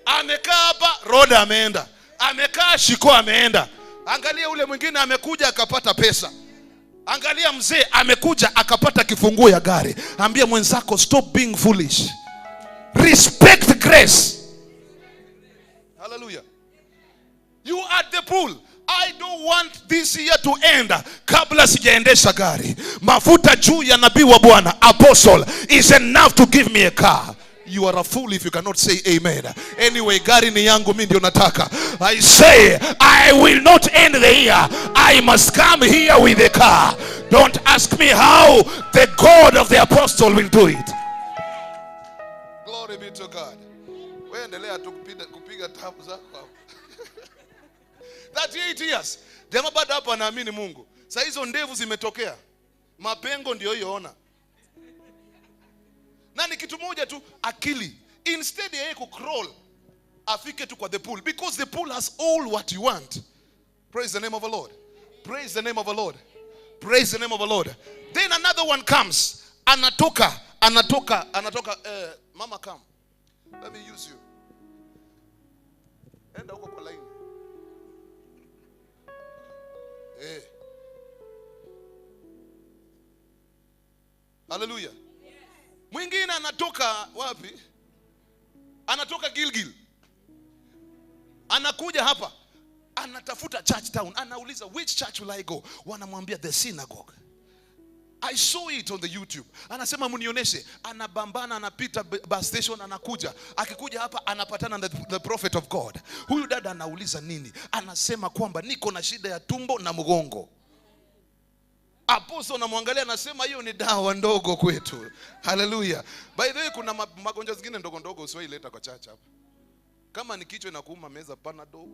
Amekaa hapa, Roda ameenda. Amekaa Shiko ameenda. Angalia ule mwingine amekuja akapata pesa. Angalia mzee amekuja akapata kifunguo ya gari. Ambia mwenzako stop being foolish. Respect grace. Hallelujah. You are at the pool. I don't want this year to end kabla sijaendesha gari. Mafuta juu ya nabii wa Bwana apostle is enough to give me a car. You are a fool if you cannot say amen. Anyway, gari ni yangu mimi ndio nataka. I say, I will not end the year. I must come here with a car. Don't ask me how the God of the apostle will do it. Glory be to God. Wewe endelea tu kupiga tabu zako. 38 years. Jamaa bado hapa anaamini Mungu. Sasa hizo ndevu zimetokea. Mapengo ndio hiyoona. Na ni kitu moja tu, akili. Instead yeye ku crawl, afike tu kwa the pool, because the pool has all what you want. Praise the name of the Lord. Praise the name of the Lord. Praise the name of the Lord. Then another one comes. Anatoka. Mama, come. Let me use you. Enda huko kwa line. Hallelujah. Mwingine anatoka wapi? Anatoka Gilgil. Anakuja hapa. Anatafuta church town. Anauliza, which church will I go? Wanamwambia the synagogue. I saw it on the YouTube. Anasema munioneshe. Anabambana, anapita bus station, anakuja. Akikuja hapa anapatana na the prophet of God. Huyu dada anauliza nini? Anasema kwamba niko na shida ya tumbo na mgongo. Apostle anamwangalia anasema hiyo ni dawa ndogo kwetu. Hallelujah. By the way, kuna magonjwa zingine ndogo ndogo usiwaileta kwa church hapa. Kama ni kichwa inakuuma, meza panado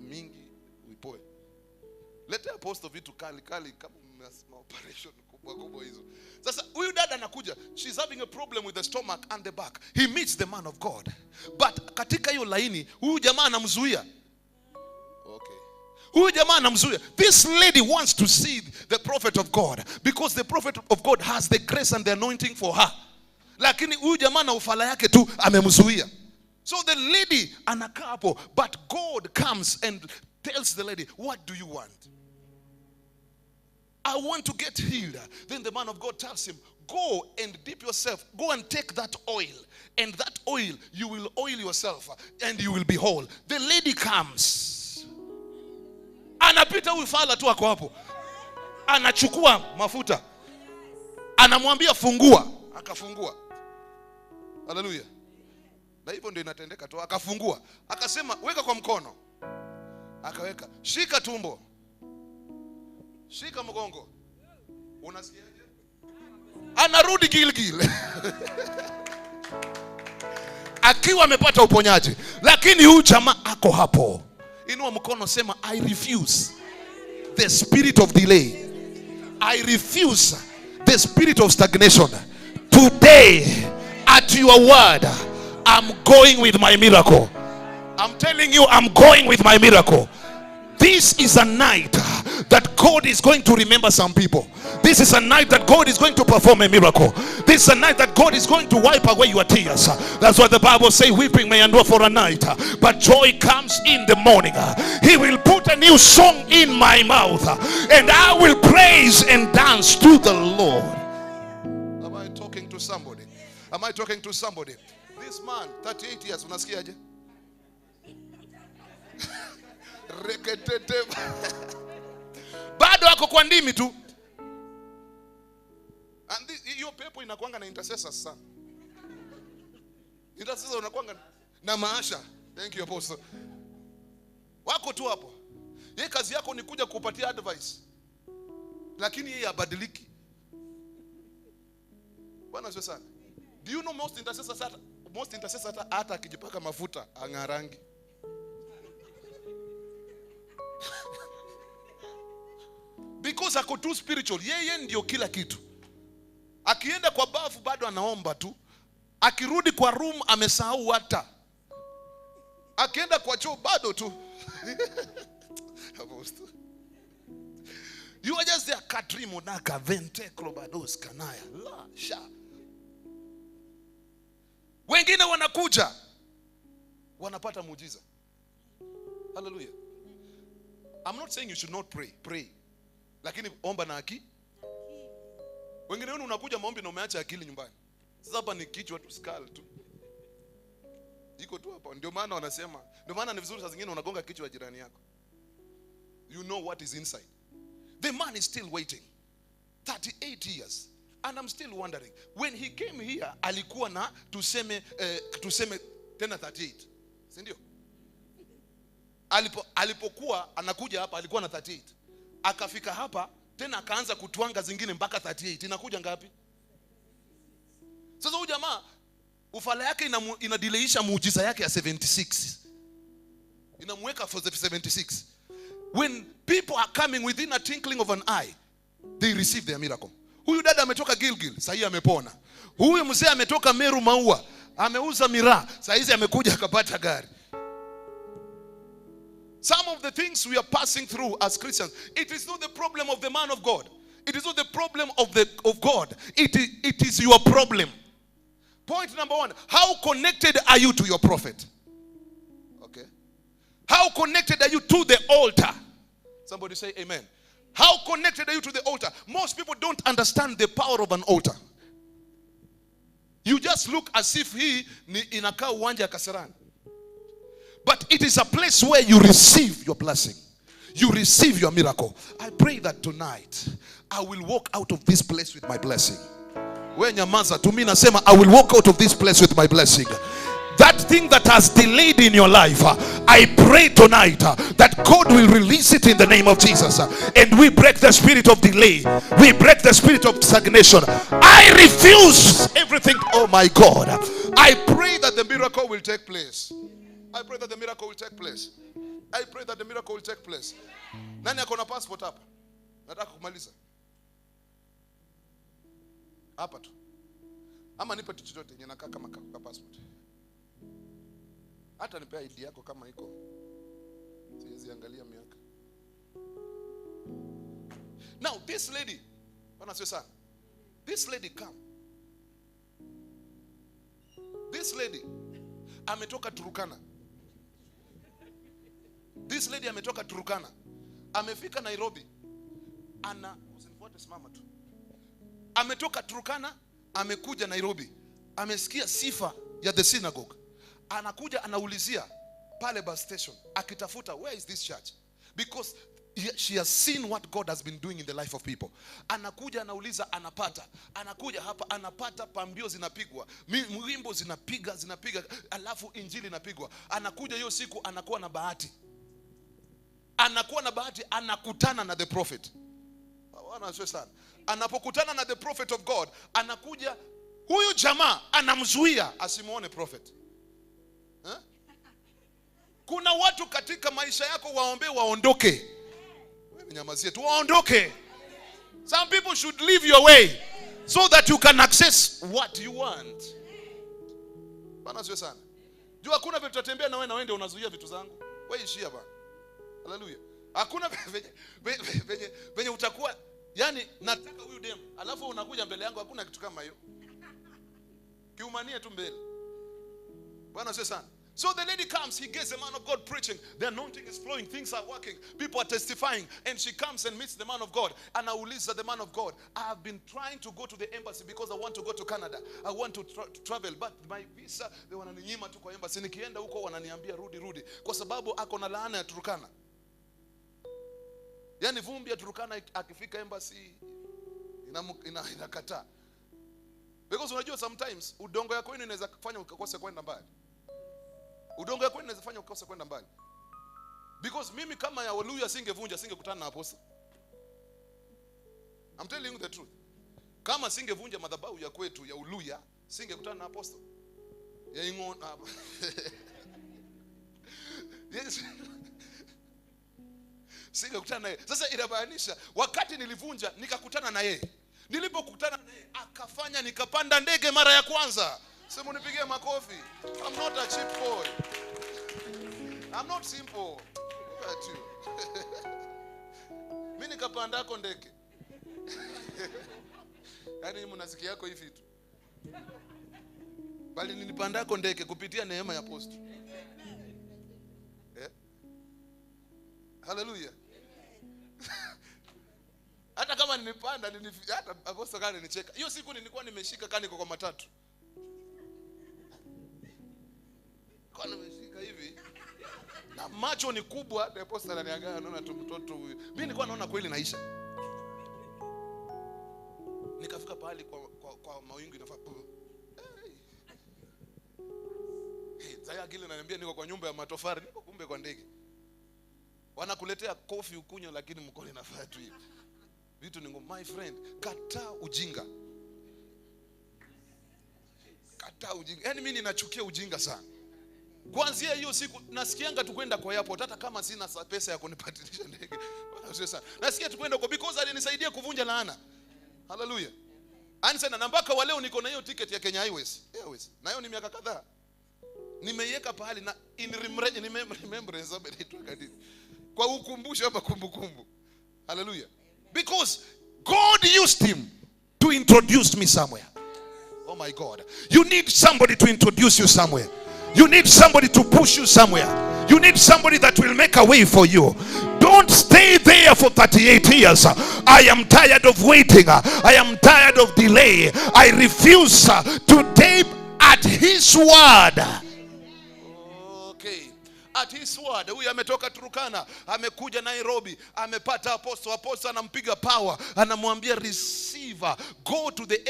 mingi uipoe. Leta apostle vitu kali kama operation kubwa hizo. Sasa huyu dada anakuja, she's having a problem with the stomach and the back. He meets the man of God. But katika hiyo laini huyu jamaa anamzuia. Huyu jamaa anamzuia. This lady wants to see the prophet of God because the prophet of God has the grace and the anointing for her. Lakini huyu jamaa na ufala yake tu amemzuia. So the lady anakaa hapo, but God comes and tells the lady, what do you want? I want to get healed. Then the man of God tells him, go and dip yourself. Go and take that oil. And that oil, you will oil yourself and you will be whole. The lady comes. Anapita huyu fala tu ako hapo. Anachukua mafuta. Anamwambia fungua. Akafungua. Hallelujah. Na hivyo ndio inatendeka tu. Akafungua. Akasema weka kwa mkono. Akaweka. Shika tumbo. Shika mgongo. Unasikiaje? Anarudi Gilgil. Akiwa amepata uponyaji. Lakini huyu jamaa ako hapo. Inua mkono, sema I refuse the spirit of delay. I refuse the spirit of stagnation. Today, at your word, I'm going with my miracle. I'm telling you, I'm going with my miracle. This is a night that God is going to remember some people. This is a night that God is going to perform a miracle. This is a night that God is going to wipe away your tears. That's what the Bible says, weeping may endure for a night, but joy comes in the morning. He will put a new song in my mouth, and I will praise and dance to the Lord. Am I talking to somebody? Am I talking to somebody? This man, 38 years, unasikiaje? Bado ako kwa ndimi tu. And hiyo pepo inakuanga na intercessors sana. Intercessors unakuanga na maasha. Thank you apostle. Wako tu hapo. Yeye kazi yako ni kuja kupatia advice. Lakini yeye abadiliki. Bwana sio sana. Do you know most intercessors hata akijipaka mafuta angarangi. Because ako too spiritual. Yeye ndio kila kitu. Akienda kwa bafu bado anaomba tu. Akirudi kwa room amesahau hata. Akienda kwa choo bado tu. You are just there, Katrimo naka vente klobados kanaya la sha. Wengine wanakuja wanapata muujiza. Hallelujah. I'm not saying you should not pray. Lakini omba na akili. Wengine wenu unakuja maombi na umeacha akili nyumbani. Sasa hapa ni kichwa tu, skull tu. Iko tu hapa. Ndio maana wanasema, ndio maana ni vizuri saa zingine unagonga kichwa jirani yako. You know what is inside. The man is still waiting. 38 years. And I'm still wondering, when he came here alikuwa na tuseme tena 38, si ndio? Alipokuwa anakuja hapa alikuwa na 38. Akafika hapa tena akaanza kutwanga zingine mpaka 38. Inakuja ngapi? Sasa huyu jamaa ufala yake inadileisha muujiza yake ya 76. Inamweka for 76. When people are coming within a twinkling of an eye, they receive their miracle. Huyu dada ametoka Gilgil, sasa hivi amepona. Huyu mzee ametoka Meru Maua, ameuza miraa, sasa hivi amekuja akapata gari. Some of the things we are passing through as Christians, it is not the problem of the man of God. It is not the problem of God. It is your problem. Point number 1, how connected are you to your prophet? Okay. How connected are you to the altar? Somebody say amen. How connected are you to the altar? Most people don't understand the power of an altar. You just look as if he inakaa uwanja Kasarani. But it is a place where you receive your blessing. You receive your miracle. I pray that tonight I will walk out of this place with my blessing. When nyamaza to me nasema I will walk out of this place with my blessing. That thing that has delayed in your life, I pray tonight that God will release it in the name of Jesus. And we break the spirit of delay. We break the spirit of stagnation. I refuse everything. Oh my God. I pray that the miracle will take place. I pray that the miracle will take place. I pray that the miracle will take place. Nani akona passport hapa? Nataka kumaliza. Hapa tu. Ama nipe tu chochote yenye nakaa kama passport. Hata nipe ID yako kama iko. Siwezi angalia miaka. Now this lady, bwana sio sana. This lady come. This lady ametoka Turkana. This lady ametoka Turkana. Amefika Nairobi. Usinifuate simama tu. Ametoka Turkana, amekuja Nairobi. Amesikia sifa ya the synagogue. Anakuja anaulizia pale bus station akitafuta where is this church, because she has seen what God has been doing in the life of people. Anakuja anauliza, anapata. Anakuja hapa anapata, pambio zinapigwa, mwimbo zinapiga, alafu injili inapigwa. Anakuja hiyo siku anakuwa na bahati. Anakutana na the prophet. Bwana asifiwe sana. Anapokutana na the prophet of God, anakuja huyu jamaa anamzuia asimuone prophet. Kuna watu katika maisha yako waombe waondoke. Wewe nyamazie tu waondoke. Some people should leave your way so that you can access what you want. Bwana asifiwe sana. Jua hakuna vitu tutatembea na wewe na wende unazuia vitu zangu. Wewe ishia bwana. Hallelujah. Hakuna venye utakuwa yani nataka huyu demu alafu unakuja mbele yangu, hakuna kitu kama hiyo. Kiumanie tu mbele. Bwana asifiwe sana. So the lady comes, he gets the man of God preaching. The anointing is flowing, things are working, people are testifying, and she comes and meets the man of God. And anauliza the man of God, I have been trying to go to the embassy because I want to go to Canada. I want to travel, but my visa, they wananinyima tu kwa embassy. Nikienda huko wananiambia rudi kwa sababu ako na laana ya Turkana. Yani vumbi ya Turkana akifika embassy inakataa. Because unajua sometimes udongo yako inaweza kufanya ukakose kwenda mbali. Udongo yako inaweza kufanya ukakose kwenda mbali. Because mimi kama ya Waluya singekutana na apostle. I'm telling you the truth. Kama singevunja madhabahu ya kwetu ya Uluya, singekutana na apostle. Ya ingona. Yes. Singekutana naye. Sasa inabainisha wakati nilivunja nikakutana na yeye. Nilipokutana naye akafanya nikapanda ndege mara ya kwanza. Sema nipigie makofi. I'm not a cheap boy. I'm not simple. Look at you. Mimi nikapanda kwa ndege. Yaani mnasikia yako hivi tu. Bali nilipanda kwa ndege kupitia neema ya apostle. Hallelujah. Hata kama nilipanda hata apostle kale nicheka. Hiyo siku nilikuwa nimeshika kaniko kwa matatu. Kwa nimeshika hivi. Na macho ni kubwa, the apostle ananiangalia anaona tu mtoto huyu. Mimi nilikuwa naona kweli naisha. Nikafika pale kwa mawingu inafaa. Zaya akili ananiambia niko kwa nyumba ya matofari, niko kumbe kwa ndege. Wanakuletea kofi ukunywa lakini mkono inafaa tu hivi. Vitu ningo, my friend, kataa ujinga. Kataa ujinga. Yaani mimi ninachukia ujinga sana. Kuanzia hiyo siku nasikianga tu kwenda kwa airport hata kama sina pesa ya kunipatilisha ndege. Nasikia tu kwenda kwa because alinisaidia kuvunja laana. Hallelujah. Anisema na mpaka leo niko na hiyo ticket ya Kenya Airways. Na hiyo ni miaka kadhaa. Nimeiweka pahali na in remembrance of it. Kwa ukumbusho hapa kumbukumbu. Hallelujah. Because God used him to introduce me somewhere. Oh my God. You need somebody to introduce you somewhere. You need somebody to push you somewhere. You need somebody that will make a way for you. Don't stay there for 38 years. I am tired of waiting. I am tired of delay. I refuse to take at his word. Okay. At his word. Huyu ametoka Turkana, amekuja Nairobi, amepata apostle anampiga power, anamwambia receiver, go to the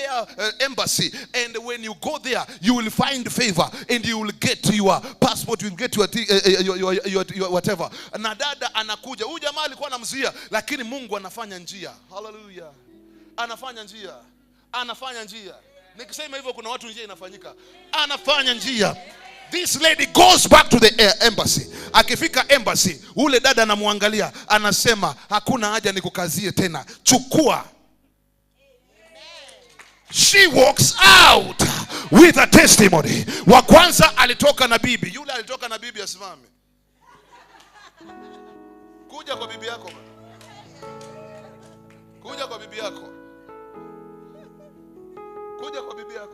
embassy, and when you go there you will find favor and you will get your passport, you will get your whatever. Na dada anakuja, huyu jamaa alikuwa anamzuia lakini Mungu anafanya njia. Hallelujah. Anafanya njia. Anafanya njia. Nikisema hivyo kuna watu njia inafanyika. Anafanya njia. This lady goes back to the embassy. Akifika embassy, ule dada anamwangalia, anasema hakuna haja nikukazie tena. Chukua. She walks out with a testimony. Wa kwanza alitoka na bibi. Yule alitoka na bibi asimame. Kuja kwa bibi yako. Kuja kwa bibi yako. Kuja kwa bibi yako.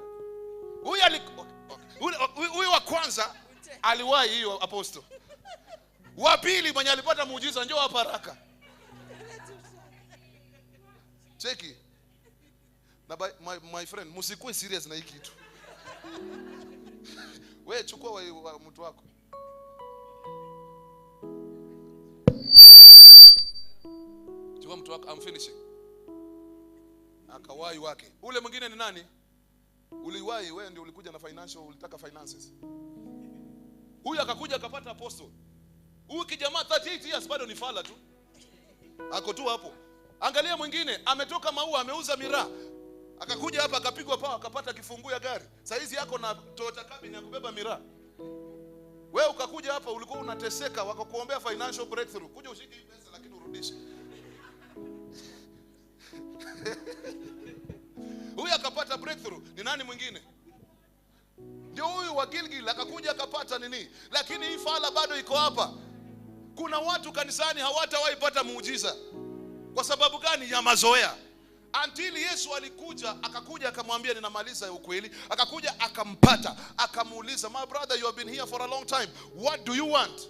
Huyu wa kwanza aliwahi hiyo apostle. Wa pili mwenye alipata muujiza njoo hapa haraka. Cheki. Na my friend, msikuwe serious na hiki kitu. Wewe chukua wa mtu wako. Chukua mtu wako, I'm finishing. Akawahi wake. Ule mwingine ni nani? Uliwahi wewe ndio ulikuja na financial, ulitaka finances. Huyu akakuja akapata apostle. Huyu kijamaa 38 years bado ni fala tu. Ako tu hapo. Angalia mwingine ametoka Maua, ameuza miraa. Akakuja hapa akapigwa pao akapata kifungu ya gari. Sasa hizi yako na Toyota cabin ya kubeba miraa. Wewe ukakuja hapa ulikuwa unateseka, wakakuombea financial breakthrough. Kuja ushike hii pesa lakini urudishe. Huyu akapata breakthrough. Ni nani mwingine? Ndio huyu wa Gilgil akakuja akapata nini? Lakini hii fala bado iko hapa. Kuna watu kanisani hawatawahi pata muujiza. Kwa sababu gani? Ya mazoea. Until Yesu alikuja, akakuja akamwambia ninamaliza ukweli. Akakuja akampata, akamuuliza, my brother, you have been here for a long time. What do you want?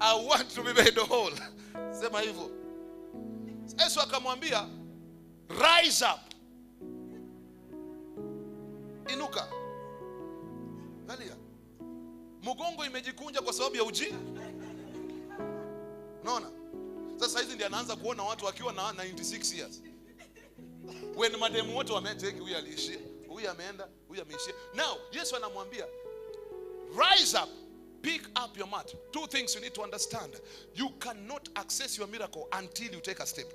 I want to be made whole. Sema hivyo. Yesu akamwambia, rise up. Inuka. Angalia. Mgongo imejikunja kwa sababu ya ujinga. Unaona? Sasa hizi ndio anaanza kuona watu wakiwa na 96 years. When mademu wote wameteki, huyu aliishia, huyu ameenda, huyu ameishia. Now, Yesu anamwambia, rise up. Pick up your mat. Two things you need to understand. You cannot access your miracle until you take a step.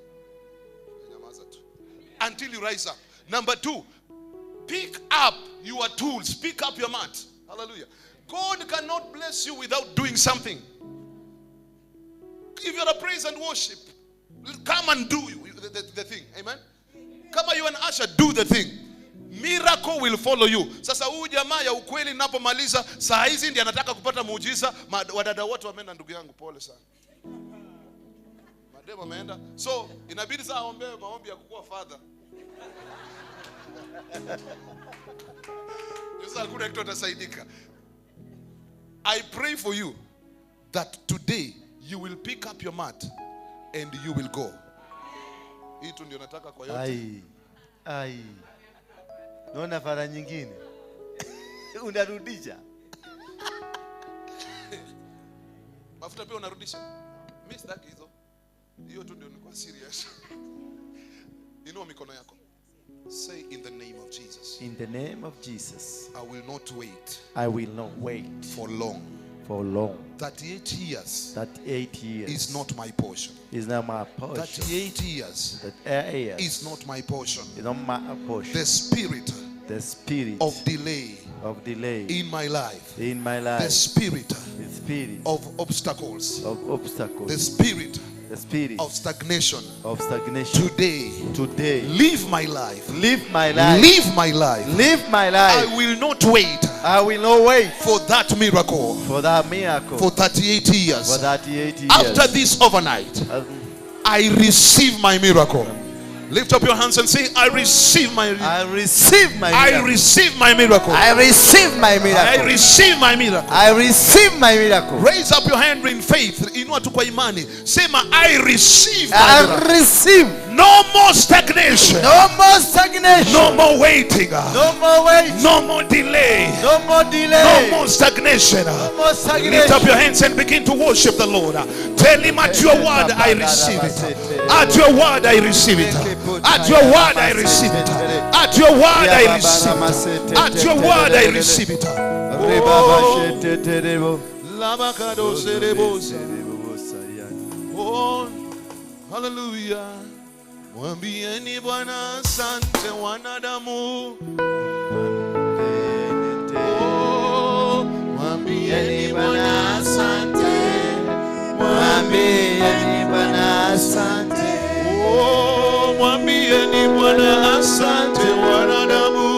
Until you rise up. Number two, pick up your tools. Pick up your mat. Hallelujah. God cannot bless you without doing something. If you're a praise and worship, come and do the thing. Amen. Come on, you an usher, do the thing. Miracle will follow you. Sasa huyu jamaa ya ukweli ninapomaliza saa hizi ndiye anataka kupata muujiza. Wadada wote wameenda, ndugu yangu, pole sana. Mademu wameenda. So inabidi sasa aombe maombi ya kukua father. Sasa hakuna kitu atasaidika. I pray for you that today you will pick up your mat and you will go. Hii tu ndio nataka kwa yote. Ai. Naona fara nyingine. Unarudisha. Mafuta pia unarudisha. Mimi sitaki hizo. Hiyo tu ndio nilikuwa serious. Inua mikono yako. Say, in the name of Jesus. In the name of Jesus. I will not wait. I will not wait for long. For long. 38 years. 38 years. Is not my portion. Is not my portion. 38 years. Is not my portion. Is not my portion. The spirit of delay in my life. The spirit of obstacles. The spirit of stagnation. Today. Leave my life. I will not wait. For that miracle. For 38 years. After this overnight, I receive my miracle. Lift up your hands and say, I receive my miracle. I receive my miracle. I receive my miracle. I receive my miracle. I receive my miracle. I receive my miracle. Raise up your hand in faith. Inua tu kwa imani. Sema, I receive my miracle. I receive. No more stagnation. No more stagnation. No more waiting. No more waiting. No more delay. No more delay. No more stagnation. No more stagnation. Lift up your hands and begin to worship the Lord. Tell him, at your word I receive it. At your word I receive it. At your word I receive it. At your word I receive it. At your word I receive it. Oh, hallelujah. Mwambieni Bwana asante wanadamu. Oh, mwambieni Bwana asante. Mwambieni Bwana asante. Oh, mwambieni Bwana asante wanadamu.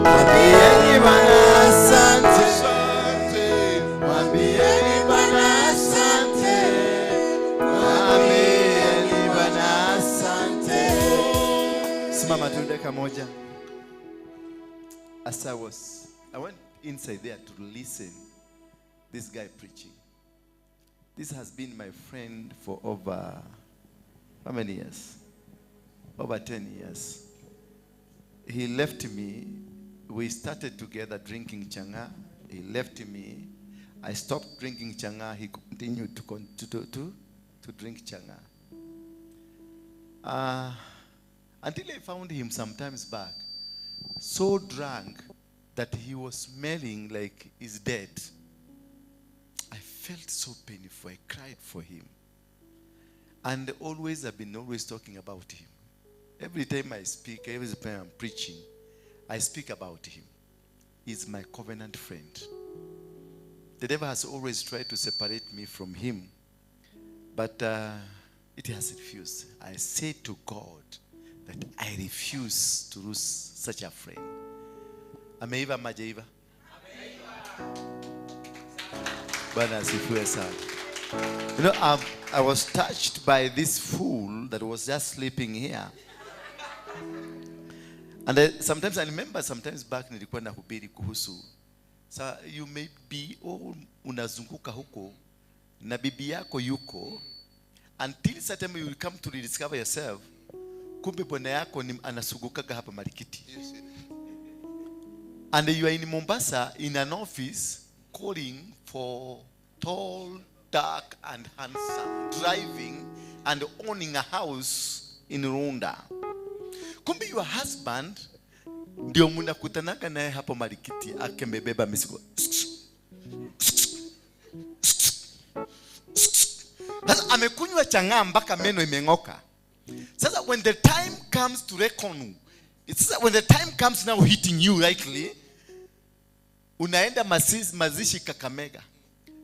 Mwambieni Bwana asante. Mwambieni Bwana asante. Mwambieni Bwana asante. Simama tu dakika moja. As I went inside there to listen this guy preaching. This has been my friend for over how many years? Over 10 years. He left me. We started together drinking changa. He left me. I stopped drinking changa. He continued to drink changa. Until I found him sometimes back, so drunk that he was smelling like he's dead. I felt so painful. I cried for him. And I've been always talking about him. Every time I speak, every time I'm preaching, I speak about him. He's my covenant friend. The devil has always tried to separate me from him, but it has refused. I say to God that I refuse to lose such a friend. Ameiva majaiva? Bwana asifiwe sana. You know, I was touched by this fool that was just sleeping here. And sometimes I remember back nilikuwa nahubiri kuhusu. So you may be unazunguka huko na bibi yako yuko until certain time you will come to rediscover yourself. Kumbe bwana yako anasugukaga hapa Marikiti. And you are in Mombasa in an office calling for tall, dark and handsome, driving and owning a house in Rwanda. Kumbe your husband ndio mnakutanaga naye hapo Marikiti akembebeba mizigo. Sasa amekunywa chang'aa mpaka meno imeng'oka. Sasa when the time comes to reckon, when the time comes now hitting you rightly, unaenda mazishi Kakamega.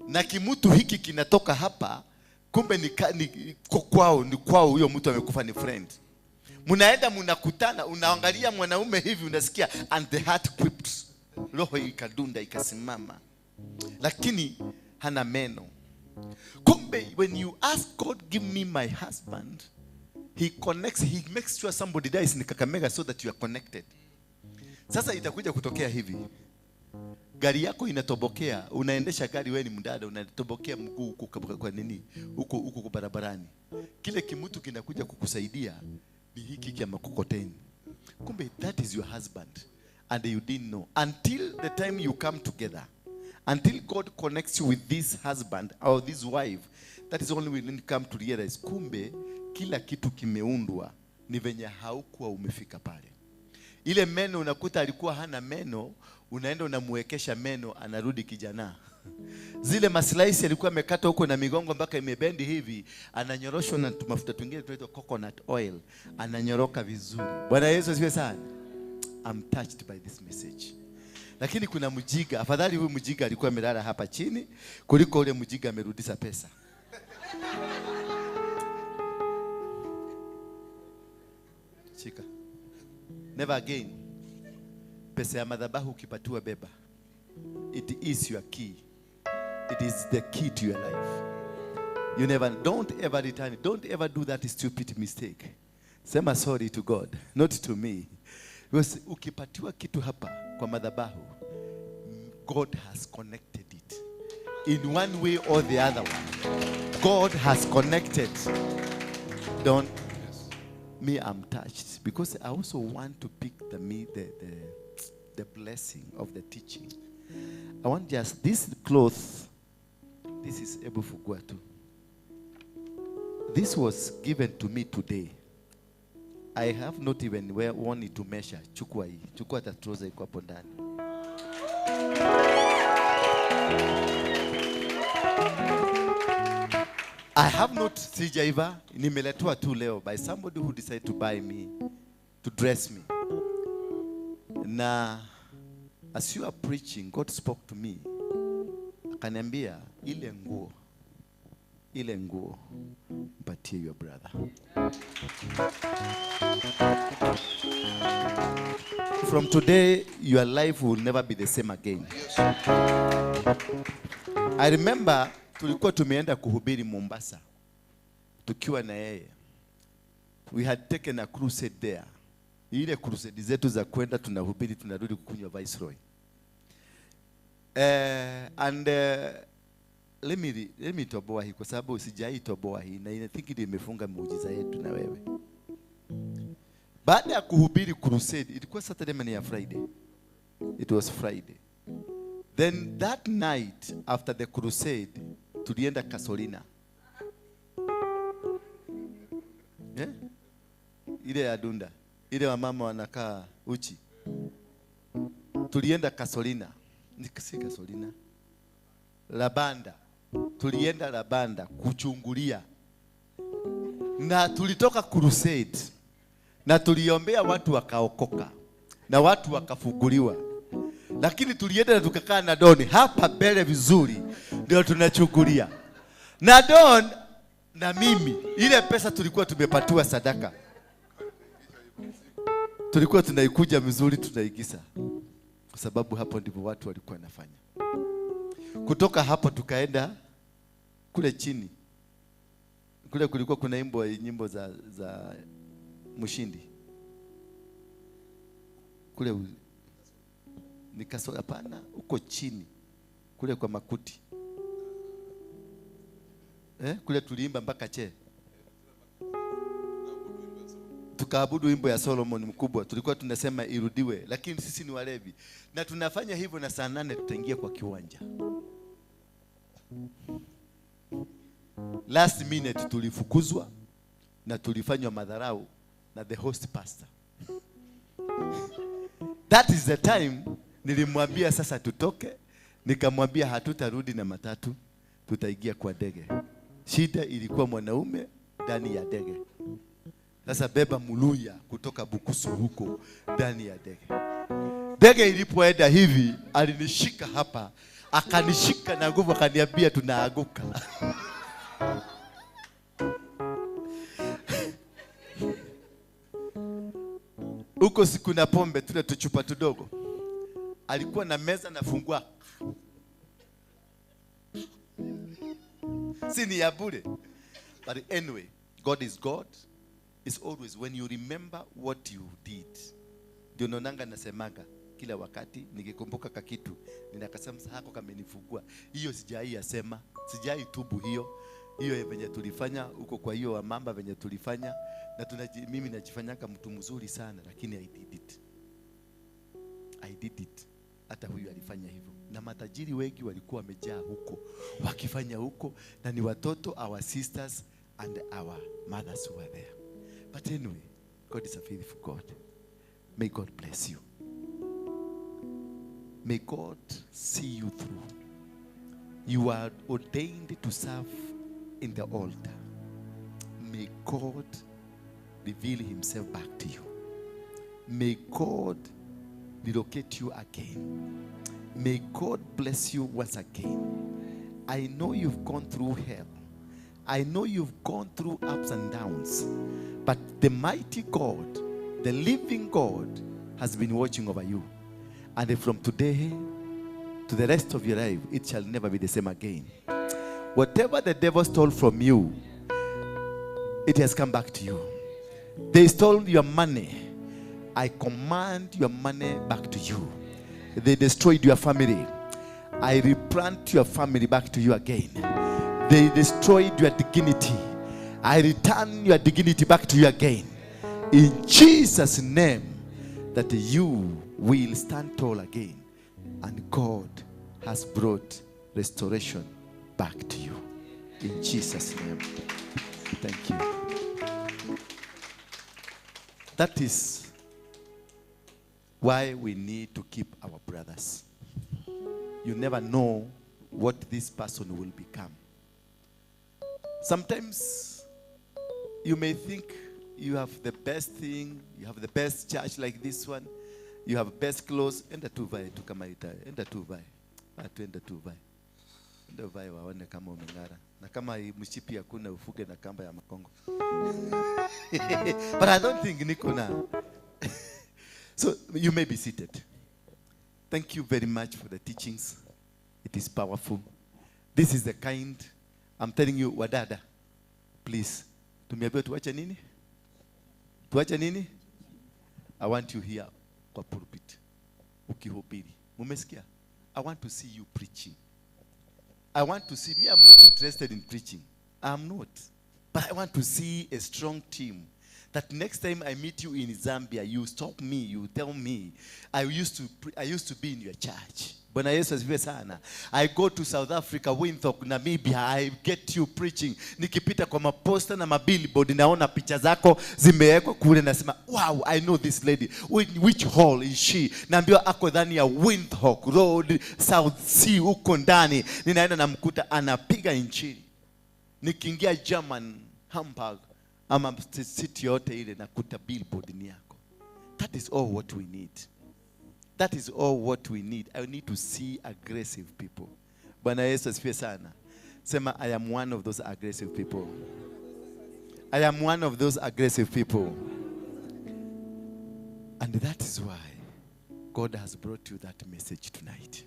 Na kimutu hiki kinatoka hapa, kumbe ni kwao huyo mtu amekufa ni friend. Munaenda munakutana, unaangalia mwanaume hivi unasikia and the heart quips. Roho ikadunda ikasimama. Lakini hana meno. Kumbe when you ask God give me my husband, he makes sure somebody dies in Kakamega so that you are connected. Sasa itakuja kutokea hivi. Gari yako inatobokea, unaendesha gari wewe ni mdada, unatobokea mguu huko kwa nini? Huko barabarani. Kile kimutu kinakuja kukusaidia ni hiki kia makokoteni. Kumbe that is your husband and you didn't know until the time you come together. Until God connects you with this husband or this wife, that is only when you come to realize kumbe kila kitu kimeundwa ni venye haukuwa umefika pale. Ile meno unakuta alikuwa hana meno, unaenda unamuwekesha meno, anarudi kijana. Zile maslaisi alikuwa amekata huko na migongo mpaka imebendi hivi, ananyoroshwa na mafuta tungine tunaitwa coconut oil, ananyoroka vizuri. Bwana Yesu asifiwe sana. I'm touched by this message. Lakini kuna mjiga, afadhali huyu mjiga alikuwa amelala hapa chini kuliko ule mjiga amerudisha pesa. Chika. Never again. Pesa ya madhabahu ukipatiwa beba. It is your key. It is the key to your life. You never, don't ever return it. Don't ever do that stupid mistake. Sema sorry to God, not to me. Because ukipatiwa kitu hapa kwa madhabahu, God has connected it. In one way or the other one. God has connected. Don't. Me, I'm touched because I also want to pick the blessing of the teaching. I want just this cloth. This is Ebu Fuguatu. This was given to me today. I have not even wanted to measure. Chukua hii. Chukua hata trouser iko hapo ndani. I have not sijaiva, nimeletwa tu leo by somebody who decided to buy me, to dress me. Na as you are preaching, God spoke to me. Akaniambia ile nguo mpatie your brother. From today, your life will never be the same again. I remember tulikuwa tumeenda kuhubiri Mombasa tukiwa na yeye. We had taken a crusade there. Ile crusade zetu za kwenda tunahubiri tunarudi kukunywa Viceroy. Let me toboa hii kwa sababu sijai toboa hii na I think imefunga muujiza yetu na wewe. Baada ya kuhubiri crusade, ilikuwa Saturday ya Friday. It was Friday. Then that night after the crusade, tulienda Kasolina. Yeah? Ile ya Dunda. Ile wa mama wanakaa uchi. Tulienda Kasolina. Nikasi Kasolina. Labanda. Tulienda Labanda kuchungulia. Na tulitoka crusade. Na tuliombea watu wakaokoka. Na watu wakafunguliwa. Lakini tulienda na tukakaa na Doni hapa mbele vizuri ndio tunachungulia. Na Don na mimi ile pesa tulikuwa tumepatiwa sadaka. Tulikuwa tunaikuja vizuri tunaigiza. Kwa sababu hapo ndipo watu walikuwa wanafanya. Kutoka hapo tukaenda kule chini. Kule kulikuwa kuna nyimbo za Mushindi. Kule nikasoga hapana uko chini kule kwa Makuti. Kule tuliimba mpaka tukaabudu wimbo ya Solomon mkubwa. Tulikuwa tunasema irudiwe, lakini sisi ni walevi. Na tunafanya hivyo na saa 8 tutaingia kwa kiwanja. Last minute tulifukuzwa na tulifanywa madharau na the host pastor. That is the time nilimwambia sasa tutoke, nikamwambia hatutarudi na matatu, tutaingia kwa ndege. Shida ilikuwa mwanaume ndani ya ndege. Sasa beba muluya kutoka Bukusu huko ndani ya ndege. Ndege ilipoenda hivi, alinishika hapa, akanishika na nguvu akaniambia tunaaguka. Huko siku na pombe tuna tuchupa tudogo. Alikuwa na meza nafungua. Sini ya bure. But anyway, God is God. It's always when you remember what you did. Ndio nonanga nasemaga kila wakati nikikumbuka kakitu ninakasema hako kamenifungua. Hiyo sijai yasema, sijai tubu hiyo. Hiyo venye tulifanya huko kwa hiyo mamba venye tulifanya na mimi najifanyaka mtu mzuri sana lakini I did it. Hata huyu alifanya hivyo. Na matajiri wengi walikuwa wamejaa huko wakifanya huko na ni watoto, our sisters and our mothers were there. But anyway, God is a faithful God. May God bless you. May God see you through. You are ordained to serve in the altar. May God reveal himself back to you. May God relocate you again. May God bless you once again. I know you've gone through hell. I know you've gone through ups and downs. But the mighty God, the living God, has been watching over you. And from today to the rest of your life, it shall never be the same again. Whatever the devil stole from you, it has come back to you. They stole your money. I command your money back to you. They destroyed your family. I replant your family back to you again. They destroyed your dignity. I return your dignity back to you again. In Jesus' name, that you will stand tall again. And God has brought restoration back to you. In Jesus' name. Thank you. That is why we need to keep our brothers. You never know what this person will become. Sometimes you may think you have the best thing, you have the best church like this one, you have best clothes. Enda tu vai tu kama ita, enda tu vai. Watu enda tu vai. Enda vai waone kama umeng'ara. Na kama mshipi hakuna ufuge na kamba ya makongo. But I don't think niko na. So you may be seated. Thank you very much for the teachings. It is powerful. This is the kind, I'm telling you, wadada, please. Tumeambiwa tuache nini? Tuache nini? I want you here kwa pulpit. Ukihubiri. Mumesikia? I want to see you preaching. I want to see, me, I'm not interested in preaching. I'm not. But I want to see a strong team. That next time I meet you in Zambia, you stop me, you tell me, I used to be in your church. Bwana Yesu asifiwe sana. I go to South Africa, Windhoek, Namibia, I get you preaching. Nikipita kwa maposta na mabillboard, naona picha zako zimewekwa kule, nasema, wow, I know this lady. Which hall is she? Naambiwa ako ndani ya Windhoek Road, South Sea, huko ndani. Ninaenda namkuta anapiga injili. Nikiingia German, Hamburg, ama city yote ile nakuta billboard ni yako. That is all what we need. That is all what we need. I need to see aggressive people. Bwana Yesu asifiwe sana. Sema, I am one of those aggressive people. I am one of those aggressive people. And that is why God has brought you that message tonight.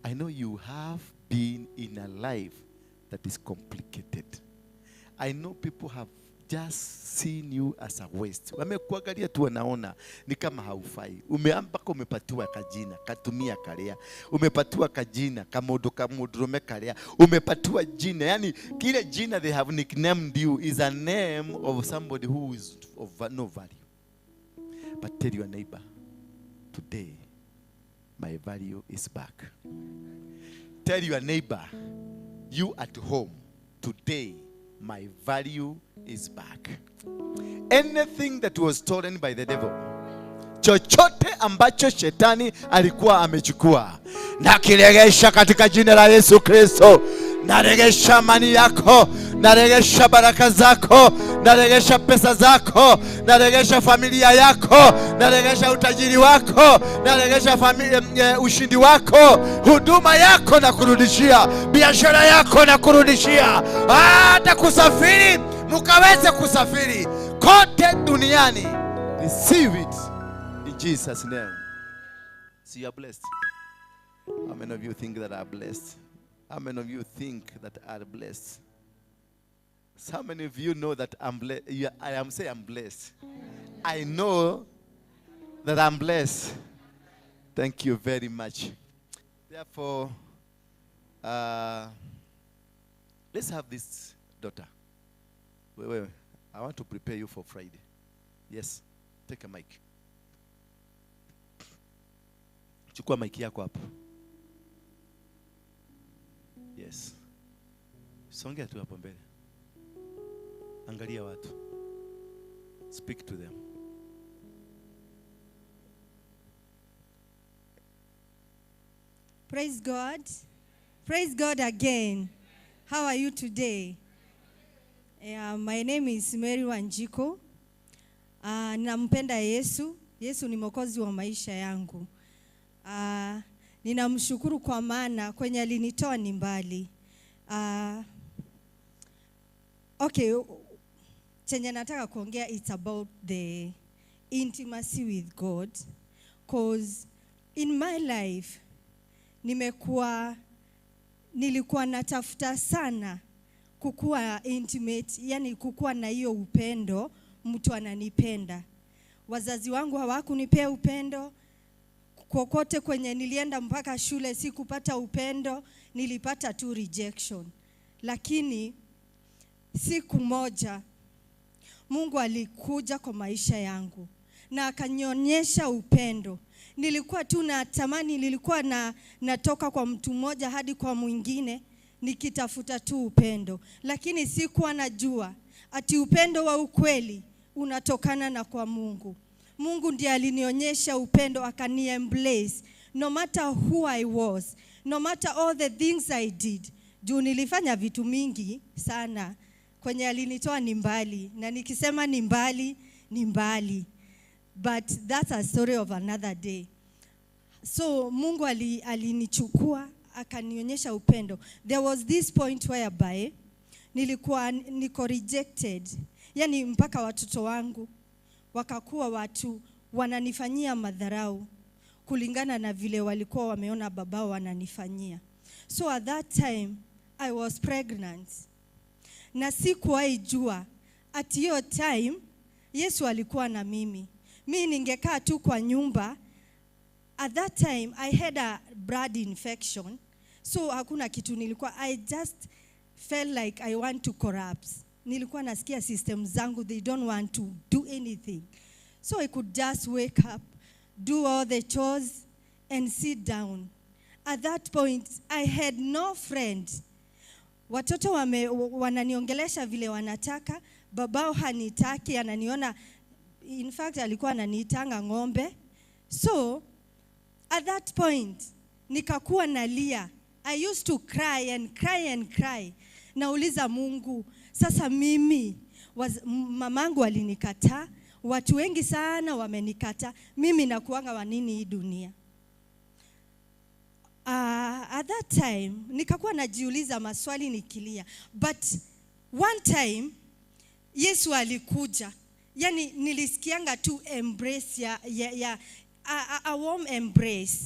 I know you have been in a life that is complicated. I know people have just seen you as a waste. Wamekuangalia tu wanaona ni kama haufai. Umeambaka umepatiwa kajina, katumia kalea. Umepatiwa kajina, kamodurume kalea. Umepatiwa jina. Yani kile jina they have nicknamed you is a name of somebody who is of no value. But tell your neighbor, today my value is back. Tell your neighbor, you at home, today my value is back. Anything that was stolen by the devil, chochote ambacho shetani alikuwa amechukua, nakiregesha katika jina la Yesu Kristo. Naregesha amani yako, naregesha baraka zako, naregesha pesa zako, naregesha familia yako, naregesha utajiri wako, naregesha ushindi wako, huduma yako na kurudishia, biashara yako na kurudishia, hata kusafiri mukaweze kusafiri kote duniani. Receive it in Jesus' name. So you are blessed. How many of you think that are blessed? How many of you think that are blessed? How many of you know that I'm blessed? I am saying I'm blessed. I know that I'm blessed. Thank you very much. Therefore, let's have this daughter. Wait. I want to prepare you for Friday. Yes. Take a mic. Chukua mic yako hapo. Yes. Songea tu hapo mbele. Angalia watu. Speak to them. Praise God. Praise God again. How are you today? My name is Mary Wanjiko. Nampenda Yesu. Yesu ni mwokozi wa maisha yangu. Ninamshukuru kwa maana kwenye alinitoa ni mbali. Okay, chenye nataka kuongea it's about the intimacy with God, cause in my life nilikuwa natafuta sana kukuwa intimate, yani kukuwa na hiyo upendo, mtu ananipenda. Wazazi wangu hawakunipea upendo. Kokote kwenye nilienda mpaka shule sikupata upendo, nilipata tu rejection. Lakini siku moja Mungu alikuja kwa maisha yangu na akanionyesha upendo. Nilikuwa tu natamani, nilikuwa natoka kwa mtu mmoja hadi kwa mwingine nikitafuta tu upendo, lakini sikuwa najua ati upendo wa ukweli unatokana na kwa Mungu. Mungu ndiye alinionyesha upendo, akani-embrace no matter who I was, no matter all the things I did. Juu nilifanya vitu mingi sana, kwenye alinitoa ni mbali, na nikisema ni mbali, ni mbali. But that's a story of another day. So Mungu alinichukua, akanionyesha upendo. There was this point whereby niko rejected. Yani mpaka watoto wangu wakakuwa watu wananifanyia madharau kulingana na vile walikuwa wameona babao wananifanyia. So at that time I was pregnant. Na sikuwahi jua at hiyo time Yesu alikuwa na mimi. Mimi ningekaa tu kwa nyumba. At that time I had a blood infection. So hakuna kitu nilikuwa, I just felt like I want to collapse. Nilikuwa nasikia system zangu, they don't want to do anything. So I could just wake up, do all the chores and sit down. At that point I had no friend. Watoto wananiongelesha vile wanataka, babao hanitaki, ananiona, in fact alikuwa ananiitanga ng'ombe. So at that point nikakuwa nalia. I used to cry and cry and cry. Nauliza Mungu, sasa mimi mamangu alinikataa, watu wengi sana wamenikataa, mimi nakuanga wa nini hii dunia? At that time nikakuwa najiuliza maswali nikilia. But one time Yesu alikuja. Yani nilisikianga tu embrace a warm embrace.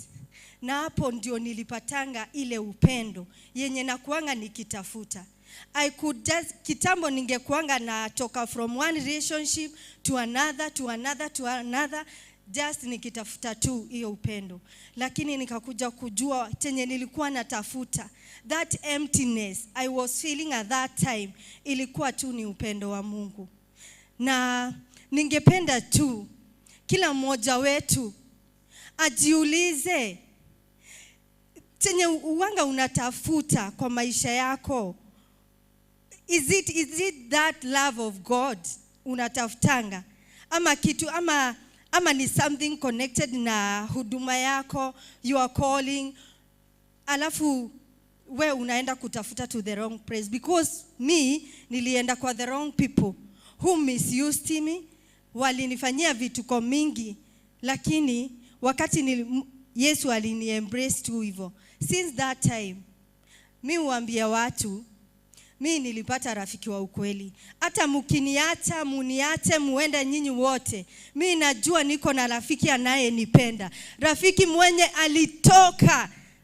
Na hapo ndio nilipatanga ile upendo yenye nakuanga nikitafuta. I could just, kitambo ningekuanga natoka from one relationship to another, to another, to another, just nikitafuta tu hiyo upendo. Lakini nikakuja kujua chenye nilikuwa natafuta, that emptiness I was feeling at that time, ilikuwa tu ni upendo wa Mungu. Na ningependa tu kila mmoja wetu ajiulize, chenye uwanga unatafuta kwa maisha yako, is it that love of God unatafutanga? Ama kitu, ama ni something connected na huduma yako, your calling, alafu we unaenda kutafuta to the wrong place? Because me nilienda kwa the wrong people who misused me, walinifanyia vituko mingi, lakini wakati Yesu alini-embrace tu hivyo. Since that time mimi huambia watu, mimi nilipata rafiki wa ukweli. Hata mkiniacha, muniache, muende nyinyi wote, mimi najua niko na rafiki anayenipenda. Rafiki mwenye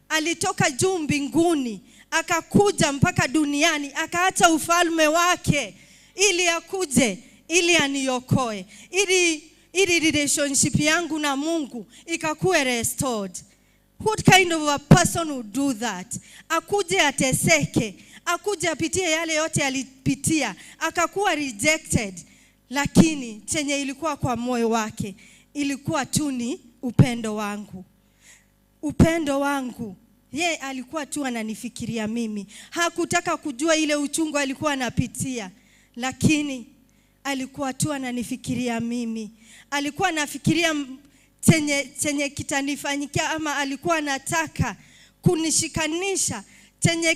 alitoka juu mbinguni, akakuja mpaka duniani, akaacha ufalme wake ili akuje, ili aniokoe, ili relationship yangu na Mungu ikakuwe restored. What kind of a person would do that? Akuje ateseke, akuje apitie yale yote alipitia, akakuwa rejected, lakini chenye ilikuwa kwa moyo wake ilikuwa tu ni upendo wangu. Upendo wangu. Yeye alikuwa tu ananifikiria mimi. Hakutaka kujua ile uchungu alikuwa anapitia. Lakini alikuwa tu ananifikiria mimi. Alikuwa anafikiria chenye kitanifanyikia, ama alikuwa anataka kunishikanisha chenye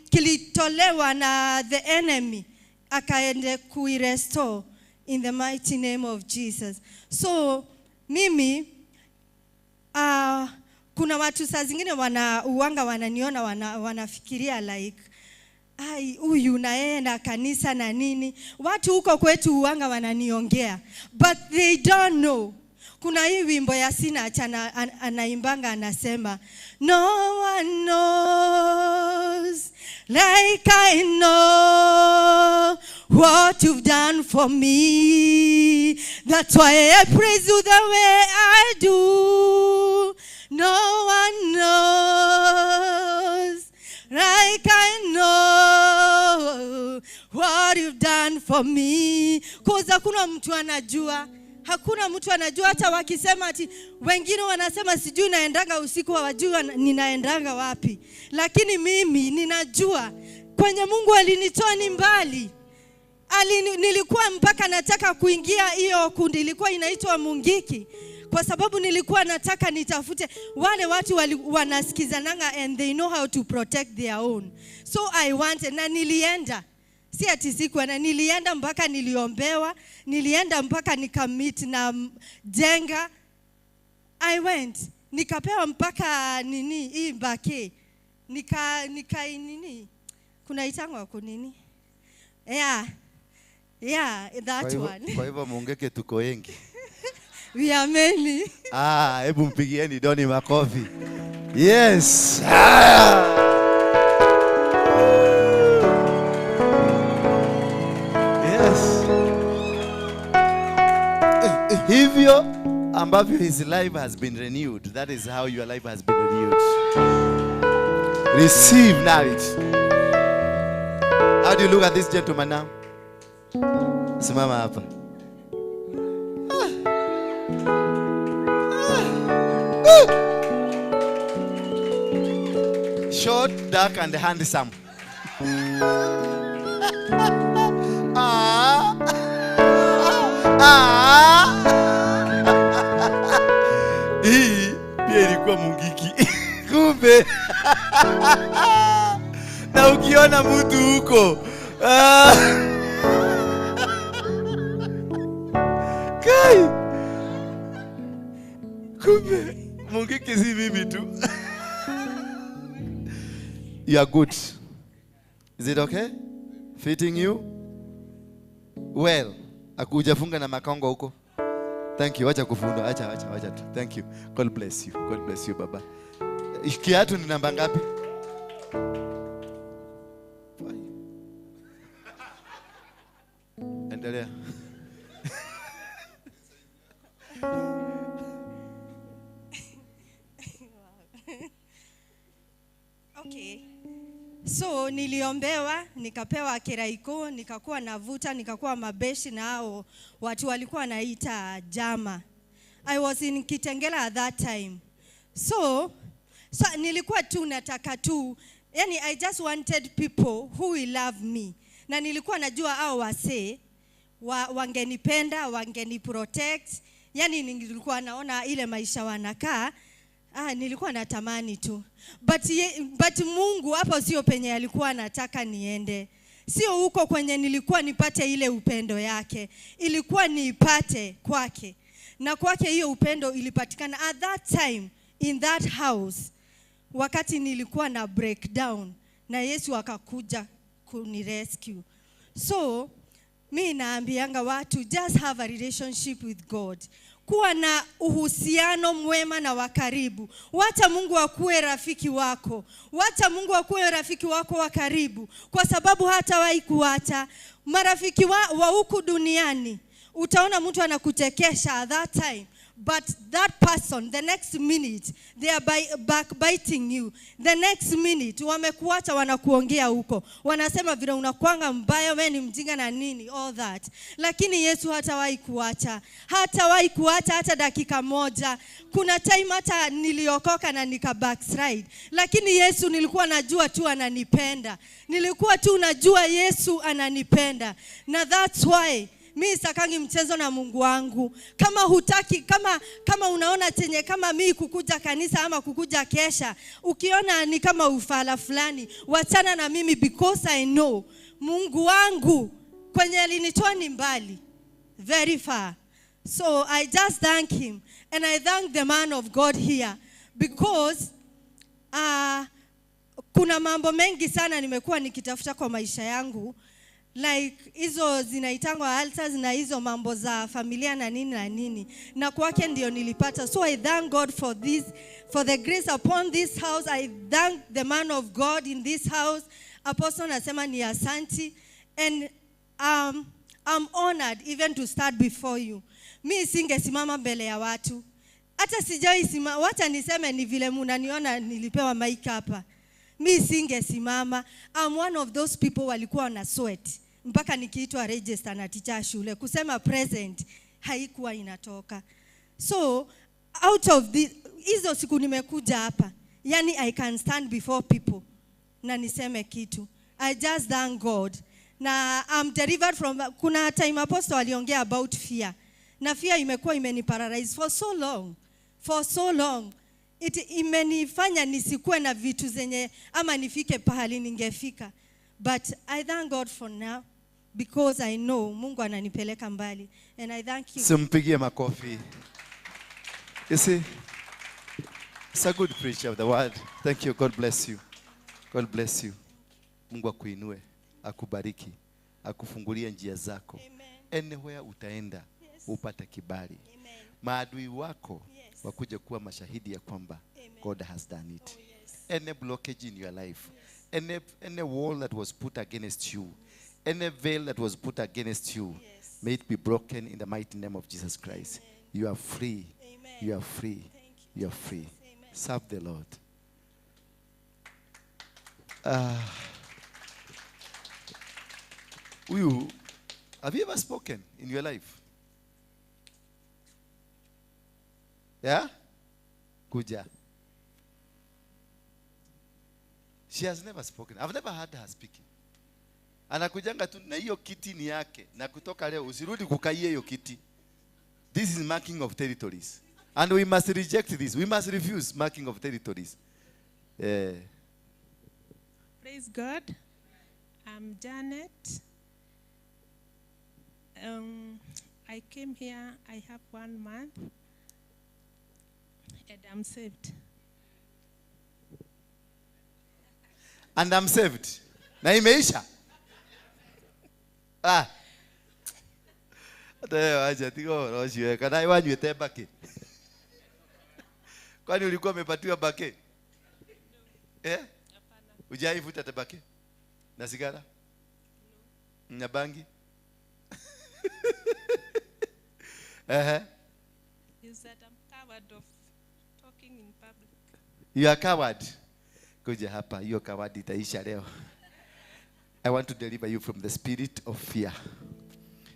kilitolewa na the enemy, akaende kuirestore in the mighty name of Jesus. So mimi kuna watu saa zingine wananiona wanafikiria like huyu naenda kanisa na nini. Watu huko kwetu wananiongea, but they don't know. Kuna hii wimbo ya Sina anaimbanga, anasema no one knows like I know what you've done for me. That's why I praise you the way I do. No one knows like I know what you've done for me. Cause hakuna mtu anajua. Hakuna mtu anajua, hata wakisema ati wengine wanasema sijui naendanga usiku, hawajua ninaendanga wapi. Lakini mimi ninajua kwenye Mungu alinitoa ni mbali. Nilikuwa mpaka nataka kuingia hiyo kundi, ilikuwa inaitwa Mungiki, kwa sababu nilikuwa nataka nitafute wale watu wanasikizananga and they know how to protect their own. So I wanted, na nilienda. Si ati sikuwa, na nilienda mpaka niliombewa, nilienda mpaka nikamit na Jenga. I went, nikapewa mpaka nini hii mbake. Nika nini? Kuna itangwa kwa nini? Yeah, that one. Kwa hivyo Mungeke tuko wengi. We are many. Hebu mpigieni Doni makofi. Yes. Hivyo ambavyo his life has been renewed, that is how your life has been renewed. Receive knowledge. How do you look at this gentleman now? Simama hapa. Short, dark and handsome. Hii pia ilikuwa Mungiki. Kumbe. Na ukiona mtu huko kai, kumbe Mungiki si mimi tu. You are good. Is it okay? Fitting you? Well, akujafunga na makongo huko. Thank you. Wacha kufunda. Acha tu. Thank you. God bless you. God bless you, baba. Kiatu ni namba ngapi? Endelea. Okay. So niliombewa, nikapewa kiraiko, nikakuwa navuta, nikakuwa mabeshi na hao watu walikuwa naita jama. I was in Kitengela at that time. So nilikuwa tu nataka tu, yani I just wanted people who will love me. Na nilikuwa najua hao wase wangenipenda, wangeniprotect. Yani nilikuwa naona ile maisha wanakaa, nilikuwa natamani tu. But Mungu hapo sio penye alikuwa anataka niende. Sio huko kwenye nilikuwa nipate ile upendo yake. Ilikuwa niipate kwake. Na kwake hiyo upendo ilipatikana at that time in that house. Wakati nilikuwa na breakdown na Yesu akakuja kunirescue. So mimi naambianga watu, just have a relationship with God. Kuwa na uhusiano mwema na wa karibu. Wacha Mungu akuwe rafiki wako. Wacha Mungu akuwe rafiki wako wa karibu, kwa sababu hatawahi kuacha. Marafiki wa huku duniani, utaona mtu anakuchekesha at that time, But that person, the next minute, they are backbiting you. The next minute, wamekuacha wanakuongea huko. Wanasema vile unakuanga mbaya, wewe ni mjinga na nini, all that. Lakini Yesu hatawahi kuacha. Hatawahi kuacha hata dakika moja. Kuna time hata niliokoka na nika backslide. Lakini Yesu nilikuwa najua tu ananipenda. Nilikuwa tu najua Yesu ananipenda. Na that's why mimi sitakangi mchezo na Mungu wangu. Kama hutaki, kama unaona chenye kama mimi kukuja kanisa ama kukuja kesha, ukiona ni kama ufala fulani, wachana na mimi, because I know Mungu wangu kwenye alinitoa ni mbali, very far. So I just thank him, and I thank the man of God here, because kuna mambo mengi sana nimekuwa nikitafuta kwa maisha yangu. Like hizo zinaitangwa altars na hizo mambo za familia na nini. Na kwake ndio nilipata. So I thank God for this, for the grace upon this house. I thank the man of God in this house. Apostle nasema ni asanti. And I'm honored even to start before you. Mimi singesimama mbele ya watu. Hata sijai simama, wacha niseme ni vile mnaniona nilipewa mic hapa. Mimi singesimama. I'm one of those people walikuwa na sweat mpaka nikiitwa register na teacher shule kusema present haikuwa inatoka. So out of hizo siku nimekuja hapa, yani I can stand before people na niseme kitu. I just thank God. Na I'm delivered from, kuna time apostle aliongea about fear. Na fear imekuwa imeniparalyze for so long. For so long. Imenifanya nisikue na vitu zenye ama nifike pahali ningefika. But I thank God for now, because I know Mungu ananipeleka mbali, and I thank you. Simpigie makofi. You see, it's a good preacher of the word. Thank you. God bless you. God bless you. Mungu akuinue, akubariki, akufungulie njia zako. Amen. Anywhere utaenda, yes, upate kibali. Amen. Maadui wako, yes, wakuja kuwa mashahidi ya kwamba, amen, God has done it. Oh, yes. Any blockage in your life, yes, any wall that was put against you, yes, any veil that was put against you, yes, may it be broken in the mighty name of Jesus Christ. Amen. You are free. Amen. You are free. You are free. Amen. Serve the Lord. Have you ever spoken in your life? Yeah? Kuja. She has never spoken. I've never heard her speaking. Anakujanga tu na hiyo kiti ni yake. Na kutoka leo usirudi kukaia hiyo kiti. This is marking of territories. And we must reject this. We must refuse marking of territories. Praise God. I'm Janet. I came here, I have 1 month, and I'm saved. And I'm saved. Na imeisha. Acha tiko roshwe kana iwanywete bake. Kwani ulikuwa umepatiwa bake? Hapana. Hujaivuta tabake? Na sigara? Na bangi? Is that I'm coward of talking in public. You are coward. Kuja hapa, hiyo coward itaisha leo. I want to deliver you from the spirit of fear.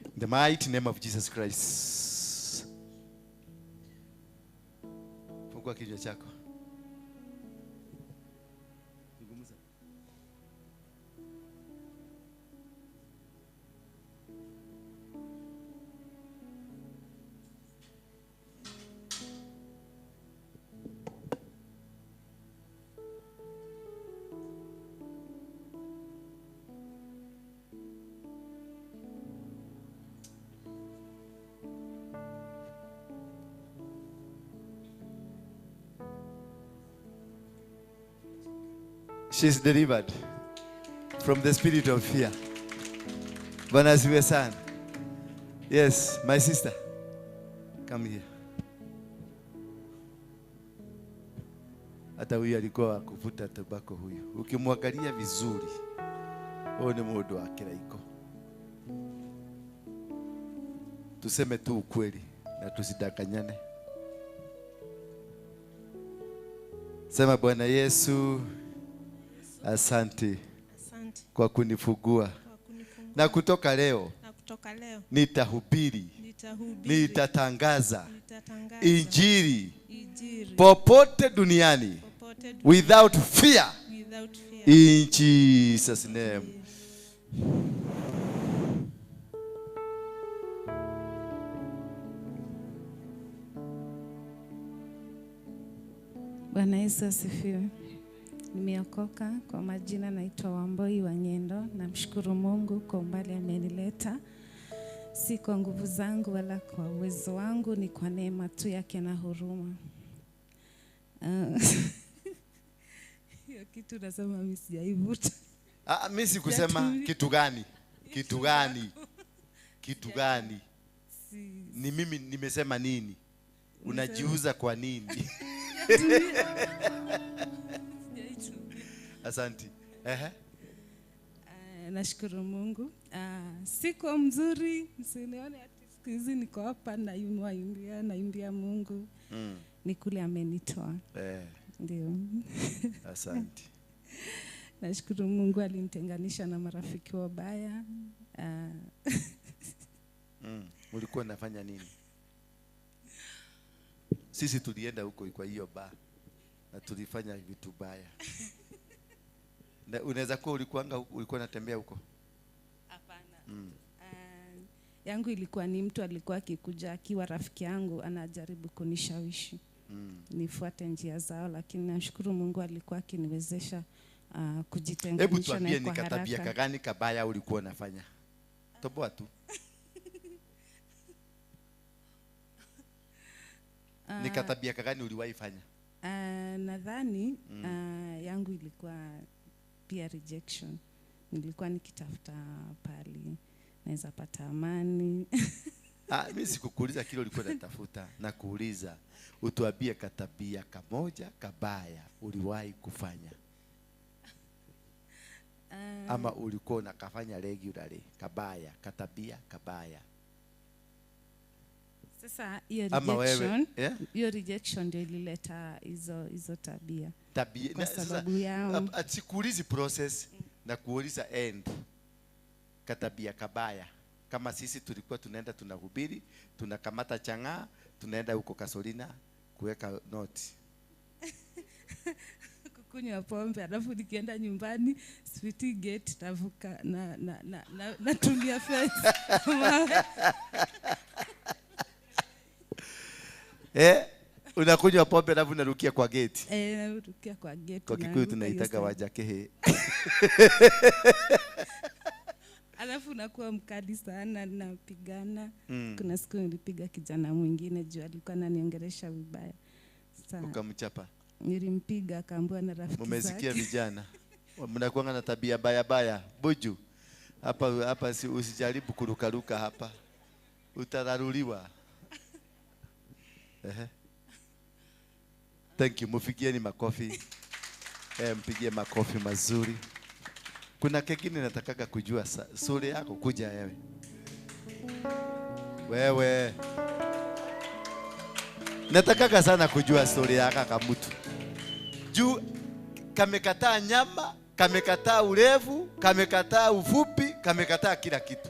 In the mighty name of Jesus Christ. Fungua kinywa chako. She's delivered from the spirit of fear. Bwana asifiwe sana. Yes, my sister. Come here. Hata huyu alikuwa kuvuta tabako huyu. Ukimwangalia vizuri, huyo ni mwodo wa kiraiko. Tuseme tu ukweli na tusidanganyane. Sema Bwana Yesu, asante kwa kunifungua. Na kutoka leo nitahubiri, nitatangaza injili popote duniani without fear. In Jesus' name. Bwana Yesu asifiwe. Nimeokoka, kwa majina naitwa Wamboi wa Nyendo. Namshukuru Mungu kwa umbali amenileta. Si kwa nguvu zangu wala kwa uwezo wangu, ni kwa neema tu yake na huruma. Hiyo kitu nasema mimi sijaivuta. Mimi sikusema kitu gani? Kitu gani? Kitu gani? Ni mimi nimesema nini? Unajiuza kwa nini? Asante. Nashukuru Mungu. Siko mzuri, msinione ati siku hizi niko hapa naimbia Mungu. Ni kule amenitoa. Ndio. Asante. Nashukuru Mungu alinitenganisha na marafiki wabaya. Ulikuwa unafanya nini? Sisi tulienda huko kwa hiyo bar na tulifanya vitu baya. Na unaweza kuwa ulikuwa unatembea huko? Hapana. Yangu ilikuwa ni mtu alikuwa akikuja akiwa rafiki yangu anajaribu kunishawishi nifuate njia zao, lakini nashukuru Mungu alikuwa akiniwezesha kujitenganisha na kwa haraka. Hebu tuambie ni katabia gani kabaya ulikuwa unafanya? Toboa tu. Ni katabia gani uliwahi fanya? Nadhani yangu ilikuwa pia rejection. Nilikuwa nikitafuta pali naweza pata amani. Mimi sikukuuliza kile ulikuwa unatafuta, na kuuliza utuambie katabia kamoja kabaya uliwahi kufanya. Ama ulikuwa unakafanya regularly kabaya, katabia kabaya. Sasa hiyo rejection ndio ilileta hizo tabia. Kwa sababu yao. Sikuulizi process na kuuliza end. Katabia kabaya. Kama sisi tulikuwa tunaenda tunahubiri, tunakamata chang'aa, tunaenda huko Kasolina kuweka note. Kukunywa pombe, alafu nikienda nyumbani sweetie gate tavuka na tulia fence. Unakunywa pombe alafu unarukia kwa gate. Narukia kwa gate. Kwa Kikuyu tunaitaga wajakehe. Alafu nakuwa mkali sana, napigana. Kuna siku nilipiga kijana mwingine juu alikuwa ananiongelesha vibaya. Ukamchapa? Nilimpiga, akaambiwa na rafiki zake. Mmesikia vijana? Mnakuwa na tabia baya. Buju. Hapa usijaribu kurukaruka hapa. Utararuliwa. Thank you. Mufikieni makofi. Mpigie makofi mazuri. Kuna kingine natakaga kujua sura yako kuja wewe. Natakaga sana kujua sura yako kama mtu. Juu kamekataa nyama, kamekataa urefu, kamekataa ufupi, kamekataa kila kitu.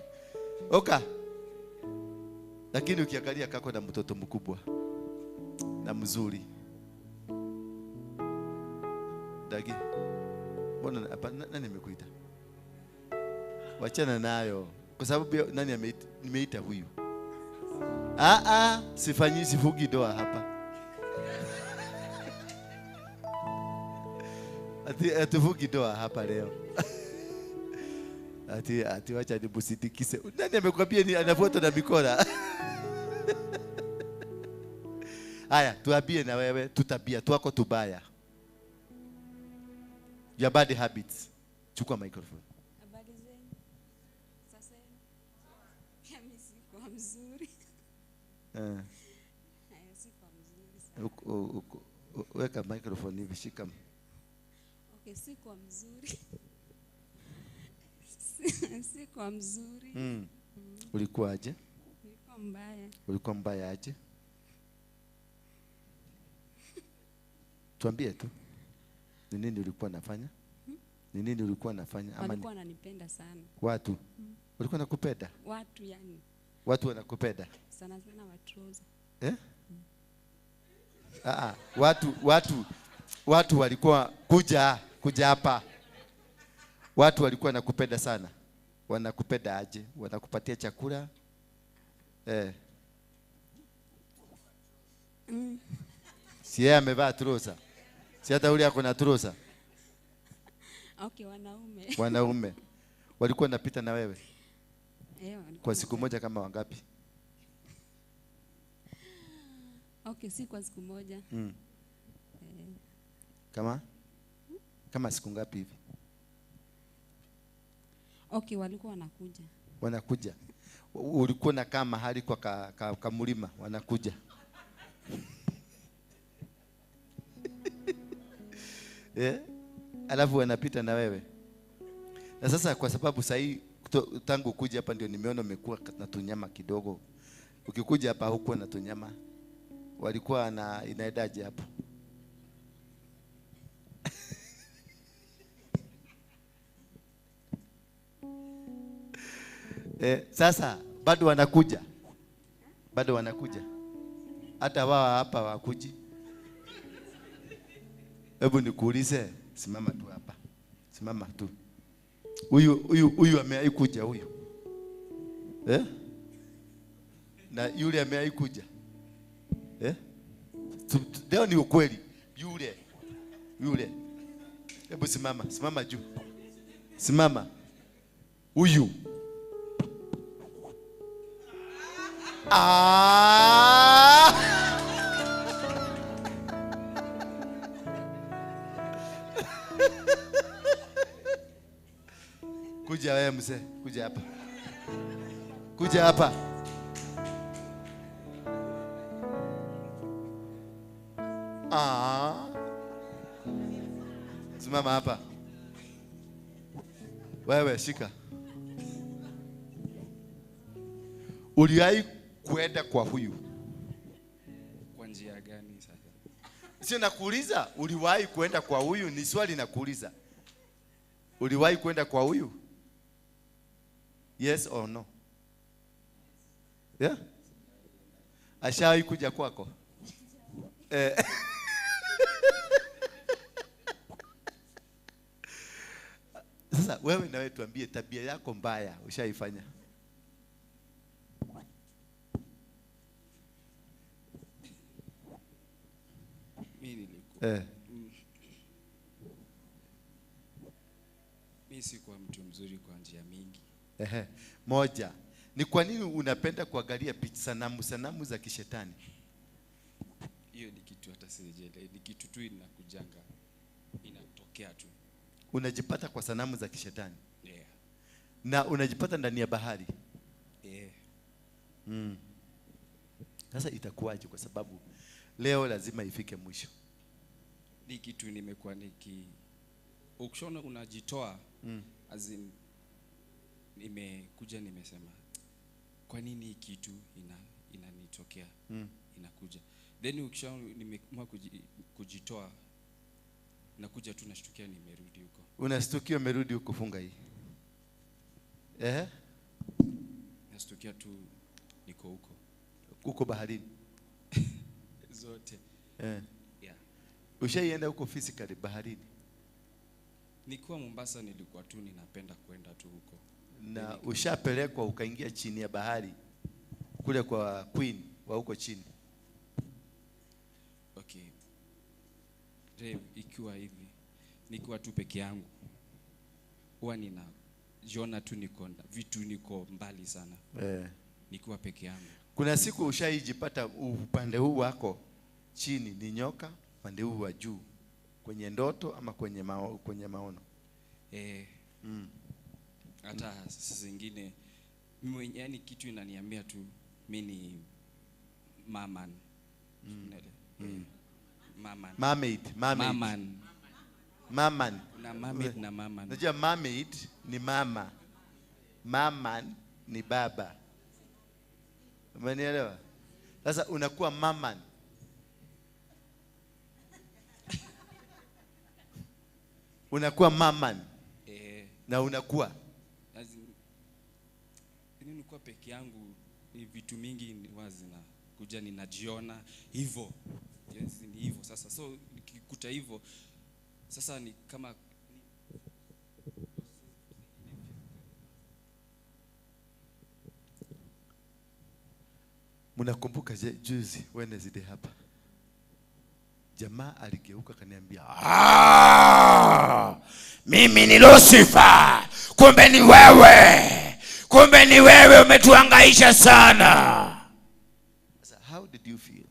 Lakini ukiangalia kako na mtoto mkubwa na mzuri. Dagi. Mbona hapa nani amekuita? Wachana nayo. Kwa sababu nani nimeita huyu? Sifugi doa hapa. Atufugi doa hapa leo. Ati wacha nibusidikise. Nani amekwambia ni anafuata na mikora? Haya, tuambie na wewe tutabia twako tubaya. Your bad habits. Chukua microphone. Habari zenu. Sasa mimi siko mzuri. Siko mzuri. Weka microphone hivi, shika. Okay, siko mzuri. Siko mzuri. Ulikuwa aje? Nilikuwa mbaya. Ulikuwa mbaya aje? Tuambie tu. Ni nini ulikuwa unafanya? Ni nini ulikuwa unafanya? Walikuwa wananipenda sana. Watu walikuwa nakupenda? Watu yani. Watu wanakupenda? Sana sana watroza. Watu walikuwa kuja hapa. Watu walikuwa nakupenda sana. Wanakupenda aje? Wanakupatia chakula? Si yeye amevaa trouser. Si hata ule ako na trouser. Okay, wanaume. Wanaume. Walikuwa napita na wewe? Kwa siku moja kama wangapi? Okay, si kwa siku moja. Kama siku ngapi hivi? Okay, walikuwa wanakuja. Wanakuja. Ulikuwa nakaa mahali kwa kamulima wanakuja. Alafu wanapita na wewe. Na sasa kwa sababu sasa tangu kuja hapa ndio nimeona umekuwa na tunyama kidogo. Ukikuja hapa huko na tunyama. Walikuwa inaendaje hapo? Sasa bado wanakuja. Bado wanakuja. Hata wao hapa wakuji. Hebu nikuulize, simama tu hapa. Simama tu. Huyu ameaikuja huyu. Na yule ameaikuja. Leo ni ukweli. Yule. Hebu simama juu. Simama. Huyu. Kuja wewe mzee, kuja hapa. Kuja hapa. Simama hapa. Wewe shika. Uliwahi kwenda kwa huyu? Kwa njia gani sasa? Sio nakuuliza, uliwahi kwenda kwa huyu? Ni swali nakuuliza. Uliwahi kwenda kwa huyu? Yes or no? Yeah? Ashawahi kuja kwako? Sasa wewe na wewe tuambie tabia yako mbaya ushaifanya. Mimi si kwa mtu mzuri kwa njia mingi. Moja, ni kwa nini unapenda kuangalia sanamu za kishetani? Hiyo ni kitu hata sielewi, ni kitu tu inakujanga, inatokea tu. Unajipata kwa sanamu za kishetani? Na unajipata ndani ya bahari? Sasa itakuwaje? Kwa sababu leo lazima ifike mwisho. Ni kitu nimekuwa ukishona unajitoa nimekuja nimesema kwa nini hii kitu inanitokea inakuja, then ukishona nimeamua kujitoa nakuja tu nashtukia nimerudi huko. Unastukia umerudi huko, funga hii. Nashtukia tu niko huko baharini. Zote. Ushaienda huko physically baharini? Nikiwa Mombasa nilikuwa tu ninapenda kwenda tu huko. Na ushapelekwa ukaingia chini ya bahari kule kwa Queen wa huko chini? Okay. Ikiwa hivi nikiwa tu peke yangu huwa ninajiona tu niko mbali sana. Nikiwa peke yangu. Kuna siku ushaijipata upande huu wako chini ni nyoka, upande huu wa juu kwenye ndoto ama kwenye maono? Hata sasa zingine mimi yani kitu inaniambia tu mimi ni maman. Maman. Na mermaid na maman. Unajua mermaid ni mama. Maman ni baba. Umenielewa? Sasa unakuwa maman. Unakuwa maman. Na unakuwa nilikuwa peke yangu, ni vitu mingi ni wazi na kuja ninajiona hivyo. Yes, ni hivyo sasa. So nikikuta hivyo sasa ni kama mnakumbuka juzi Wednesday hapa. Jamaa aligeuka kaniambia, mimi ni Lucifer. Kumbe ni wewe. Kumbe ni wewe, umetuhangaisha sana. So how did you feel?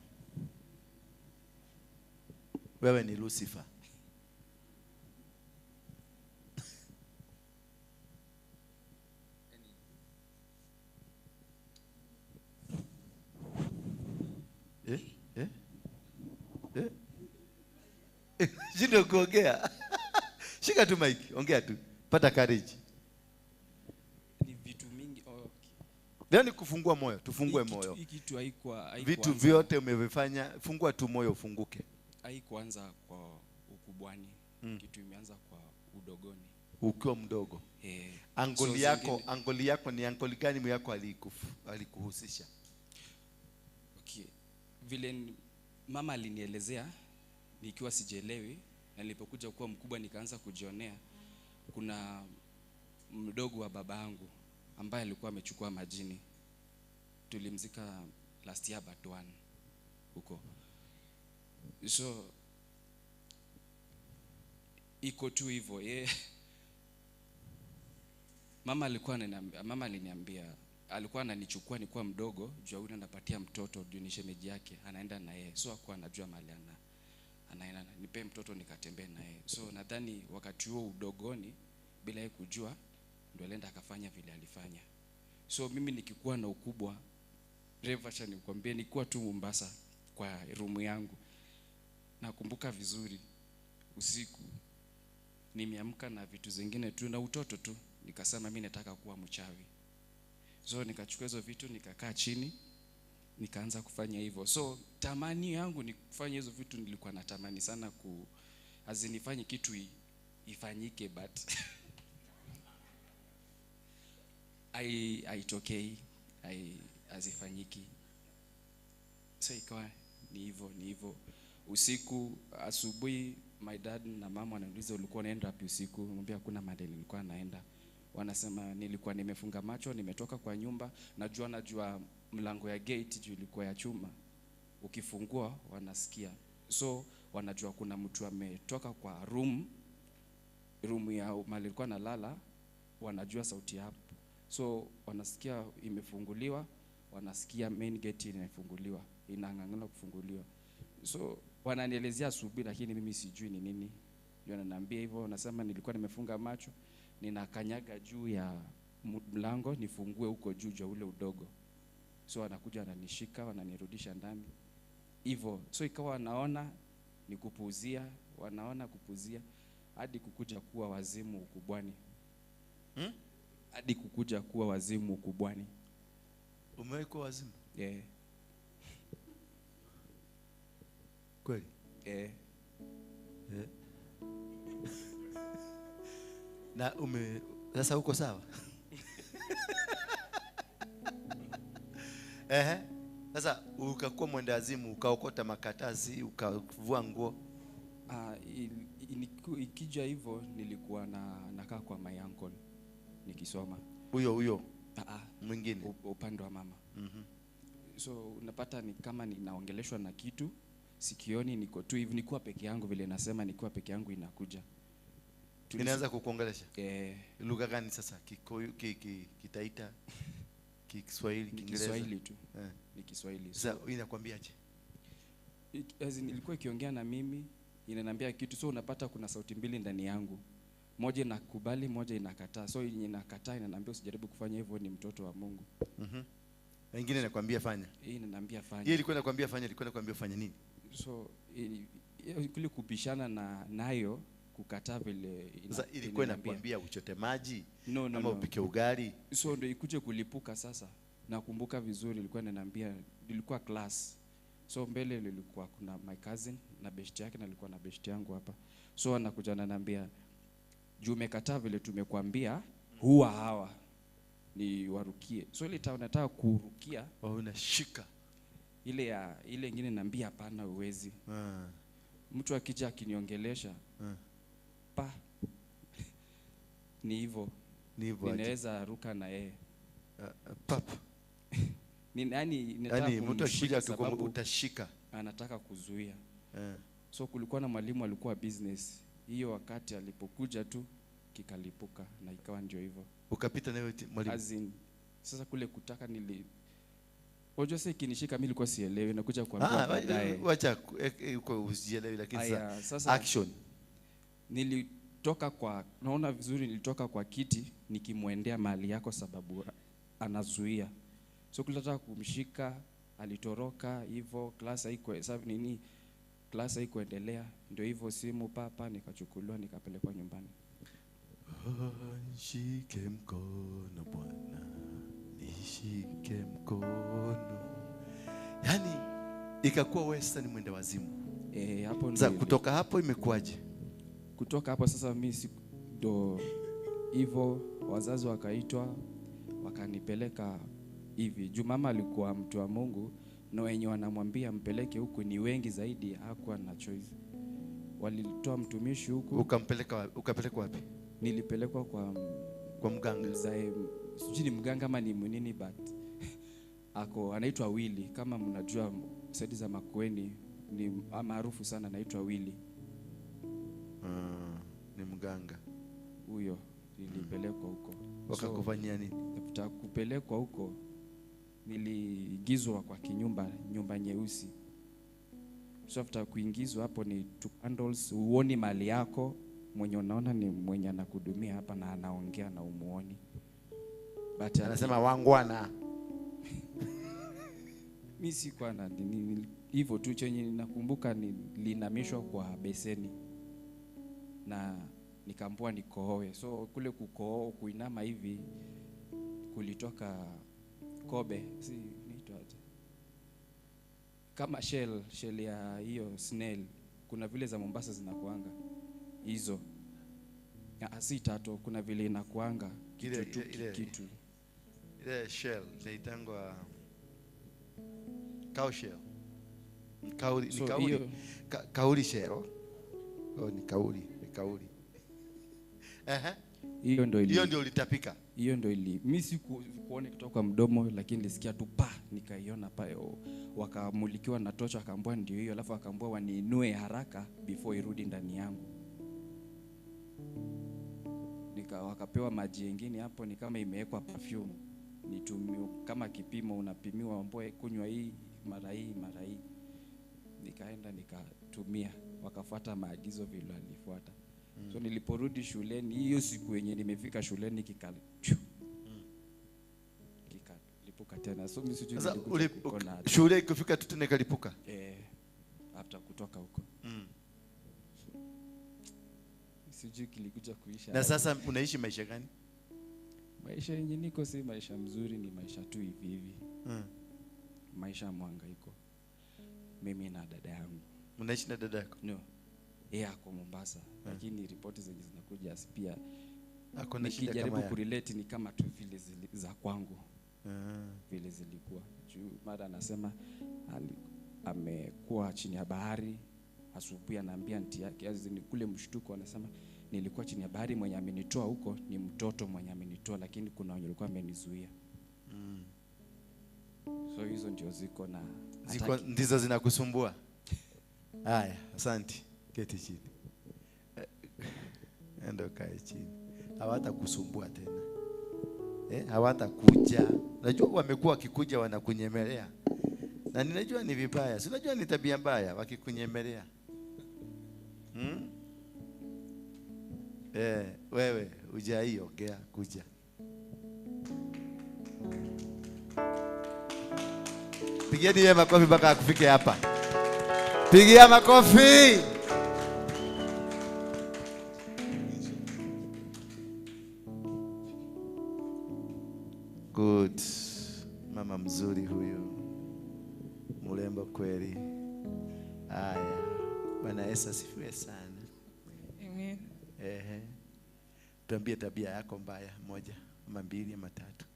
Wewe ni Lucifer. Jindo kuongea. Shika tu mic, ongea tu. Pata courage. Ni vitu mingi. Okay. Leo ni kufungua moyo, tufungue moyo. Kitu haikuwa vitu vyote umevifanya, fungua tu moyo ufunguke. Haikuanza kwa ukubwani. Kitu imeanza kwa udogoni. Ukiwa mdogo. Angoli yako ni angoli gani myako alikuhusisha? Okay. Vile mama alinielezea nikiwa sijielewi, na nilipokuja kuwa mkubwa nikaanza kujionea. Kuna mdogo wa baba yangu ambaye alikuwa amechukua majini. Tulimzika last year but one huko. So iko tu hivyo. Mama aliniambia alikuwa ananichukua nilikuwa mdogo, juu yule anapatia mtoto juu ni shemeji yake, anaenda na yeye. So hakuwa anajua mahali anaenda, nipe mtoto nikatembee na yeye. So nadhani wakati huo udogoni bila yeye kujua ndio alienda akafanya vile alifanya. So mimi nikikuwa na ukubwa, Revasha nikwambie, nilikuwa tu Mombasa kwa room yangu. Nakumbuka vizuri usiku nimeamka na vitu zingine tu na utoto tu, nikasema mimi nataka kuwa mchawi. So nikachukua hizo vitu nikakaa chini nikaanza kufanya hivyo. So tamani yangu ni kufanya hizo vitu, nilikuwa natamani sana azinifanye kitu ifanyike but haitokei, azifanyiki. So ikawa ni hivyo. Usiku, asubuhi my dad na mama wananiuliza ulikuwa unaenda wapi usiku? Nimwambia hakuna mahali nilikuwa naenda. Wanasema nilikuwa nimefunga macho, nimetoka kwa nyumba, najua mlango ya gate juu ilikuwa ya chuma. Ukifungua wanasikia. So wanajua kuna mtu ametoka kwa room ya mahali alikuwa analala, wanajua sauti hapo. So wanasikia imefunguliwa, wanasikia main gate imefunguliwa, inang'ang'ana kufunguliwa. So wananielezea asubuhi lakini mimi sijui ni nini. Ndio ananiambia hivyo, wanasema nilikuwa nimefunga macho, ninakanyaga juu ya mlango nifungue huko juu ya ule udogo. So wanakuja wananishika, wananirudisha ndani. Hivyo. So ikawa wanaona ni kupuuzia, wanaona kupuzia hadi kukuja kuwa wazimu ukubwani. Hadi kukuja kuwa wazimu ukubwani. Umewahi kuwa wazimu? Kweli? Na sasa uko sawa? Sasa ukakuwa mwendazimu, ukaokota makatazi, ukavua nguo. Ikija hivyo nilikuwa nakaa kwa my uncle nikisoma. Huyo mwingine upande wa mama. So unapata ni kama ninaongeleshwa na kitu sikioni, niko tu hivi, nikuwa peke yangu vile nasema, nikuwa peke yangu inakuja. Inaanza kukuongelesha? Lugha gani sasa? Kikuyu, Kitaita, Kiswahili, Kiingereza? Kiswahili tu. Ni Kiswahili. Sasa inakwambiaje? Ilikuwa ikiongea na mimi, inaniambia kitu. So unapata kuna sauti mbili ndani yangu. Moja inakubali, moja inakataa. So yenye inakataa inaniambia usijaribu kufanya hivyo, ni mtoto wa Mungu. Wengine inakwambia fanya. Hii inaniambia fanya. Yeye ilikuwa inakwambia fanya, ilikuwa inakwambia fanya nini? So kule kupishana nayo kukataa vile sasa ilikuwa inakwambia uchote maji ama upike ugali. So ndio ikuje kulipuka sasa. Nakumbuka vizuri ilikuwa inaniambia, ilikuwa class. So mbele ilikuwa kuna my cousin na best yake, na ilikuwa na best yangu hapa. So anakuja ananiambia juu umekataa vile tumekuambia huwa hawa ni warukie. So ile nataka kurukia unashika ile nyingine naambia hapana uwezi. Mtu akija akiniongelesha pa ni hivyo ninaweza ruka na yeye pap yani mtu akija utashika, anataka kuzuia. So kulikuwa na mwalimu alikuwa business hiyo, wakati alipokuja tu kikalipuka na ikawa ndio hivyo. Ukapita na wewe mwalimu. Sasa kule kutaka unajua sasa ikinishika mimi nilikuwa sielewi, nakuja kuambia baadaye. Wacha uko usielewi, lakini sasa action. Nilitoka naona vizuri nilitoka kwa kiti nikimwendea mali yako sababu anazuia. So kulitaka kumshika, alitoroka hivyo, class haiko sababu nini, class haikuendelea, ndio hivyo simu papa nikachukuliwa nikapelekwa nyumbani. Nishike mkono Bwana, nishike mkono. Yani ikakuwa western mwende wazimu. Hapo ndio. Kutoka hapo imekuaje? Kutoka hapo sasa mimi ndo hivyo wazazi wakaitwa wakanipeleka hivi. Juu mama alikuwa mtu wa Mungu na wenye wanamwambia mpeleke huku ni wengi zaidi, hakuwa na choice. Walitoa mtumishi huku. Ukapelekwa wapi? Nilipelekwa kwa mganga. Sijui ni mganga ama ni mnini, but anaitwa Willy. Kama mnajua saidi za Makueni ni maarufu sana, anaitwa Willy. Ni mganga huyo. Nilipelekwa huko. Wakakufanyia nini? Kupelekwa huko niligizwa kwa nyumba nyeusi. So after kuingizwa hapo ni to handles, uoni mali yako, mwenye unaona ni mwenye anakudumia hapa na anaongea na umuoni. But anasema wangwana. Mimi si kwa hivyo tu, chenye nakumbuka nilinamishwa kwa beseni na nikaambua nikooe. So kule kuinama hivi kulitoka kobe, si niitwaje, kama shell ya hiyo snail. Kuna vile za Mombasa zinakuanga hizo, si tatu, kuna vile inakuanga kitu ile shell inaitangwa cow shell. Kauli shell. Ni kauli. Hiyo ndio ulitapika. Hiyo ndio mimi sikuona kutoka mdomo, lakini nilisikia tu nikaiona wakamulikiwa na tocha, akaambua ndio hiyo, alafu akaambua waniinue haraka before irudi ndani yangu. Wakapewa maji mengine hapo, ni kama imewekwa perfume, nitumie kama kipimo, unapimiwa ambaye kunywa hii mara hii. Nikaenda nikatumia, wakafuata maagizo vile alifuata. So niliporudi shuleni hiyo siku yenye nimefika shuleni kikalipuka tena. So mimi sijui shule ikifika tu tena ikalipuka. After kutoka huko. Sijui kilikuja kuisha. Na sasa unaishi maisha gani? Maisha yenye niko si maisha mzuri, ni maisha tu hivi. Maisha mwangaiko. Mimi na dada yangu. Unaishi na dada yako? No. Ako Mombasa. Lakini ripoti zenye zinakuja pia hakuna shida kama nikijaribu kurelate ni kama tu vile za kwangu. Vile zilikuwa. Juu mara anasema amekuwa chini ya bahari, asubuhi anaambia anti yake ni kule mshtuko, anasema nilikuwa chini ya bahari, mwenye amenitoa huko ni mtoto mwenye amenitoa, lakini kuna wenye walikuwa amenizuia. So hizo ndio ndizo zinakusumbua. Haya, asante. Keti chini. Endo kae chini. Hawatakusumbua tena. Hawatakuja. Najua wamekuwa wakikuja wanakunyemelea. Na ninajua ni vibaya. Si unajua ni tabia mbaya wakikunyemelea. Wewe ongea kuja. Pigieni yeye makofi mpaka akufike hapa. Pigia makofi. Good. Mama mzuri huyu. Mrembo kweli. Haya. Bwana Yesu asifiwe sana. Amen. Tuambie tabia yako mbaya moja ama mbili ama tatu.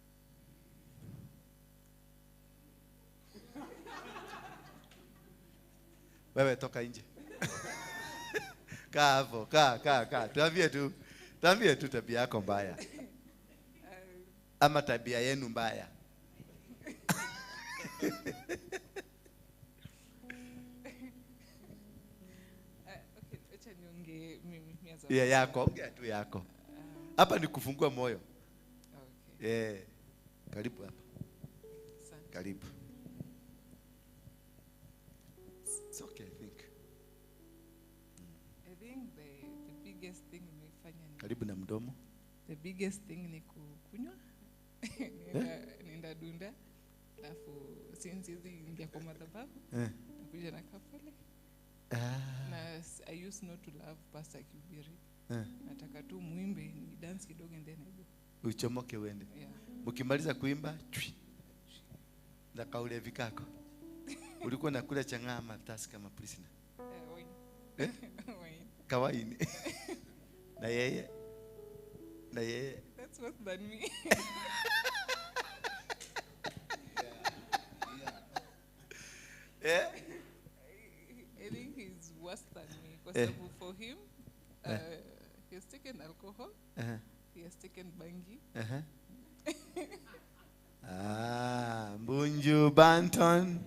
Wewe toka nje. Kaa hapo, kaa. Tuambie tu tabia yako mbaya. Ama tabia yenu mbaya. Acha niongee mimi yako, ongea tu yako. Hapa ni kufungua moyo. Okay. Karibu hapa. Karibu. It's okay, I think. I think the biggest thing nimefanya ni Karibu na mdomo. the biggest thing ni kukunywa. Nenda dunda. Alafu since hizi ingia kwa madhabahu. Nakuja na kafole. Na I used not to love Pastor Kibiri. Nataka tu muimbe ni dance kidogo and then I go. Uchomoke uende. Yeah. Mkimaliza kuimba, na kaule vikako. Ulikuwa nakula chang'aa matasi kama prisoner. Wine. Wine. Kawaini. Na yeye. That's worse than me. I think he's worse than me because for him, he has taken alcohol, he has taken bangi. Mbunju Banton